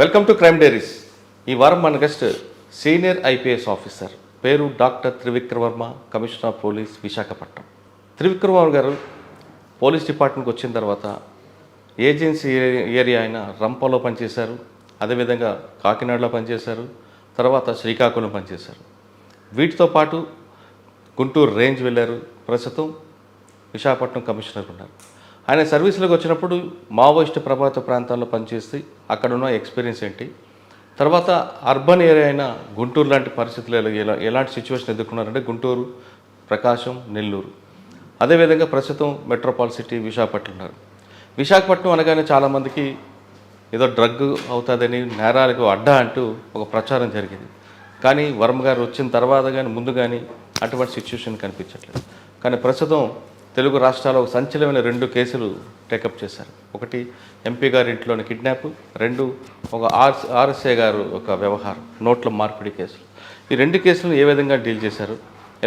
Welcome to crime diaries. ఈ వారం మన గెస్ట్ సీనియర్ ఐపీఎస్ ఆఫీసర్, పేరు doctor Trivikram Varma, commissioner of police, Visakhapatnam. Trivikram Varma గారు పోలీస్ డిపార్ట్మెంట్కి వచ్చిన తర్వాత ఏజెన్సీ ఏరియా అయిన రంపలో పనిచేశారు, అదేవిధంగా కాకినాడలో పనిచేశారు, తర్వాత శ్రీకాకుళం పనిచేశారు. వీటితో పాటు గుంటూరు రేంజ్ వెళ్ళారు. ప్రస్తుతం విశాఖపట్నం కమిషనర్ ఉన్నారు. ఆయన సర్వీసులోకి వచ్చినప్పుడు మావోయిస్టు ప్రభావిత ప్రాంతాల్లో పనిచేసి అక్కడ ఉన్న ఎక్స్పీరియన్స్ ఏంటి, తర్వాత అర్బన్ ఏరియా అయిన గుంటూరు లాంటి పరిస్థితులు ఎలాంటి సిచ్యువేషన్ ఎదుర్కొన్నారంటే గుంటూరు, ప్రకాశం, నెల్లూరు, అదేవిధంగా ప్రస్తుతం మెట్రోపాల్ సిటీ విశాఖపట్నం ఉన్నారు. విశాఖపట్నం అనగానే చాలామందికి ఏదో డ్రగ్ అవుతుందని, నేరాలకు అడ్డా అంటూ ఒక ప్రచారం జరిగింది. కానీ వర్మ గారు వచ్చిన తర్వాత కానీ ముందు కానీ అటువంటి సిచ్యువేషన్ కనిపించట్లేదు. కానీ ప్రస్తుతం తెలుగు రాష్ట్రాల్లో ఒక సంచలనమైన 2 కేసులు టేకప్ చేశారు. ఒకటి ఎంపీ గారి ఇంట్లోని కిడ్నాప్, 2 ఒక ఆర్ఎస్ఏ గారు ఒక వ్యవహారం, నోట్ల మార్పిడి కేసులు. ఈ 2 కేసులను ఏ విధంగా డీల్ చేశారు,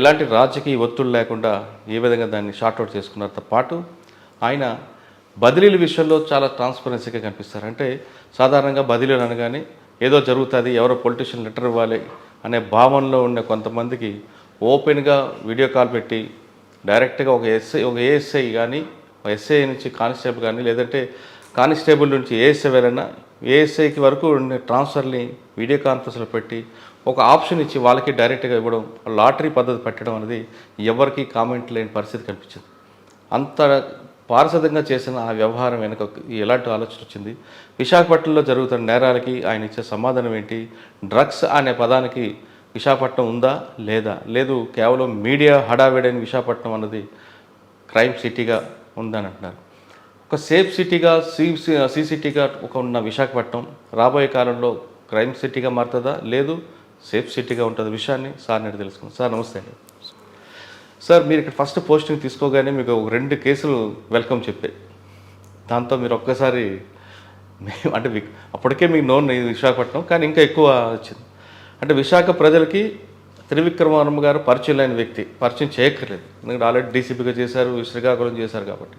ఎలాంటి రాజకీయ ఒత్తులు లేకుండా ఏ విధంగా దాన్ని షార్ట్అవుట్ చేసుకున్నారతో పాటు ఆయన బదిలీల విషయంలో చాలా ట్రాన్స్పరెన్సీగా కనిపిస్తారు. అంటే సాధారణంగా బదిలీలు అనగానే ఏదో జరుగుతుంది, ఎవరో పొలిటీషియన్ లెటర్ ఇవ్వాలి అనే భావనలో ఉన్న కొంతమందికి ఓపెన్గా వీడియో కాల్ పెట్టి డైరెక్ట్గా ఒక ఏఎస్ఐ కానీ, ఒక ఎస్ఐ నుంచి కానిస్టేబుల్ కానీ, లేదంటే కానిస్టేబుల్ నుంచి ఏఎస్ఐ వెళ్ళినా ఏఎస్ఐకి వరకు ఉండే ట్రాన్స్ఫర్ని వీడియో కాన్ఫరెన్స్లో పెట్టి ఒక ఆప్షన్ ఇచ్చి వాళ్ళకి డైరెక్ట్గా ఇవ్వడం, లాటరీ పద్ధతి పెట్టడం అనేది ఎవరికి కామెంట్ లేని పరిస్థితి కనిపించింది. అంత పారసదంగా చేసిన ఆ వ్యవహారం వెనుక ఎలాంటి ఆలోచన వచ్చింది, విశాఖపట్నంలో జరుగుతున్న నేరాలకి ఆయన ఇచ్చే సమాధానం ఏంటి, డ్రగ్స్ అనే పదానికి విశాఖపట్నం ఉందా లేదా, లేదు కేవలం మీడియా హడావిడైన విశాఖపట్నం అన్నది క్రైమ్ సిటీగా ఉందని అంటున్నారు. ఒక సేఫ్ సిటీగా సిటీగా ఒక ఉన్న విశాఖపట్నం రాబోయే కాలంలో క్రైమ్ సిటీగా మారుతుందా, లేదు సేఫ్ సిటీగా ఉంటుందా, విషయాన్ని సార్ నేను తెలుసుకున్నాను. సార్ నమస్తే అండి. సార్ మీరు ఇక్కడ ఫస్ట్ పోస్టింగ్ తీసుకోగానే మీకు 2 కేసులు వెల్కమ్ చెప్పాయి. దాంతో మీరు ఒక్కసారి అంటే అప్పటికే మీకు నోన్ విశాఖపట్నం, కానీ ఇంకా ఎక్కువ వచ్చింది. అంటే విశాఖ ప్రజలకి త్రివిక్రమ్ వర్మ గారు పరిచయం లేని వ్యక్తి, పరిచయం చేయక్కర్లేదు, ఎందుకంటే ఆల్రెడీ డీసీపీగా చేశారు, శ్రీకాకుళం చేశారు కాబట్టి.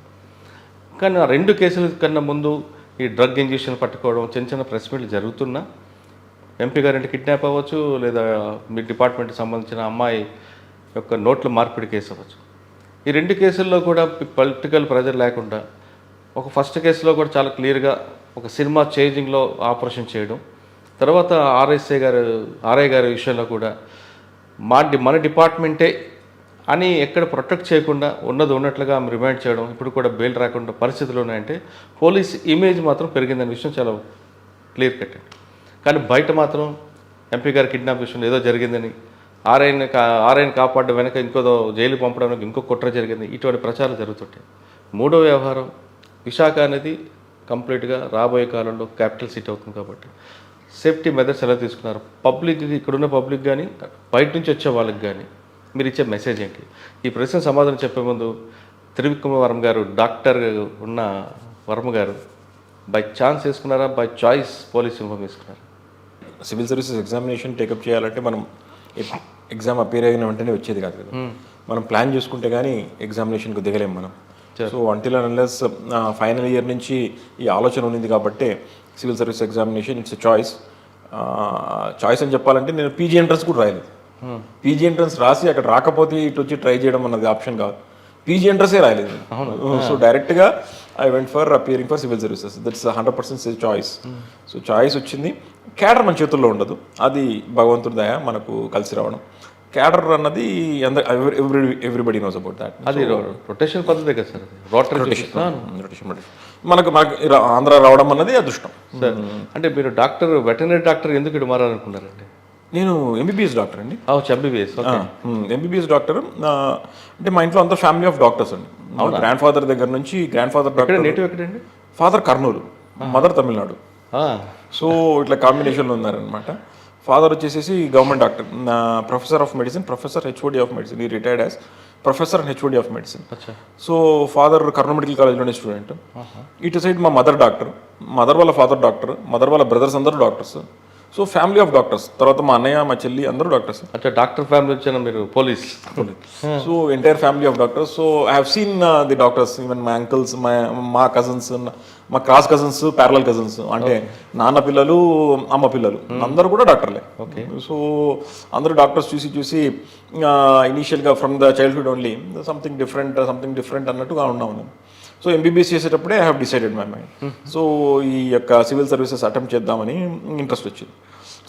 కానీ ఆ 2 కేసుల కన్నా ముందు ఈ డ్రగ్ ఇంజెక్షన్ పట్టుకోవడం, చిన్న చిన్న ప్రెస్ మీట్లు జరుగుతున్నా, ఎంపీ గారింటి కిడ్నాప్ అవ్వచ్చు, లేదా మీ డిపార్ట్మెంట్కి సంబంధించిన అమ్మాయి యొక్క నోట్ల మార్పిడి కేసు అవ్వచ్చు. ఈ 2 కేసుల్లో కూడా పొలిటికల్ ప్రెజర్ లేకుండా ఒక ఫస్ట్ కేసులో కూడా చాలా క్లియర్గా ఒక సినిమా చేంజింగ్లో ఆపరేషన్ చేయడం, తర్వాత ఆర్ఐ గారి విషయంలో కూడా మన డిపార్ట్మెంటే అని ఎక్కడ ప్రొటెక్ట్ చేయకుండా ఉన్నది ఉన్నట్లుగా రిమైండ్ చేయడం, ఇప్పుడు కూడా బెయిల్ రాకుండా పరిస్థితులు ఉన్నాయంటే పోలీస్ ఇమేజ్ మాత్రం పెరిగిందనే విషయం చాలా క్లియర్ కట్. కానీ బయట మాత్రం ఎంపీ గారి కిడ్నాప్ విషయంలో ఏదో జరిగిందని, ఆర్ఐని కాపాడడం వెనక ఇంకోదో జైలు పంపడానికి ఇంకో కుట్ర జరిగింది, ఇటువంటి ప్రచారాలు జరుగుతుంటాయి. 3వ వ్యవహారం విశాఖ అనేది కంప్లీట్గా రాబోయే కాలంలో క్యాపిటల్ సిటీ అవుతుంది కాబట్టి సేఫ్టీ మెథడ్స్ ఎలా తీసుకున్నారు, పబ్లిక్కి, ఇక్కడున్న పబ్లిక్ కానీ బయట నుంచి వచ్చే వాళ్ళకి కానీ మీరు ఇచ్చే మెసేజ్ ఏంటి? ఈ ప్రశ్న సమాధానం చెప్పే ముందు త్రివిక్రమ్ వర్మ గారు, డాక్టర్ ఉన్న వర్మ గారు బై ఛాన్స్ వేసుకున్నారా, బై చాయిస్ పోలీస్ యూనిఫామ్ వేసుకున్నారా? సివిల్ సర్వీసెస్ ఎగ్జామినేషన్ టేకప్ చేయాలంటే మనం ఎగ్జామ్ అపేర్ అయిన వెంటనే వచ్చేది కాదు కదా, మనం ప్లాన్ చేసుకుంటే కానీ ఎగ్జామినేషన్కి దిగలేము మనం. So until and unless final year నుంచి ఈ ఆలోచన ఉంది కాబట్టి civil service examination it's choice అని చెప్పాలంటే నేను పీజీ ఎంట్రన్స్ కూడా రాయలేదు. పీజీ ఎంట్రన్స్ రాసి అక్కడ రాకపోతే ఇటు వచ్చి ట్రై చేయడం అన్నది ఆప్షన్ కాదు, పీజీ ఎంట్రన్సే రాయలేదు. సో డైరెక్ట్గా I went for appearing for civil services. That's 100% choice. So choice వచ్చింది. క్యాడర్ మన చేతుల్లో ఉండదు, అది భగవంతుడి దయ మనకు కలిసి రావడం. క్యాడర్ అన్నది ఎవ్రీబడి నోస్ అబౌట్ దాట్. అది రొటేషన్ పద్ధతి కదా సార్, రొటేషన్ మనకు ఆంధ్ర రావడం అన్నది అదృష్టం సార్. అంటే మీరు డాక్టర్, వెటర్నరీ డాక్టర్ ఎందుకు ఇటు మారాలనుకున్నారండి? నేను ఎంబీబీఎస్ డాక్టర్ అండి. MBBS doctor. అంటే మా ఇంట్లో అంతా ఫ్యామిలీ ఆఫ్ డాక్టర్స్ అండి. గ్రాండ్ ఫాదర్ దగ్గర నుంచి డాక్టర్. నేటివ్ ఎక్కడండి? Father Kurnool, mother Tamil Nadu. So ఇట్లా కాంబినేషన్లో ఉన్నారనమాట. ఫాదర్ వచ్చేసి government doctor, professor of medicine, professor HOD of medicine. ఈ retired as professor and HOD of medicine. So father Kurnool medical కాలేజ్లోనే స్టూడెంట్. ఇటు సైడ్ మా మదర్ డాక్టర్, మదర్ వాళ్ళ ఫాదర్ డాక్టర్, మదర్ వాళ్ళ బ్రదర్స్ అందరూ doctors. So family of doctors. తర్వాత మా అన్నయ్య, మా చెల్లి అందరూ డాక్టర్స్. అంటే డాక్టర్ ఫ్యామిలీ వచ్చిన మీరు police. So entire family of doctors. So I have seen the doctors, even my uncles, మా కజిన్స్, మా క్రాస్ కజిన్స్, ప్యారలల్ కజిన్స్, అంటే నాన్న పిల్లలు, అమ్మ పిల్లలు అందరూ కూడా డాక్టర్లే. సో అందరూ డాక్టర్స్ చూసి ఇనీషియల్గా from the childhood only something different అన్నట్టుగా ఉన్నాము. సో ఎంబీబీఎస్ చేసేటప్పుడే I have decided my mind. So ఈ యొక్క సివిల్ సర్వీసెస్ అటెంప్ట్ చేద్దామని ఇంట్రెస్ట్ వచ్చింది.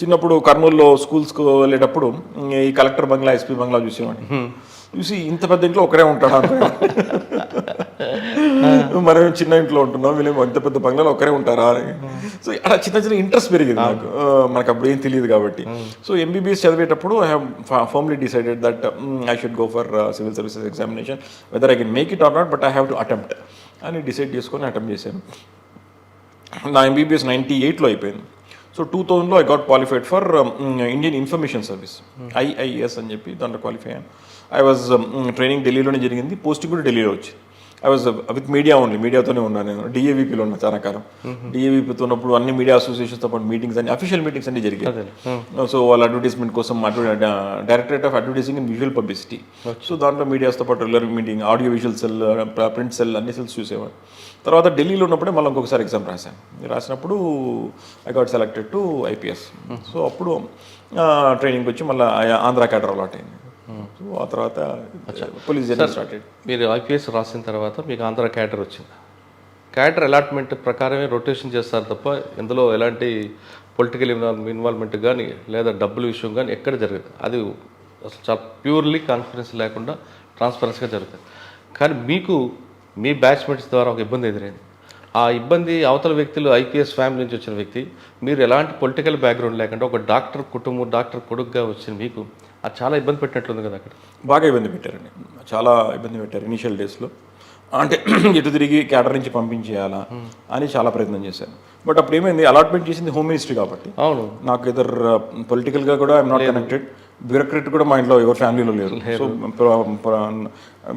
చిన్నప్పుడు కర్నూలులో స్కూల్స్కి వెళ్ళేటప్పుడు ఈ కలెక్టర్ బంగ్లా, ఎస్పీ బంగ్లా చూసేవాడిని. చూసి ఇంత పెద్ద ఇంట్లో ఒకరే ఉంటాడా మనం చిన్న ఇంట్లో ఉంటున్నాం, వీళ్ళేమో ఇంత పెద్ద బంగ్లాలో ఒకరే ఉంటారా అని. సో అలా చిన్న ఇంట్రెస్ట్ పెరిగింది నాకు. మనకు అప్పుడు ఏం తెలియదు కాబట్టి. సో ఎంబీబీఎస్ చదివేటప్పుడు I have firmly decided that I should go for civil services examination, whether I can make it or not, but I have to attempt అని డిసైడ్ చేసుకొని అటెంప్ట్ చేశాను. నా ఎంబీబీఎస్ 98లో అయిపోయింది. సో 2000లో I got qualified for Indian information service, IIS అని చెప్పి దాంట్లో క్వాలిఫై అయ్యాను. ఐ వాజ్ ట్రైనింగ్ ఢిల్లీలోనే జరిగింది, పోస్టింగ్ కూడా ఢిల్లీలో వచ్చింది. I was with media only, మీడియాతోనే ఉన్నాను నేను. డిఏవిపిలో ఉన్నా చాలా కాలం. డిఏవిపితో ఉన్నప్పుడు అన్ని మీడియా అసోసియేషన్స్తో పాటు మీటింగ్స్ అన్ని అఫీషియల్ మీటింగ్స్ అన్ని జరిగాయి. సో వాళ్ళ అడ్వర్టైజ్మెంట్ కోసం directorate of advertising and visual publicity. So దాంట్లో మీడియాస్తో పాటు regular meeting, audio visual cell, print cell, అన్ని సెల్స్ చూసేవాడు. తర్వాత ఢిల్లీలో ఉన్నప్పుడే మళ్ళీ ఇంకొకసారి ఎగ్జామ్ రాసినప్పుడు I got selected to IPS. So అప్పుడు ట్రైనింగ్కి వచ్చి మళ్ళీ ఆంధ్ర క్యాడర్ అలాట్ అయింది. సో ఆ తర్వాత పోలీస్ జర్నీ స్టార్టెడ్. మీరు ఐపీఎస్ రాసిన తర్వాత మీకు ఆంధ్ర క్యాడర్ వచ్చింది. క్యాడర్ అలాట్మెంట్ ప్రకారమే రొటేషన్ చేస్తారు తప్ప ఇందులో ఎలాంటి పొలిటికల్ ఇన్వాల్వ్మెంట్ కానీ లేదా డబ్బుల విషయం కానీ ఎక్కడ జరగదు. అది అసలు చాలా ప్యూర్లీ కాన్ఫిడెన్స్ లేకుండా ట్రాన్స్పరెన్స్గా జరుగుతుంది. కానీ మీకు మీ బ్యాచ్మెంట్స్ ద్వారా ఒక ఇబ్బంది ఎదురైంది. ఆ ఇబ్బంది అవతల వ్యక్తులు ఐపీఎస్ ఫ్యామిలీ నుంచి వచ్చిన వ్యక్తి, మీరు ఎలాంటి పొలిటికల్ బ్యాక్గ్రౌండ్ లేకుండా ఒక డాక్టర్ కుటుంబం, డాక్టర్ కొడుకుగా వచ్చిన మీకు అది చాలా ఇబ్బంది పెట్టినట్లుంది కదా అక్కడ. బాగా ఇబ్బంది పెట్టారండి, చాలా ఇబ్బంది పెట్టారు ఇనీషియల్ డేస్లో. అంటే ఎటు తిరిగి క్యాడర్ నుంచి పంపించేయాలా అని చాలా ప్రయత్నం చేశాను. బట్ అప్పుడు ఏమైంది, అలాట్మెంట్ చేసింది హోమ్ మినిస్ట్రీ కాబట్టి అవును, నాకు ఇద్దరు పొలిటికల్గా కూడా ఐఎమ్ నాట్ కనెక్టెడ్, బ్యూరోక్రట్ కూడా మా ఇంట్లో ఎవరి ఫ్యామిలీలో లేరు. So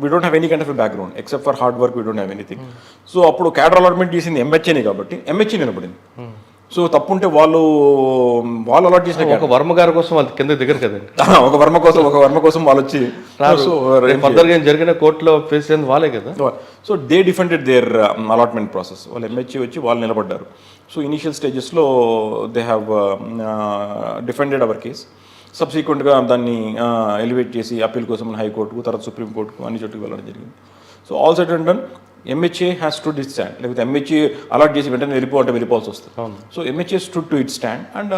we don't have any kind of background except for hard work, we don't have anything. So అప్పుడు క్యాడర్ అలాట్మెంట్ చేసింది ఎంహెచ్ఏని కాబట్టి ఎంహెచ్ఏ నిలబడింది. సో తప్పుంటే వాళ్ళు అలాట్ చేసిన ఒక వర్మ గారి కోసం వాళ్ళు కింద దగ్గర కదండి, ఒక వర్మ కోసం వాళ్ళు వచ్చి జరిగిన కోర్టులో ఫేస్ అయింది వాళ్ళే కదా. So they defended their allotment process. వాళ్ళు ఎంహెచ్ఏ వచ్చి వాళ్ళు నిలబడ్డారు. సో ఇనీషియల్ స్టేజెస్లో they have defended our case. సబ్సిక్వెంట్గా దాన్ని ఎలివేట్ చేసి అప్పీల్ కోసం హైకోర్టుకు, తర్వాత సుప్రీంకోర్టుకు, అన్ని చోటుకు వెళ్ళడం జరిగింది. So all set and done, MHA has to it stand. లేకపోతే ఎంహెచ్ఏ అలాట్ చేసి వెంటనే వెళ్ళిపోవాల్సి వస్తుంది. So MHA stood to it stand and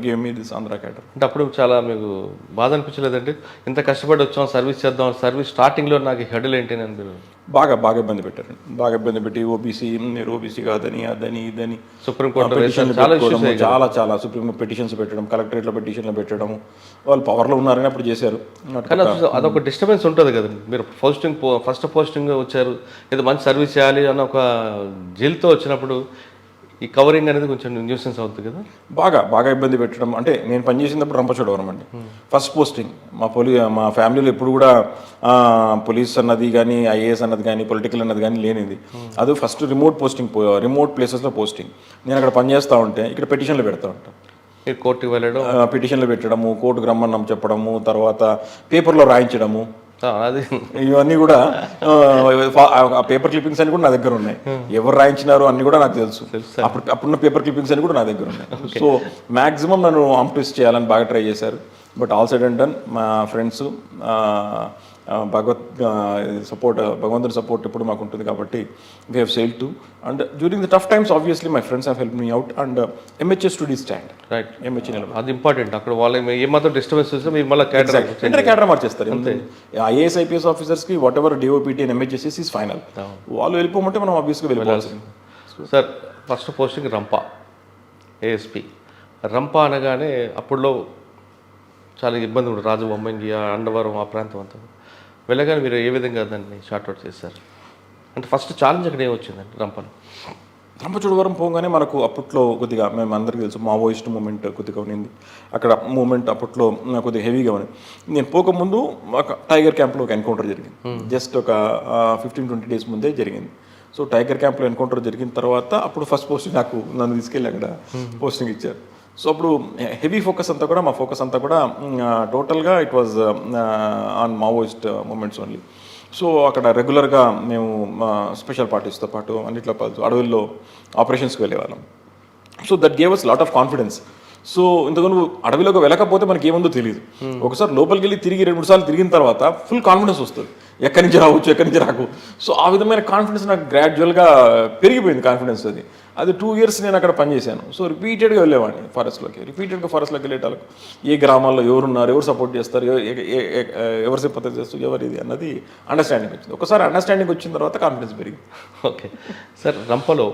give me this Andhra cadre. అంటే అప్పుడు చాలా మీకు బాధ అనిపించలేదండి, ఇంత కష్టపడి వచ్చాం సర్వీస్ చేద్దాం, సర్వీస్ స్టార్టింగ్లో నాకు హెడల్ ఏంటి అని మీరు? బాగా ఇబ్బంది పెట్టారండి, బాగా ఇబ్బంది పెట్టి ఓబీసీ, మీరు ఓబీసీ కాదని అదని ఇదని సుప్రీంకోర్టు చాలా సుప్రీం పిటిషన్స్ పెట్టడం, కలెక్టరేట్లో పిటిషన్లు పెట్టడం. వాళ్ళు పవర్లో ఉన్నారని అప్పుడు చేశారు. కానీ అదొక డిస్టర్బెన్స్ ఉంటుంది కదండి. మీరు ఫస్ట్ పోస్టింగ్ వచ్చారు, ఏదో మంచి సర్వీస్ చేయాలి అన్న ఒక జిల్తో వచ్చినప్పుడు ఈ కవరింగ్ అనేది కొంచెం న్యూసెన్స్ అవుతుంది కదా. బాగా ఇబ్బంది పెట్టడం. అంటే నేను పనిచేసినప్పుడు రంపచోడవరం అండి ఫస్ట్ పోస్టింగ్. మా ఫ్యామిలీలో ఎప్పుడు కూడా పోలీస్ అన్నది కానీ, ఐఏఎస్ అన్నది కానీ, పొలిటికల్ అన్నది కానీ లేనిది. అది ఫస్ట్ రిమోట్ ప్లేసెస్లో పోస్టింగ్. నేను అక్కడ పనిచేస్తూ ఉంటే ఇక్కడ పిటిషన్లు పెడతా ఉంటాను. కోర్టుకి వెళ్ళడం, పిటిషన్లు పెట్టడము, కోర్టుకు రమ్మన్నాం చెప్పడము, తర్వాత పేపర్లో రాయించడము, అది ఇవన్నీ కూడా ఆ పేపర్ క్లిప్పింగ్స్ అని కూడా నా దగ్గర ఉన్నాయి. ఎవరు రాయించినారు అన్ని కూడా నాకు తెలుసు. అప్పుడున్న పేపర్ క్లిప్పింగ్స్ అని కూడా నా దగ్గర ఉన్నాయి. సో మ్యాక్సిమం నన్ను అంప్రెస్ చేయాలని బాగా ట్రై చేశారు. But all said and done, మా ఫ్రెండ్స్, భగవంతుని సపోర్ట్ ఎప్పుడు మాకు ఉంటుంది కాబట్టి we have sailed to. And during the tough times obviously my friends have help me out and MHA stood stand. Right, MHA అది ఇంపార్టెంట్. అక్కడ వాళ్ళు ఏమాత్రం డిస్టర్బెన్స్ వస్తే మీరు మళ్ళీ క్యాడర్ మార్చేస్తారు. ఐఏఎస్ ఐపీఎస్ ఆఫీసర్స్కి whatever DOPT and MHS is final. వాళ్ళు వెళ్ళిపోమంటే మనం ఆబ్వియస్గా వెళ్ళిపోవాల్సింది. Sir first posting Rampa, ASP. Rampa అనగానే అప్పుడులో చాలా ఇబ్బంది ఉంటుంది, రాజు బొమ్మంగి, అండవరం, ఆ ప్రాంతం అంతా. వెళ్ళగానే మీరు ఏ విధంగా దాన్ని షార్ట్అవుట్ చేస్తారు? అంటే ఫస్ట్ ఛాలెంజ్ అక్కడ ఏమొచ్చిందండి రంపలో? రంపచోడవరం పోగానే మనకు అప్పట్లో కొద్దిగా మేము అందరికీ తెలుసు మావోయిస్ట్ మూమెంట్ కొద్దిగా ఉన్నింది అక్కడ. మూమెంట్ అప్పట్లో కొద్దిగా హెవీగా ఉంది. నేను పోకముందు ఒక టైగర్ క్యాంప్లో ఒక ఎన్కౌంటర్ జరిగింది. జస్ట్ ఒక 15-20 డేస్ ముందే జరిగింది. సో టైగర్ క్యాంప్లో ఎన్కౌంటర్ జరిగిన తర్వాత అప్పుడు ఫస్ట్ పోస్టింగ్ నన్ను తీసుకెళ్ళి అక్కడ పోస్టింగ్ ఇచ్చారు. సో అప్పుడు హెవీ ఫోకస్ అంతా కూడా మా ఫోకస్ అంతా కూడా టోటల్గా it was on Maoist movements only. So అక్కడ రెగ్యులర్గా మేము స్పెషల్ పార్టీస్తో పాటు అన్నిట్లో అడవుల్లో ఆపరేషన్స్కి వెళ్ళేవాళ్ళం. So that gave us lot of confidence. So ఇంతకు నువ్వు అడవిలోకి వెళ్ళకపోతే మనకి ఏముందో తెలియదు. ఒకసారి లోపలికి వెళ్ళి తిరిగి 2-3 సార్లు తిరిగిన తర్వాత ఫుల్ కాన్ఫిడెన్స్ వస్తుంది, ఎక్కడి నుంచి రావచ్చు ఎక్కడి నుంచి రాకు. సో ఆ విధమైన కాన్ఫిడెన్స్ నాకు గ్రాడ్యువల్గా పెరిగిపోయింది. కాన్ఫిడెన్స్ అది 2 years నేను అక్కడ పనిచేశాను. సో రిపీటెడ్గా వెళ్ళేవాడిని ఫారెస్ట్లోకి వెళ్ళేటాలకు ఏ గ్రామాల్లో ఎవరున్నారు, ఎవరు సపోర్ట్ చేస్తారు, ఎవరు సింపథైజ్ చేస్తారు, ఎవరిది అన్నది అండర్స్టాండింగ్ వచ్చింది. ఒకసారి అండర్స్టాండింగ్ వచ్చిన తర్వాత కాన్ఫిడెన్స్ పెరిగింది. ఓకే సార్, రంపలో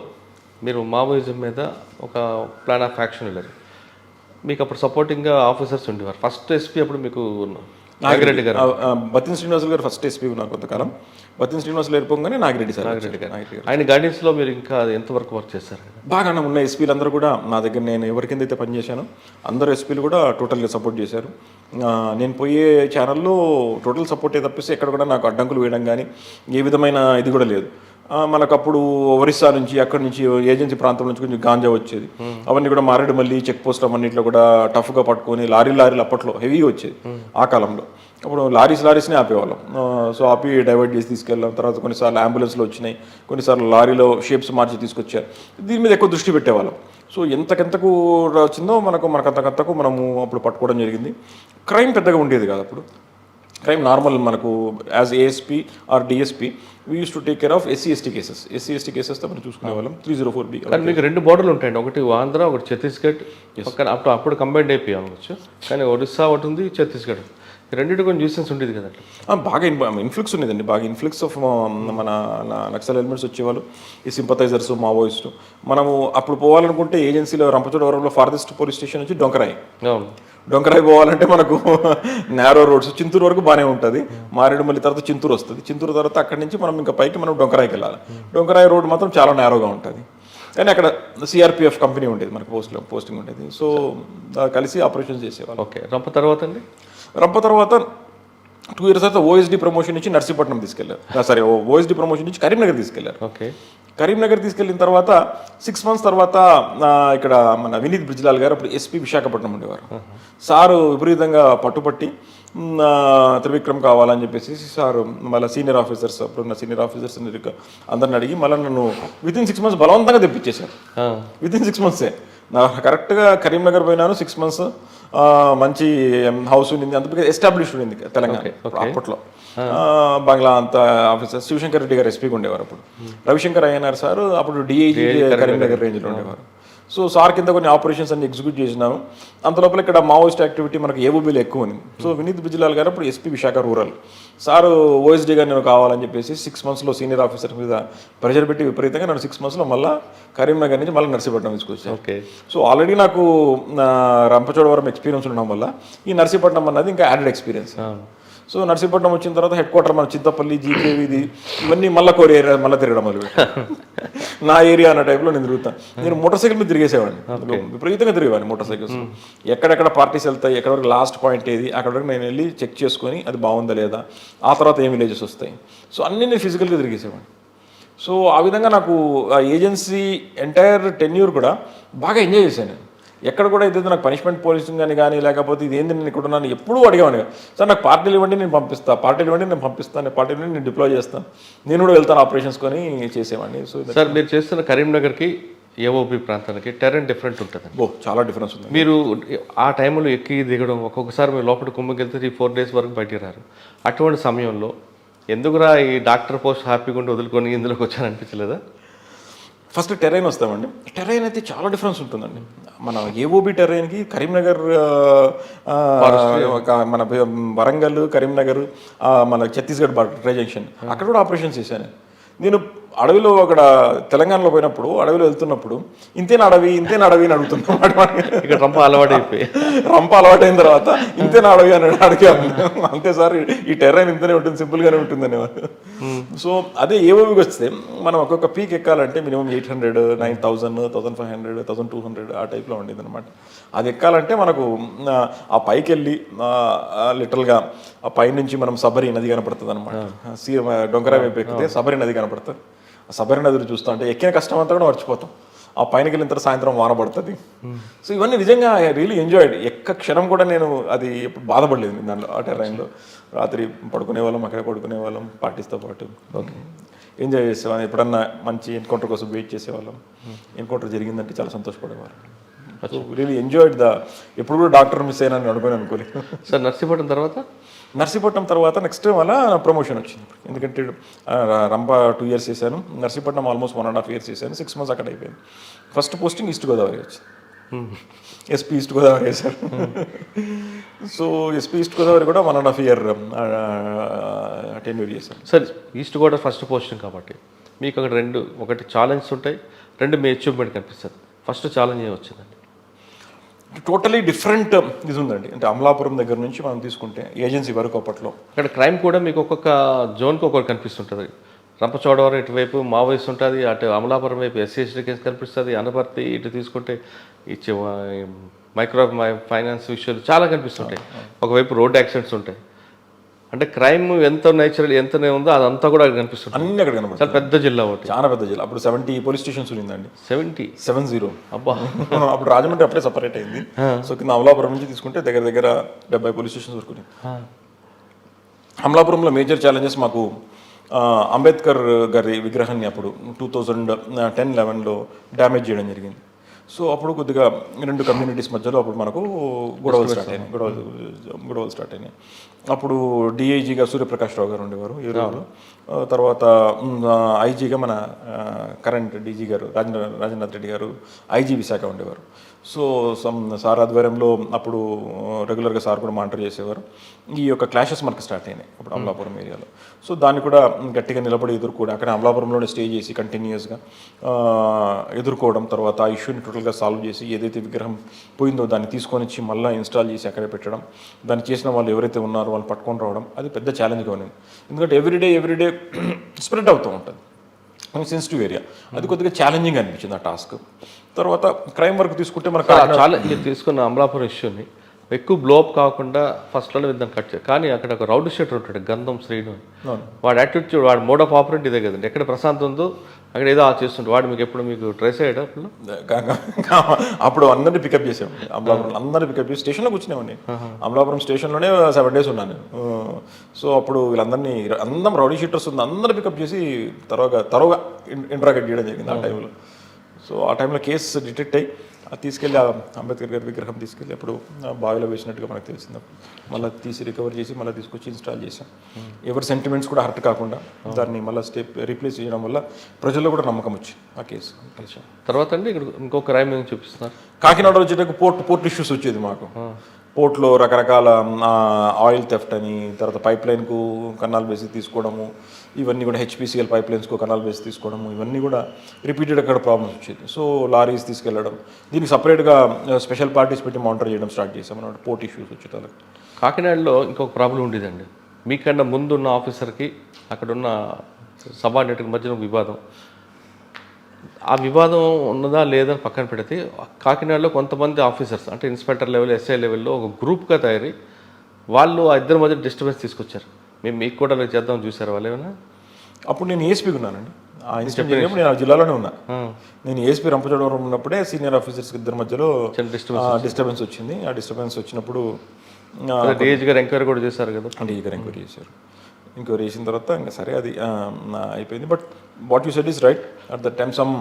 మీరు మావోయిజం మీద ఒక ప్లాన్ ఆఫ్ యాక్షన్ వెళ్ళారు. మీకు అప్పుడు సపోర్టింగ్గా ఆఫీసర్స్ ఉండేవారు. ఫస్ట్ ఎస్పీ అప్పుడు మీకు నాగిరెడ్డి గారు, బతిన్ శ్రీనివాసులు గారు ఫస్ట్ ఎస్పీ ఉన్నారు కొంతకాలం. బతిన్ శ్రీనివాసులు వెళ్ళిపోగానే నాగిరెడ్డి గారు ఆయన గైడెన్స్లో మీరు ఇంకా ఎంతవరకు వర్క్ చేస్తారు? బాగానే ఉన్న ఎస్పీలు అందరూ కూడా నా దగ్గర, నేను ఎవరి కింద అయితే పనిచేశానో అందరూ ఎస్పీలు కూడా టోటల్గా సపోర్ట్ చేశారు. నేను పోయే ఛానల్లో టోటల్ సపోర్టే తప్పిస్తే ఎక్కడ కూడా నాకు అడ్డంకులు వేయడం కానీ ఏ విధమైన ఇది కూడా లేదు. మనకు అప్పుడు ఒరిస్సా నుంచి అక్కడి నుంచి ఏజెన్సీ ప్రాంతం నుంచి కొంచెం గాంజా వచ్చేది. అవన్నీ కూడా మారేడుమల్లి చెక్ పోస్ట్ అవన్నిట్లో కూడా టఫ్గా పట్టుకొని లారీలు అప్పట్లో హెవీగా వచ్చేది ఆ కాలంలో. అప్పుడు లారీస్నే ఆపేవాళ్ళం. సో ఆపి డైవర్ట్ చేసి తీసుకెళ్ళాం. తర్వాత కొన్నిసార్లు అంబులెన్స్లో వచ్చినాయి, కొన్నిసార్లు లారీలో షేప్స్ మార్చి తీసుకొచ్చారు. దీని మీద ఎక్కువ దృష్టి పెట్టేవాళ్ళం. సో ఎంతకెంతకు వచ్చిందో మనకంతకంతకు మనము అప్పుడు పట్టుకోవడం జరిగింది. క్రైమ్ పెద్దగా ఉండేది కాదు అప్పుడు. క్రైమ్ నార్మల్ మనకు as ASP or DSP we use to take care of SC ST కేసెస్తో మనం చూసుకునే వాళ్ళం. 304B. కానీ మీకు 2 బోర్డర్లు ఉంటాయండి, ఒకటి ఆంధ్ర, ఒకటి ఛత్తీస్గఢ్. అప్పుడు కంబైండ్ అయిపోయి అనవచ్చు. కానీ ఒరిస్సా ఒకటి ఉంది, ఛత్తీస్గఢ్. రెండింటి కొంచెం న్యూసెన్స్ ఉండేది కదా. బాగా ఇన్ఫ్లుక్స్ ఉండేదండి, బాగా ఇన్ఫ్లుక్స్ ఆఫ్ మన నక్సల్ ఎలిమెంట్స్ వచ్చేవాళ్ళు, ఈ సింపథైజర్స్, మావోయిస్టు. మనము అప్పుడు పోవాలనుకుంటే ఏజెన్సీలో రంపచోడవరంలో ఫార్దెస్ట్ పోలీస్ స్టేషన్ వచ్చి డొంకరాయి పోవాలంటే మనకు నేరో రోడ్స్. చింతూరు వరకు బాగానే ఉంటుంది, మారేడుమల్లి తర్వాత చింతూరు వస్తుంది. చింతూరు తర్వాత అక్కడి నుంచి మనం ఇంకా పైకి మనం డొంకరాయికి వెళ్ళాలి. డొంకరాయి రోడ్ మాత్రం చాలా నేరోగా ఉంటుంది. కానీ అక్కడ సిఆర్పిఎఫ్ కంపెనీ ఉండేది, మనకు పోస్టింగ్ ఉండేది. సో కలిసి ఆపరేషన్స్ చేసేవాళ్ళు. ఓకే, రంప తర్వాత అండి? రంప తర్వాత 2 years తర్వాత ఓఎస్డి ప్రమోషన్ నుంచి నర్సీపట్నం తీసుకెళ్లారు. ఓఎస్డి ప్రమోషన్ నుంచి కరీంనగర్ తీసుకెళ్లారు. ఓకే, కరీంనగర్ తీసుకెళ్ళిన తర్వాత 6 months తర్వాత ఇక్కడ మన వినీత్ బ్రిజ్లాల్ గారు అప్పుడు ఎస్పీ విశాఖపట్నం ఉండేవారు. సారు విపరీతంగా పట్టుపట్టి త్రివిక్రమ్ కావాలని చెప్పేసి సారు మళ్ళీ సీనియర్ ఆఫీసర్స్ అప్పుడున్న సీనియర్ ఆఫీసర్స్ అందరిని అడిగి మళ్ళీ నన్ను వితిన్ 6 months బలవంతంగా తెప్పించేశారు. వితిన్ 6 months నా కరెక్ట్గా కరీంనగర్ పోయినాను. 6 months మంచి హౌస్ ఉండింది, అంత ఎస్టాబ్లిష్డ్ ఉండింది తెలంగాణ అప్పట్లో. బంగ్లా అంత ఆఫీసర్ శివశంకర్ రెడ్డి గారు ఎస్పీగా ఉండేవారు అప్పుడు. రవిశంకర్ అయ్యనార్ సార్ అప్పుడు డిఐజీ కరీంనగర్ రేంజ్లో ఉండేవారు. సో సార్ కింద కొన్ని ఆపరేషన్స్ అన్ని ఎగ్జిక్యూట్ చేసినాము. అంత లోపల ఇక్కడ మావోయిస్ట్ యాక్టివిటీ మనకు ఏఓబీలో ఎక్కువ ఉంది. సో వినీత్ బ్రిజ్లాల్ గారు అప్పుడు ఎస్పీ విశాఖ రూరల్ సారు ఓఎస్డీగా నేను కావాలని చెప్పేసి 6 monthsలో సీనియర్ ఆఫీసర్ మీద ప్రెషర్ పెట్టి విపరీతంగా నన్ను 6 monthsలో మళ్ళీ కరీంనగర్ నుంచి మళ్ళీ నర్సీపట్నం తీసుకొచ్చాను. ఓకే, సో ఆల్రెడీ నాకు రంపచోడవరం ఎక్స్పీరియన్స్ ఉండడం వల్ల ఈ నర్సీపట్నం అన్నది ఇంకా యాడెడ్ ఎక్స్పీరియన్స్. సో నర్సీపట్నం వచ్చిన తర్వాత హెడ్ క్వార్టర్ మన చింతపల్లి, జీకేవి ఇవన్నీ మళ్ళీ కోరి ఏరియా మళ్ళీ తిరగడం మొదలుపెట్టాను. నా ఏరియా అన్న టైప్లో నేను తిరుగుతాను. నేను మోటార్ సైకిల్ మీద తిరిగేసేవాడిని, విపరీతంగా తిరిగేవాడిని మోటార్ సైకిల్స్. ఎక్కడెక్కడ పార్టీస్ వెళ్తాయి, ఎక్కడ వరకు లాస్ట్ పాయింట్ ఏది, అక్కడ వరకు నేను వెళ్ళి చెక్ చేసుకొని అది బాగుందా లేదా, ఆ తర్వాత ఏం విలేజెస్ వస్తాయి. సో అన్నీ నేను ఫిజికల్గా తిరిగేసేవాడిని. సో ఆ విధంగా నాకు ఆ ఏజెన్సీ ఎంటైర్ టెన్యూర్ కూడా బాగా ఎంజాయ్ చేశాను నేను. ఎక్కడ కూడా అయితే నాకు పనిష్మెంట్ పోలీసింగ్ కానీ లేకపోతే ఇది ఏంది నేను ఇక్కడ ఉన్నాను ఎప్పుడూ అడిగేవాడిని. సార్ నాకు పార్టీలు ఇవ్వండి నేను పంపిస్తాను, పార్టీలు ఇవ్వండి నేను డిప్లాయ్ చేస్తాను, నేను కూడా వెళ్తాను ఆపరేషన్స్ కొని చేసేవాడిని. సో సార్ మీరు చేస్తున్న కరీంనగర్కి ఏఓబి ప్రాంతానికి టెరెన్ డిఫరెంట్ ఉంటుంది. చాలా డిఫరెన్స్ ఉంది. మీరు ఆ టైంలో ఎక్కి దిగడం, ఒక్కొక్కసారి మీరు లోపల కుమ్మకెళ్తే 3-4 days వరకు బయటికి రారు. అటువంటి సమయంలో ఎందుకురా ఈ డాక్టర్ పోస్ట్ హ్యాపీగా ఉండి వదులుకొని ఇందులోకి వచ్చాననిపించలేదా? ఫస్ట్ టెరైన్ వస్తామండి. టెరైన్ అయితే చాలా డిఫరెన్స్ ఉంటుందండి. మన ఏఓబి టెరైన్కి కరీంనగర్, మన వరంగల్, కరీంనగర్, మన ఛత్తీస్గఢ్ బార్డర్ జంక్షన్ అక్కడ కూడా ఆపరేషన్స్ చేశాను నేను. అడవిలో అక్కడ తెలంగాణలో పోయినప్పుడు అడవిలో వెళ్తున్నప్పుడు ఇంతేనా అడవి అని అడుగుతున్నాం. ఇక్కడ రంప అలవాటైన తర్వాత ఇంతేనా అడవి అని అడిగాము. అంతే సార్ ఈ టెర్రైన్ ఇంతనే ఉంటుంది, సింపుల్గానే ఉంటుంది అనేవారు. సో అదే ఏఓబికి వస్తే మనం ఒక్కొక్క పీక్ ఎక్కాలంటే మినిమం 800, 9000, 1500, 1200 ఆ టైప్లో ఉండేది అనమాట. అది ఎక్కాలంటే మనకు ఆ పైకి వెళ్ళి లిటరల్గా ఆ పైనుంచి మనం సబరి నది కనపడుతుంది అనమాట. డొంకరా వైపు ఎక్కితే సబరి నది కనపడుతుంది. సబరి నదులు చూస్తూ అంటే ఎక్కిన కష్టం అంతా కూడా మర్చిపోతాం. ఆ పైనకి వెళ్ళిన తర్వాత సాయంత్రం వాన పడుతుంది. సో ఇవన్నీ నిజంగా ఐ రియలీ ఎంజాయ్డ్. ఎక్క క్షణం కూడా నేను అది ఎప్పుడు బాధపడలేదు దాంట్లో. ఆ టైంలో రాత్రి పడుకునే వాళ్ళం, అక్కడే పడుకునే వాళ్ళం పార్టీస్తో పాటు. ఓకే, ఎంజాయ్ చేసేవాళ్ళం. ఎప్పుడన్నా మంచి ఎన్కౌంటర్ కోసం వెయిట్ చేసేవాళ్ళం. ఎన్కౌంటర్ జరిగిందంటే చాలా సంతోషపడేవాళ్ళం. సో రియలీ ఎంజాయ్డ్ ఎప్పుడు కూడా డాక్టర్ మిస్ అయినా అనుకోలేదు. సార్ నర్సీపట్నం తర్వాత నర్సీపట్నం తర్వాత నెక్స్ట్ వల్ల ప్రమోషన్ వచ్చింది. ఎందుకంటే రంప 2 years చేశాను, నర్సీపట్నం ఆల్మోస్ట్ 1.5 years చేశాను. 6 months అక్కడ అయిపోయింది. ఫస్ట్ పోస్టింగ్ ఈస్ట్ గోదావరి వచ్చింది. ఎస్పీ ఈస్ట్ గోదావరి వేశారు. సో ఎస్పీ ఈస్ట్ గోదావరి కూడా 1.5 year టెన్యూర్ చేశాను. Sir east Godavari first posting కాబట్టి మీకు అక్కడ ఒకటి ఛాలెంజ్ ఉంటాయి, 2 మీ అచీవ్మెంట్ కనిపిస్తుంది. ఫస్ట్ ఛాలెంజ్ ఏమి వచ్చిందండి? టోటలీ డిఫరెంట్ ఇది ఉందండి. అంటే అమలాపురం దగ్గర నుంచి మనం తీసుకుంటే ఏజెన్సీ వరకు అప్పట్లో అక్కడ క్రైమ్ కూడా మీకు ఒక్కొక్క జోన్కి ఒక్కొక్కటి కనిపిస్తుంటుంది. రంపచోడవరం ఇటువైపు మావోయిస్ట్ ఉంటుంది, అటు అమలాపురం వైపు ఎస్సీ కేసు కనిపిస్తుంది, అనపర్తి ఇటు తీసుకుంటే ఇచ్చే మైక్రో ఫైనాన్స్ విషయాలు చాలా కనిపిస్తుంటాయి. ఒకవైపు రోడ్ యాక్సిడెంట్స్ ఉంటాయి. అంటే క్రైమ్ ఎంత నేచురల్ ఎంతనే ఉందో అదంతా కూడా అక్కడ కనిపిస్తుంది. అన్ని అక్కడ కనబడుతుంది. చాలా పెద్ద జిల్లా ఒకటి, చాలా పెద్ద జిల్లా. అప్పుడు 70 పోలీస్ స్టేషన్స్ ఉండిందండి. 70 అబ్బా. అప్పుడు రాజమండ్రి అప్పుడే సపరేట్ అయింది. సో కింద అమలాపురం నుంచి తీసుకుంటే దగ్గర దగ్గర 70 పోలీస్ స్టేషన్స్ వరకు. అమలాపురంలో మేజర్ ఛాలెంజెస్ మాకు అంబేద్కర్ గారి విగ్రహాన్ని అప్పుడు 2010-11లో డ్యామేజ్ చేయడం జరిగింది. సో అప్పుడు కొద్దిగా 2 కమ్యూనిటీస్ మధ్యలో అప్పుడు మనకు గొడవలు స్టార్ట్ అయినాయి. అప్పుడు డిఐజీగా సూర్యప్రకాష్ రావు గారు ఉండేవారు ఏలూరులో. తర్వాత ఐజీగా మన కరెంట్ డీజీ గారు రాజేంద్రనాథ్ రెడ్డి గారు ఐజీ విశాఖ ఉండేవారు. సో సార్ ఆధ్వర్యంలో అప్పుడు రెగ్యులర్గా సార్ కూడా మానిటర్ చేసేవారు. ఈ యొక్క క్లాషెస్ మనకు స్టార్ట్ అయినాయి అప్పుడు అమలాపురం ఏరియాలో. సో దాన్ని కూడా గట్టిగా నిలబడి ఎదుర్కోవడం, అక్కడ అమలాపురంలోనే స్టే చేసి కంటిన్యూస్గా ఎదుర్కోవడం, తర్వాత ఆ ఇష్యూని టోటల్గా సాల్వ్ చేసి ఏదైతే విగ్రహం పోయిందో దాన్ని తీసుకొని వచ్చి మళ్ళీ ఇన్స్టాల్ చేసి అక్కడే పెట్టడం, దాన్ని చేసిన వాళ్ళు ఎవరైతే ఉన్నారో వాళ్ళు పట్టుకొని రావడం, అది పెద్ద ఛాలెంజ్గా ఉన్నది. ఎందుకంటే ఎవ్రీడే స్ప్రెడ్ అవుతూ ఉంటుంది, సెన్సిటివ్ ఏరియా. అది కొద్దిగా ఛాలెంజింగ్ అనిపించింది ఆ టాస్క్. తర్వాత క్రైమ్ వర్క్ తీసుకుంటే మనకు చాలా తీసుకున్న అమలాపురం ఇష్యూని ఎక్కువ బ్లోఅప్ కాకుండా ఫస్ట్లోనే దాన్ని కట్ చేయాలి. కానీ అక్కడ ఒక రౌడ్ షీటర్ ఉంటాడు గంధం శ్రీను, వాడు యాటిట్యూడ్, వాడు మోడ్ ఆఫ్ ఆపరేట్ ఇదే కదండి. ఎక్కడ ప్రశాంత్ ఉందో అక్కడ ఏదో చేస్తుంటే వాడు మీకు ట్రేస్ అయ్యాడు అప్పుడు అందరినీ పికప్ చేసాం. అమలాపురం అందరినీ పికప్ చేసి స్టేషన్లో కూర్చునేవాడిని. అమలాపురం స్టేషన్లోనే 7 days ఉన్నాను. సో అప్పుడు వీళ్ళందరినీ అందరం రౌడీ షీటర్స్ ఉంది అందరినీ పికప్ చేసి తరువుగా ఇంట్రాగేట్ చేయడం జరిగింది ఆ టైంలో. సో ఆ టైంలో కేసు డిటెక్ట్ అయ్యి తీసుకెళ్ళి అంబేద్కర్ గారి విగ్రహం తీసుకెళ్ళి అప్పుడు బావిలో వేసినట్టుగా మనకు తెలిసింది. మళ్ళీ తీసి రికవర్ చేసి మళ్ళీ తీసుకొచ్చి ఇన్స్టాల్ చేసాం. ఎవరి సెంటిమెంట్స్ కూడా హర్ట్ కాకుండా దాన్ని మళ్ళీ రీప్లేస్ చేయడం వల్ల ప్రజల్లో కూడా నమ్మకం వచ్చింది ఆ కేసు. తర్వాత అండి ఇక్కడ ఇంకొక క్రైమ్ చూపిస్తున్నారు. కాకినాడ వచ్చేటప్పుడు పోర్ట్ ఇష్యూస్ వచ్చేది మాకు. పోర్ట్లో రకరకాల ఆయిల్ థెఫ్ట్ అని, తర్వాత పైప్ లైన్కు కన్నాలు వేసి తీసుకోవడము, ఇవన్నీ కూడా హెచ్పిసిఎల్ పైప్ లైన్స్కు కన్నాలు వేసి తీసుకోవడము, ఇవన్నీ కూడా రిపీటెడ్ అక్కడ ప్రాబ్లమ్స్ వచ్చేది. సో లారీస్ తీసుకెళ్ళడం, దీనికి సపరేట్గా స్పెషల్ పార్టీస్ పెట్టి మానిటర్ చేయడం స్టార్ట్ చేసాం అన్నమాట పోర్ట్ ఇష్యూస్ వచ్చేటప్పుడు. కాకినాడలో ఇంకొక ప్రాబ్లం ఉండేదండి. మీకన్నా ముందున్న ఆఫీసర్కి అక్కడున్న సబార్డినేట్కి మధ్యన వివాదం. ఆ వివాదం ఉన్నదా లేదని పక్కన పెడితే కాకినాడలో కొంతమంది ఆఫీసర్స్ అంటే ఇన్స్పెక్టర్ లెవెల్, ఎస్ఐ లెవెల్లో ఒక గ్రూప్గా తయారై వాళ్ళు ఆ ఇద్దరి మధ్య డిస్టర్బెన్స్ తీసుకొచ్చారు. మీకు కూడా చేద్దాం చూసారు వాళ్ళు ఏమైనా? అప్పుడు నేను ఏఎస్పీగా ఉన్నానండి. ఆ ఇన్సిడెంట్ జరిగినప్పుడు నేను ఆ జిల్లాలోనే ఉన్నా. నేను ఏఎస్పీ రంపచోడవరం ఉన్నప్పుడే సీనియర్ ఆఫీసర్స్ ఇద్దరి మధ్యలో డిస్టర్బెన్స్ వచ్చింది. ఆ డిస్టర్బెన్స్ వచ్చినప్పుడు డిఐజీ గారు ఎంక్వైరీ కూడా చేశారు కదా. డిఐజీ గారు ఎంక్వైరీ చేశారు. ఎంక్వైరీ చేసిన తర్వాత ఇంకా సరే అది అయిపోయింది. But what you said is right. At the time some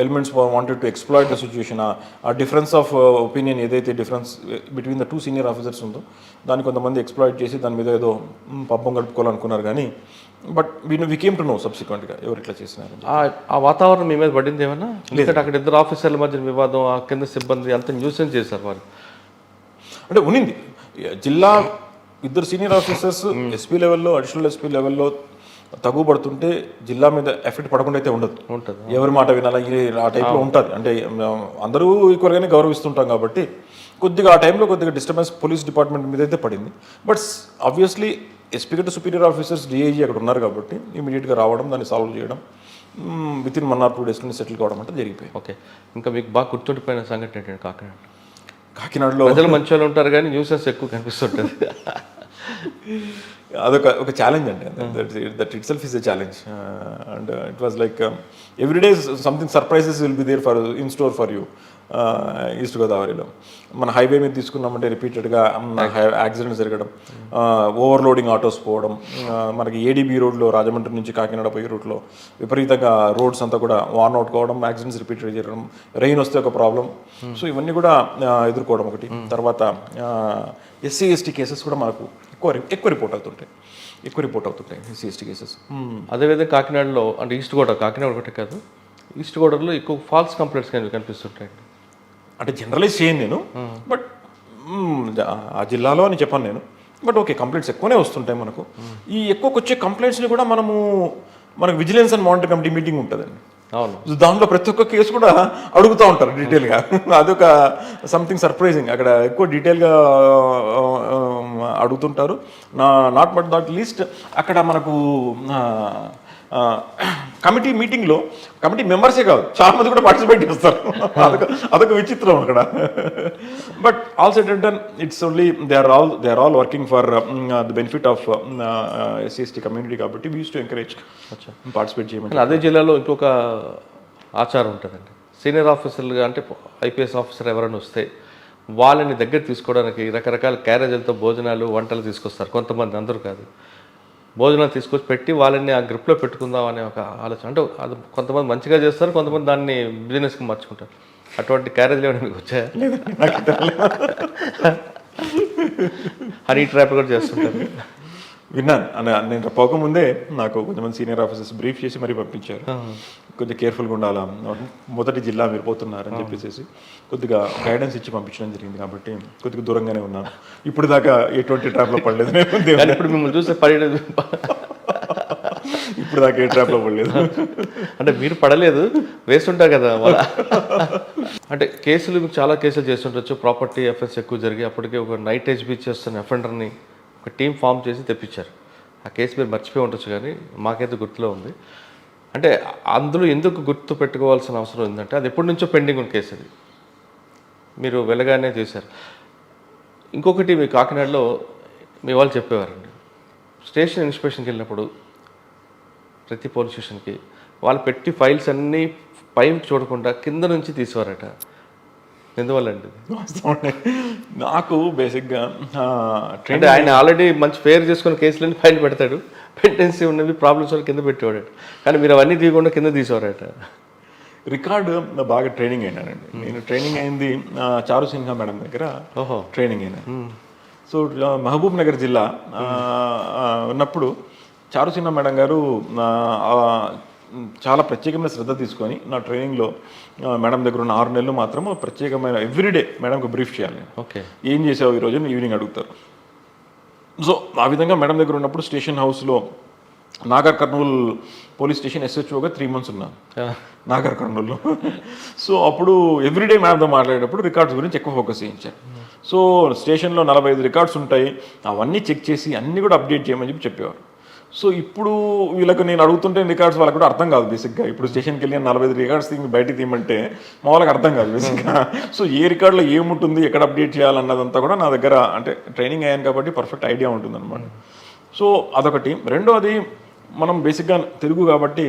elements wanted to exploit the situation. ఆ డిఫరెన్స్ ఆఫ్ ఒపీనియన్ ఏదైతే difference between the 2 senior officers ఉందో దాన్ని కొంతమంది ఎక్స్ప్లాయిట్ చేసి దాని మీద ఏదో పబ్బం గడుపుకోవాలనుకున్నారు. కానీ but we came to know సబ్సిక్వెంట్గా ఎవరు ఇట్లా చేసినారు. ఆ వాతావరణం మీ మీద పడింది ఏమన్నా? లేదంటే అక్కడ ఇద్దరు ఆఫీసర్ల మధ్య వివాదం, ఆ కింద సిబ్బంది అంత న్యూసెన్స్ చేశారు వాళ్ళు? అంటే ఉన్నింది. జిల్లా ఇద్దరు సీనియర్ ఆఫీసర్స్ ఎస్పీ లెవెల్లో, అడిషనల్ ఎస్పీ లెవెల్లో తగుపడుతుంటే జిల్లా మీద ఎఫెక్ట్ పడకుండా అయితే ఉండదు. ఎవరి మాట వినాలా ఆ టైప్లో ఉంటుంది. అంటే అందరూ ఈక్వల్గానే గౌరవిస్తుంటాం కాబట్టి కొద్దిగా ఆ టైంలో కొద్దిగా డిస్టర్బెన్స్ పోలీస్ డిపార్ట్మెంట్ మీద అయితే పడింది. బట్ ఆబ్వియస్లీ ఎస్పీ కంటే సుపీరియర్ ఆఫీసర్స్ డిఐజీ అక్కడ ఉన్నారు కాబట్టి ఇమీడియట్గా రావడం, దాన్ని సాల్వ్ చేయడం, వితిన్ 1 or 2 days సెటిల్ కావడం అంటే జరిగిపోయింది. ఓకే, ఇంకా మీకు బాగా గుర్తుండిపోయిన సంఘటన ఏంటంటే కాకినాడలో ప్రజలు మంచి వాళ్ళు ఉంటారు కానీ న్యూసెన్స్ ఎక్కువ కనిపిస్తుంటుంది. ఒక ఛాలెంజ్ అండి, that itself is a challenge. And it was like every day something surprises will be there for in store for you. East గోదావరిలో మన హైవే మీద తీసుకున్నామంటే రిపీటెడ్గా యాక్సిడెంట్స్ జరగడం, ఓవర్లోడింగ్ ఆటోస్ పోవడం, మనకి ఏడీబీ రోడ్లో రాజమండ్రి నుంచి కాకినాడ పోయే రూట్లో విపరీతంగా రోడ్స్ అంతా కూడా వార్న్ అవుట్ కావడం, యాక్సిడెంట్స్ రిపీటెడ్ జరగడం, రెయిన్ వస్తే ఒక ప్రాబ్లం. సో ఇవన్నీ కూడా ఎదుర్కోవడం ఒకటి. తర్వాత ఎస్సీ ఎస్టీ కేసెస్ కూడా మనకు ఎక్కువ రిపోర్ట్ అవుతుంటాయి ఎస్సీ ఎస్టీ కేసెస్. అదేవిధంగా కాకినాడలో అంటే ఈస్ట్ గోదావరి, కాకినాడ ఒకటే కాదు, ఈస్ట్ గోదావరిలో ఎక్కువ ఫాల్స్ కంప్లైంట్స్ కనిపిస్తుంటాయండి. అంటే జనరలైజ్ చేయను నేను, బట్ ఆ జిల్లాలో అని చెప్పాను నేను, బట్ ఓకే కంప్లైంట్స్ ఎక్కువనే వస్తుంటాయి మనకు. ఈ ఎక్కువకి వచ్చే కంప్లైంట్స్ని కూడా మనకు vigilance and monitoring committee meeting ఉంటుందండి. అవును, దాంట్లో ప్రతి ఒక్క కేసు కూడా అడుగుతూ ఉంటారు డీటెయిల్గా. అదొక సంథింగ్ సర్ప్రైజింగ్, అక్కడ ఎక్కువ డీటెయిల్గా అడుగుతుంటారు. నాట్ బట్ నాట్ లీస్ట్ అక్కడ మనకు కమిటీ మీటింగ్లో కమిటీ మెంబర్సే కాదు, చాలా మంది కూడా పార్టిసిపేట్ చేస్తారు. అదొక విచిత్రం అక్కడ. But all said and done, it's only they are all working for the benefit of SC ST community, కాబట్టి we use to encourage participate చేయమని. అదే జిల్లాలో ఇంకొక ఆచారం ఉంటుందండి, సీనియర్ ఆఫీసర్లుగా అంటే ఐపీఎస్ ఆఫీసర్ ఎవరైనా వస్తే వాళ్ళని దగ్గర తీసుకోవడానికి రకరకాల క్యారేజీలతో భోజనాలు వంటలు తీసుకొస్తారు కొంతమంది, అందరూ కాదు. భోజనం తీసుకొచ్చి పెట్టి వాళ్ళని ఆ గ్రిప్లో పెట్టుకుందాం అనే ఒక ఆలోచన. అంటే అది కొంతమంది మంచిగా చేస్తారు, కొంతమంది దాన్ని బిజినెస్కి మార్చుకుంటారు. అటువంటి క్యారేజ్లు ఏమైనా మీకు వచ్చాయా? హనీ ట్రాప్ కూడా చేస్తుంటారు. విన్నాను, నేను పోకముందే నాకు కొంతమంది సీనియర్ ఆఫీసర్స్ బ్రీఫ్ చేసి మరీ పంపించారు, కొంచెం కేర్ఫుల్గా ఉండాలా, మొదటి జిల్లా మీరు పోతున్నారని చెప్పేసి కొద్దిగా గైడెన్స్ ఇచ్చి పంపించడం జరిగింది. కాబట్టి కొద్దిగా దూరంగానే ఉన్నాను. ఇప్పుడు దాకా ఎటువంటి ట్రాప్లో పడలేదు. ఇప్పుడు మిమ్మల్ని చూస్తే పడలేదు, ఇప్పుడు దాకా ఏ ట్రాప్లో పడలేదు. అంటే మీరు పడలేదు, వేస్తుంటారు కదా వాళ్ళ. అంటే కేసులు మీకు చాలా కేసులు చేస్తుండొచ్చు, ప్రాపర్టీ అఫెన్స్ ఎక్కువ జరిగి అప్పటికే ఒక నైట్ హెచ్బీ చేస్తున్న అఫెండర్ని ఒక టీం ఫామ్ చేసి తెప్పించారు. ఆ కేసు మీరు మర్చిపోయి ఉండొచ్చు, కానీ మాకైతే గుర్తులో ఉంది. అంటే అందులో ఎందుకు గుర్తు పెట్టుకోవాల్సిన అవసరం ఉందంటే అది ఎప్పటి నుంచో పెండింగ్ ఉన్న కేసు, అది మీరు వెళ్ళగానే చేశారు. ఇంకొకటి మీ కాకినాడలో మీ వాళ్ళు చెప్పేవారండి, స్టేషన్ ఇన్స్పెక్షన్కి వెళ్ళినప్పుడు ప్రతి పోలీస్ స్టేషన్కి వాళ్ళు పెట్టి ఫైల్స్ అన్నీ పైన చూడకుండా కింద నుంచి తీసేవారట. ఎందువల్ల అండి? నాకు బేసిక్గా అంటే ఆయన ఆల్రెడీ మంచి ఫేర్ చేసుకుని కేసులన్నీ ఫైల్ పెడతాడు, పెంటెన్సీ ఉన్నవి ప్రాబ్లమ్స్ వాళ్ళు కింద పెట్టేవాడట, కానీ మీరు అవన్నీ తీయకుండా కింద తీసేవారట. రికార్డు బాగా ట్రైనింగ్ అయినానండి. నేను ట్రైనింగ్ అయింది చారు సిన్హా మేడం దగ్గర ట్రైనింగ్ అయినా. సో మహబూబ్ నగర్ జిల్లా ఉన్నప్పుడు చారు సిన్హా మేడం గారు చాలా ప్రత్యేకమైన శ్రద్ధ తీసుకొని నా ట్రైనింగ్లో మేడం దగ్గర ఉన్న 6 నెలలు మాత్రం ప్రత్యేకమైన ఎవ్రీడే మేడంకు బ్రీఫ్ చేయాలి. ఓకే, ఏం చేసావు ఈరోజు ఈవినింగ్ అడుగుతారు. సో ఆ విధంగా మేడం దగ్గర ఉన్నప్పుడు స్టేషన్ హౌస్లో నాగర్ కర్నూలు పోలీస్ స్టేషన్ ఎస్హెచ్ఓగా 3 months ఉన్నాను నాగర్ కర్నూలులో. సో అప్పుడు ఎవ్రీడే మేడంతో మాట్లాడేటప్పుడు రికార్డ్స్ గురించి ఎక్కువ ఫోకస్ చేయించారు. సో స్టేషన్లో 45 రికార్డ్స్ ఉంటాయి, అవన్నీ చెక్ చేసి అన్నీ కూడా అప్డేట్ చేయమని చెప్పేవారు. సో ఇప్పుడు వీళ్ళకి నేను అడుగుతుంటే రికార్డ్స్ వాళ్ళకి కూడా అర్థం కాదు బేసిక్గా. ఇప్పుడు స్టేషన్కి వెళ్ళి 45 రికార్డ్స్ బయటికి తీయమంటే మా వాళ్ళకి అర్థం కాదు బేసిక్గా. సో ఏ రికార్డులో ఏముంటుంది, ఎక్కడ అప్డేట్ చేయాలన్నదంతా కూడా నా దగ్గర అంటే ట్రైనింగ్ అయ్యాను కాబట్టి పర్ఫెక్ట్ ఐడియా ఉంటుంది అనమాట. సో అదొకటి. రెండోది, మనం బేసిక్గా తెలుగు కాబట్టి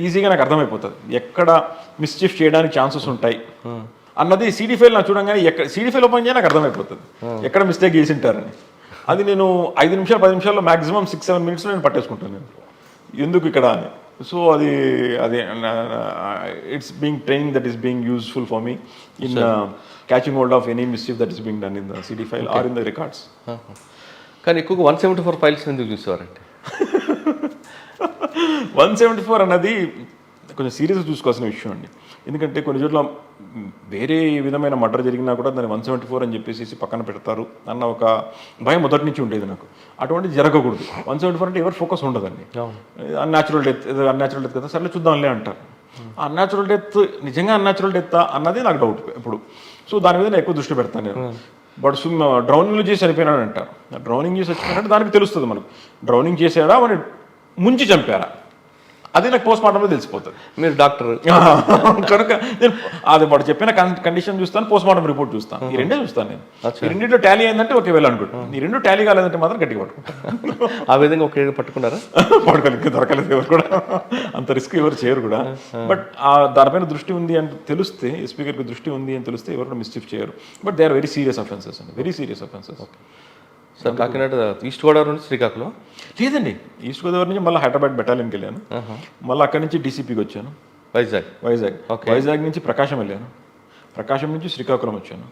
ఈజీగా నాకు అర్థమైపోతుంది ఎక్కడ మిస్చీఫ్ చేయడానికి ఛాన్సెస్ ఉంటాయి అన్నది. CD ఫైల్ నాకు చూడంగానే ఎక్కడ CD ఫైల్ ఓపెన్ చేయాలి నాకు అర్థమైపోతుంది ఎక్కడ మిస్టేక్ చేసి ఉంటారని. అది నేను 5 నిమిషాలు 10 నిమిషాల్లో మ్యాక్సిమం 6-7 minutesలో నేను పట్టేసుకుంటాను నేను ఎందుకు ఇక్కడ అని. సో అది it's being training that is being useful for me in catching hold of any mischief that is being done in the CD file or in the records. కానీ ఎక్కువగా 174 ఫైల్స్ ఎందుకు చూసేవారంటే? 174 అన్నది కొంచెం సీరియస్గా చూసుకోవాల్సిన విషయం అండి. ఎందుకంటే కొన్ని చోట్ల వేరే విధమైన మర్డర్ జరిగినా కూడా దాన్ని 174 అని చెప్పేసి పక్కన పెడతారు అన్న ఒక భయం మొదటి నుంచి ఉండేది నాకు. అటువంటిది జరగకూడదు. 174 అంటే ఎవరు ఫోకస్ ఉండదండి. అన్యాచురల్ డెత్ కదా, సర్లే చూద్దాంలే అంటారు. అన్యాచురల్ డెత్ నిజంగా అన్యాచురల్ డెత్ అన్నది నాకు డౌట్ ఇప్పుడు. సో దాని మీద నేను ఎక్కువ దృష్టి పెడతాను నేను. బట్ డ్రౌనింగ్లో చేసి చనిపోయినాడు అంటారు. డ్రౌనింగ్ చేసి చచ్చిపోయినట్టు దానికి తెలుస్తుంది మనకు. డ్రౌనింగ్ చేసాడా వాడిని ముంచి చంపారా అది నాకు పోస్ట్ మార్టంలో తెలిసిపోతుంది. మీరు డాక్టర్ కనుక నేను అది వాడు చెప్పిన కండిషన్ చూస్తాను, పోస్ట్ మార్టం రిపోర్ట్ చూస్తాను, ఈ రెండే చూస్తాను నేను. ఈ రెండింటిలో టాలీ అయిందంటే ఓకే వెళ్ళి అనుకుంటాను, ఈ రెండు టాలీ కాలేదంటే మాత్రం గట్టిగా పట్టుకుంటాను. ఆ విధంగా ఒక పట్టుకున్నారా? పట్టుకోలేదు, దొరకలేదు ఎవరు కూడా, అంత రిస్క్ ఎవరు చేయరు కూడా. బట్ దానిపైన దృష్టి ఉంది అని తెలిస్తే, ఎస్పీ గారికి దృష్టి ఉంది అని తెలిస్తే ఎవరు మిస్చీఫ్ చేయరు. But they are very serious offences అండి, very serious offences. Sir Kakinada East Godavari నుంచి శ్రీకాకుళం? లేదండి, ఈస్ట్ గోదావరి నుంచి మళ్ళీ హైదరాబాద్ బెటాలియన్కి వెళ్ళాను, మళ్ళీ అక్కడి నుంచి డీసీపీకి వచ్చాను వైజాగ్ నుంచి ప్రకాశం వెళ్ళాను, ప్రకాశం నుంచి శ్రీకాకుళం వచ్చాను,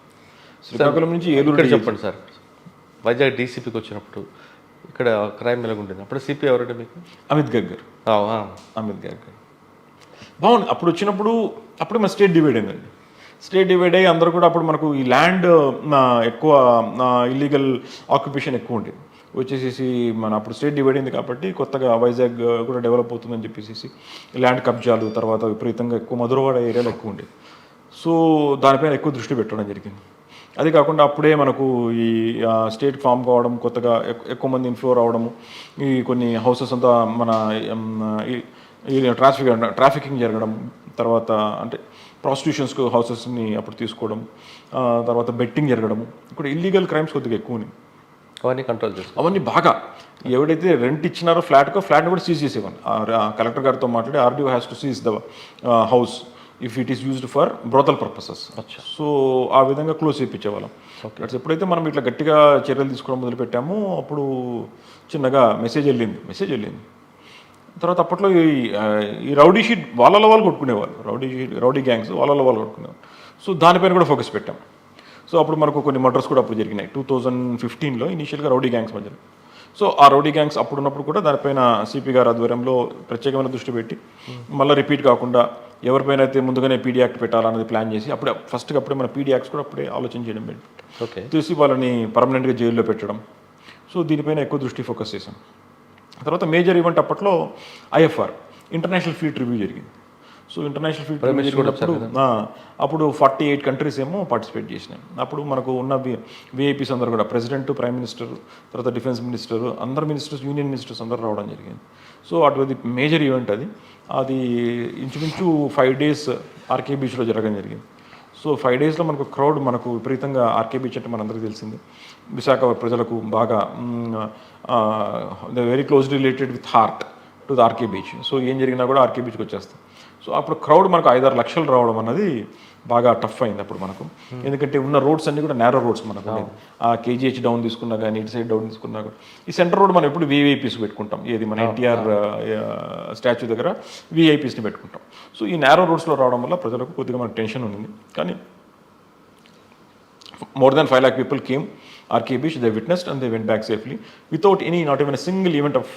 శ్రీకాకుళం నుంచి ఏలూరు. చెప్పండి సార్, వైజాగ్ డీసీపీకి వచ్చినప్పుడు ఇక్కడ క్రైమ్ ఎలాగుండేది? అప్పుడు సిపి ఎవరంటే మీకు? అమిత్ గర్గ్ గారు. అమిత్ గర్గ్ గారు బాగుంది. అప్పుడు వచ్చినప్పుడు అప్పుడు మన స్టేట్ డివైడ్ అయిందండి. స్టేట్ డివైడ్ అయ్యి అందరూ కూడా అప్పుడు మనకు ఈ ల్యాండ్ ఎక్కువ ఇల్లీగల్ ఆక్యుపేషన్ ఎక్కువ ఉండేది వచ్చేసేసి. మన అప్పుడు స్టేట్ డివైడ్ అయింది కాబట్టి కొత్తగా వైజాగ్ కూడా డెవలప్ అవుతుందని చెప్పేసి ల్యాండ్ కబ్జాలు, తర్వాత విపరీతంగా ఎక్కువ మధురవాడ ఏరియాలో ఎక్కువ ఉండేది. సో దానిపైన ఎక్కువ దృష్టి పెట్టడం జరిగింది. అది కాకుండా అప్పుడే మనకు ఈ స్టేట్ ఫామ్ కావడం, కొత్తగా ఎక్కువ మంది ఇన్ఫ్లో రావడము, ఈ కొన్ని హౌసెస్ అంతా మన ట్రాఫికింగ్ జరగడం, తర్వాత అంటే ప్రాస్టిట్యూషన్స్కు హౌసెస్ని అప్పుడు తీసుకోవడం, తర్వాత బెట్టింగ్ జరగడం, ఇక్కడ ఇల్లీగల్ క్రైమ్స్ కొద్దిగా ఎక్కువ ఉన్నాయి. అవన్నీ కంట్రోల్ చేస్తాం. అవన్నీ బాగా ఎవడైతే రెంట్ ఇచ్చినారో ఫ్లాట్ని కూడా సీజ్ చేసేవాళ్ళు. కలెక్టర్ గారితో మాట్లాడి RDO has to seize the house if it is used for brothel purposes. So ఆ విధంగా క్లోజ్ చేయించేవాళ్ళం. ఎప్పుడైతే మనం ఇట్లా గట్టిగా చర్యలు తీసుకోవడం మొదలుపెట్టామో అప్పుడు చిన్నగా మెసేజ్ వెళ్ళింది. తర్వాత అప్పట్లో ఈ రౌడీ షీట్ వాళ్ళలో వాళ్ళు కొట్టుకునేవాళ్ళు, రౌడీ గ్యాంగ్స్ వాళ్ళలో వాళ్ళు కొట్టుకునేవాళ్ళు. సో దానిపైన కూడా ఫోకస్ పెట్టాం. సో అప్పుడు మనకు కొన్ని మర్డర్స్ కూడా అప్పుడు జరిగినాయి 2015లో ఇనీషియల్గా రౌడీ గ్యాంగ్స్ మధ్యలో. సో ఆ రౌడీ గ్యాంగ్స్ అప్పుడున్నప్పుడు కూడా దానిపైన సిపి గారి ఆధ్వర్యంలో ప్రత్యేకమైన దృష్టి పెట్టి మళ్ళీ రిపీట్ కాకుండా ఎవరిపైన అయితే ముందుగానే పీడీ యాక్ట్ పెట్టాలన్నది ప్లాన్ చేసి అప్పుడే మన పీడీ యాక్ట్స్ కూడా అప్పుడే ఆలోచన చేయడం తీసి వాళ్ళని పర్మనెంట్గా జైల్లో పెట్టడం. సో దీనిపైన ఎక్కువ దృష్టి ఫోకస్ చేశాం. తర్వాత మేజర్ ఈవెంట్ అప్పట్లో ఐఎఫ్ఆర్ ఇంటర్నేషనల్ ఫ్లీట్ రివ్యూ జరిగింది. సో ఇంటర్నేషనల్ ఫ్లీట్ రివ్యూ జరిగినప్పుడు అప్పుడు 48 కంట్రీస్ ఏమో పార్టిసిపేట్ చేసినాయి. అప్పుడు మనకు ఉన్న విఐపీస్ అందరూ కూడా ప్రెసిడెంట్, ప్రైమ్ మినిస్టర్, తర్వాత డిఫెన్స్ మినిస్టర్, అందరు మినిస్టర్స్, యూనియన్ మినిస్టర్స్ అందరూ రావడం జరిగింది. సో అటువంటి మేజర్ ఈవెంట్ అది ఇంచుమించు 5 days ఆర్కే బీచ్లో జరగడం జరిగింది. సో 5 daysలో మనకు క్రౌడ్ మనకు విపరీతంగా, ఆర్కే బీచ్ అంటే మనందరికీ తెలిసింది విశాఖ ప్రజలకు బాగా the very close related with heart to the RK beach. So ఏం జరిగినా కూడా ఆర్కే బీచ్కి వచ్చేస్తాం. సో అప్పుడు క్రౌడ్ మనకు 5-6 లక్షలు రావడం అన్నది బాగా టఫ్ అయింది అప్పుడు మనకు. ఎందుకంటే ఉన్న రోడ్స్ అన్నీ కూడా నేరో రోడ్స్ మనకు. ఆ కేజీహెచ్ డౌన్ తీసుకున్నా కానీ, ఇటు సైడ్ డౌన్ తీసుకున్నా కూడా ఈ సెంటర్ రోడ్ మనం ఎప్పుడు వీఐపీస్ పెట్టుకుంటాం. ఏది మన ఎన్టీఆర్ స్టాచ్యూ దగ్గర వీఐపీస్ని పెట్టుకుంటాం. సో ఈ నేరో రోడ్స్లో రావడం వల్ల ప్రజలకు కొద్దిగా మనకు టెన్షన్ ఉంది. కానీ more than 5 lakh people came RK Beach, they witnessed and they went back safely without any, not even a single event of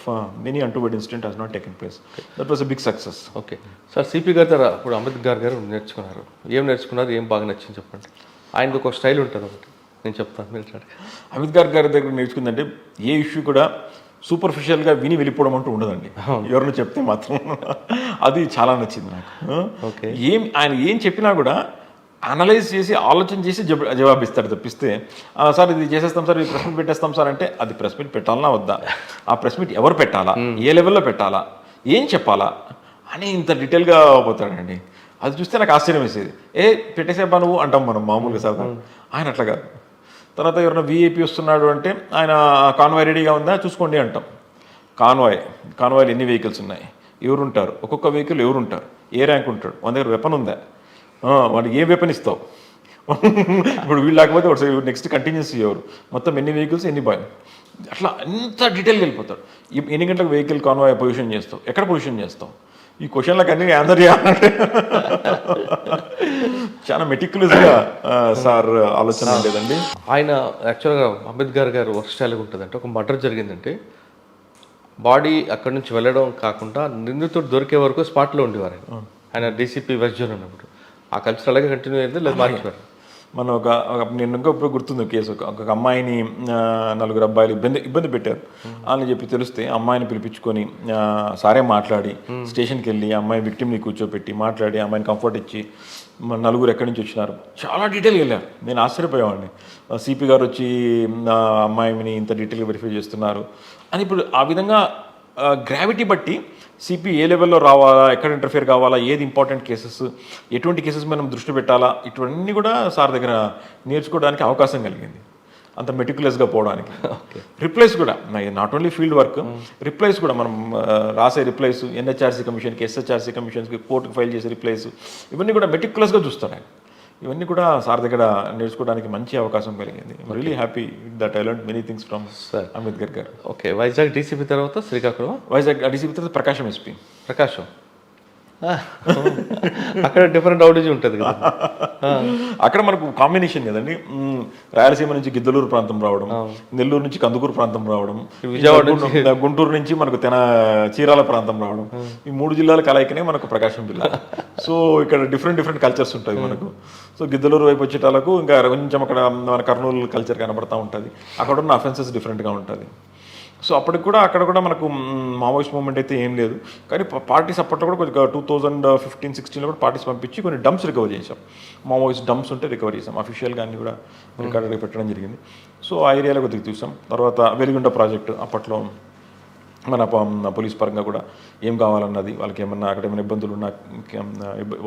any untoward incident has not taken place. That was a big success. Okay sir, CP గారి దగ్గర ఇప్పుడు అమిత్ గారు నేర్చుకున్నారు. ఏం నేర్చుకున్నారు, ఏం బాగా నచ్చింది చెప్పండి. ఆయనకు ఒక స్టైల్ ఉంటుంది ఒకటి, నేను చెప్తాను మీరు. అమిత్ గారి దగ్గర నేర్చుకుందంటే ఏ ఇష్యూ కూడా సూపర్ఫిషియల్గా విని వెళ్ళిపోవడం అంటూ ఉండదండి. ఎవరిని చెప్తే మాత్రం అది చాలా నచ్చింది నాకు. ఆయన ఏం చెప్పినా కూడా అనలైజ్ చేసి ఆలోచన చేసి జవాబిస్తాడు తప్పిస్తే, సార్ ఇది చేసేస్తాం సార్, ఇది ప్రెస్ మీట్ పెట్టేస్తాం సార్ అంటే అది ప్రెస్ మీట్ పెట్టాలన్నా వద్దా, ఆ ప్రెస్ మీట్ ఎవరు పెట్టాలా, ఏ లెవెల్లో పెట్టాలా, ఏం చెప్పాలా అని ఇంత డీటెయిల్గా పోతాడండి. అది చూస్తే నాకు ఆశ్చర్యం వేసేది. పెట్టేసేపా నువ్వు అంటాం మనం మామూలుగా సార్, ఆయన అట్లా కాదు. తర్వాత ఎవరైనా వీఐపీ వస్తున్నాడు అంటే ఆయన కాన్వాయ్ రెడీగా ఉందా చూసుకోండి అంటాం. కాన్వాయ్లో ఎన్ని వెహికల్స్ ఉన్నాయి, ఎవరుంటారు, ఒక్కొక్క వెహికల్ ఎవరుంటారు, ఏ ర్యాంక్ ఉంటాడు, మన దగ్గర వెపన్ ఉందా, వాడికి ఏ వెపన్ ఇస్తావు, ఇప్పుడు వీళ్ళు లేకపోతే వాడు నెక్స్ట్ కంటిన్యూస్ ఎవరు, మొత్తం ఎన్ని వెహికల్స్, ఎన్ని బాయ్, అట్లా ఎంత డీటెయిల్గా వెళ్ళిపోతాడు. ఎన్ని గంటలకు వెహికల్ కాన్వాయ్ పొజిషన్ చేస్తావు, ఎక్కడ పొజిషన్ చేస్తావు, ఈ క్వశ్చన్లకు అన్ని ఆన్సర్ చేయాలంటే చాలా మెటిక్యులస్గా సార్ ఆలోచన లేదండి. ఆయన యాక్చువల్గా అమిత్ గారు వర్క్ స్టైల్గా ఉంటుందంటే, ఒక మర్డర్ జరిగిందంటే బాడీ అక్కడి నుంచి వెళ్ళడం కాకుండా నిందితుడు దొరికే వరకు స్పాట్లో ఉండేవారు. ఆయన డీసీపీ వెస్ట్ జోన్ ఉన్నప్పుడు ఆ కల్చర్ అలాగే కంటిన్యూ అయింది, లేదు మార్చివారు. మనం నేను ఇంకొక గుర్తుంది కేసు, ఒక అమ్మాయిని 4 అబ్బాయిలు ఇబ్బంది పెట్టారు అని చెప్పి తెలిస్తే అమ్మాయిని పిలిపించుకొని సారే మాట్లాడి స్టేషన్కి వెళ్ళి అమ్మాయి విక్టిమ్ని కూర్చోపెట్టి మాట్లాడి అమ్మాయిని కంఫర్ట్ ఇచ్చి 4 ఎక్కడి నుంచి వచ్చినారు చాలా డీటెయిల్గా వెళ్ళారు. నేను ఆశ్చర్యపోయేవాడిని, సిపి గారు వచ్చి అమ్మాయిని ఇంత డీటెయిల్గా వెరిఫై చేస్తున్నారు అని. ఇప్పుడు ఆ విధంగా గ్రావిటీ బట్టి సిపి ఏ లెవెల్లో రావాలా, ఎక్కడ ఇంటర్ఫియర్ కావాలా, ఏది ఇంపార్టెంట్ కేసెస్, ఎటువంటి కేసెస్ మనం దృష్టి పెట్టాలా, ఇటువన్నీ కూడా సార్ దగ్గర నేర్చుకోవడానికి అవకాశం కలిగింది, అంత మెటిక్యులస్గా పోవడానికి. రిప్లైస్ కూడా not only field work, replies కూడా మనం రాసే రిప్లైస్ ఎన్హెచ్ఆర్సీ కమిషన్కి, ఎస్హెచ్ఆర్సీ కమిషన్స్కి, కోర్టుకు ఫైల్ చేసే రిప్లైస్, ఇవన్నీ కూడా మెటిక్యులస్గా చూస్తాడు ఆయన. ఇవన్నీ కూడా సార్ దగ్గర నేర్చుకోవడానికి మంచి అవకాశం కలిగింది. Really happy that I learn many things from Ambedkar గారు. ఓకే, వైజాగ్ డీసీపీ తర్వాత శ్రీకాకుళం, వైజాగ్ డీసీపీ తర్వాత ప్రకాశం ఎస్పీ. ప్రకాశం అక్కడ డిఫరెంట్ అవుటేజ్ ఉంటుంది కదా. అక్కడ మనకు కాంబినేషన్ కదండి, రాయలసీమ నుంచి గిద్దలూరు ప్రాంతం రావడం, నెల్లూరు నుంచి కందుకూరు ప్రాంతం రావడం, విజయవాడ గుంటూరు నుంచి మనకు చీరాల ప్రాంతం రావడం, ఈ 3 జిల్లాల కలయికనే మనకు ప్రకాశం జిల్లా. సో ఇక్కడ డిఫరెంట్ కల్చర్స్ ఉంటాయి మనకు. సో గిద్దలూరు వైపు వచ్చేటాలకు ఇంకా కొంచెం అక్కడ మన కర్నూలు కల్చర్ కనబడతా ఉంటుంది, అక్కడ ఉన్న అఫెన్సెస్ డిఫరెంట్గా ఉంటుంది. సో అప్పటికి కూడా అక్కడ కూడా మనకు మావోయిస్ట్ మూవ్మెంట్ అయితే ఏం లేదు, కానీ పార్టీస్ అప్పట్లో కూడా కొద్దిగా 2015-16లో కూడా పార్టీస్ పంపించి కొన్ని డంప్స్ రికవర్ చేసాం. మావోయిస్ట్ డంప్స్ ఉంటే రికవర్ చేసాం, అఫీషియల్గా అన్ని కూడా రికార్డు పెట్టడం జరిగింది. సో ఆ ఏరియాలో కొద్దిగా చూసాం. తర్వాత వెలిగుంట ప్రాజెక్టు అప్పట్లో మన పోలీస్ పరంగా కూడా ఏం కావాలన్నది, వాళ్ళకి ఏమన్నా అక్కడ ఏమైనా ఇబ్బందులు ఉన్నా,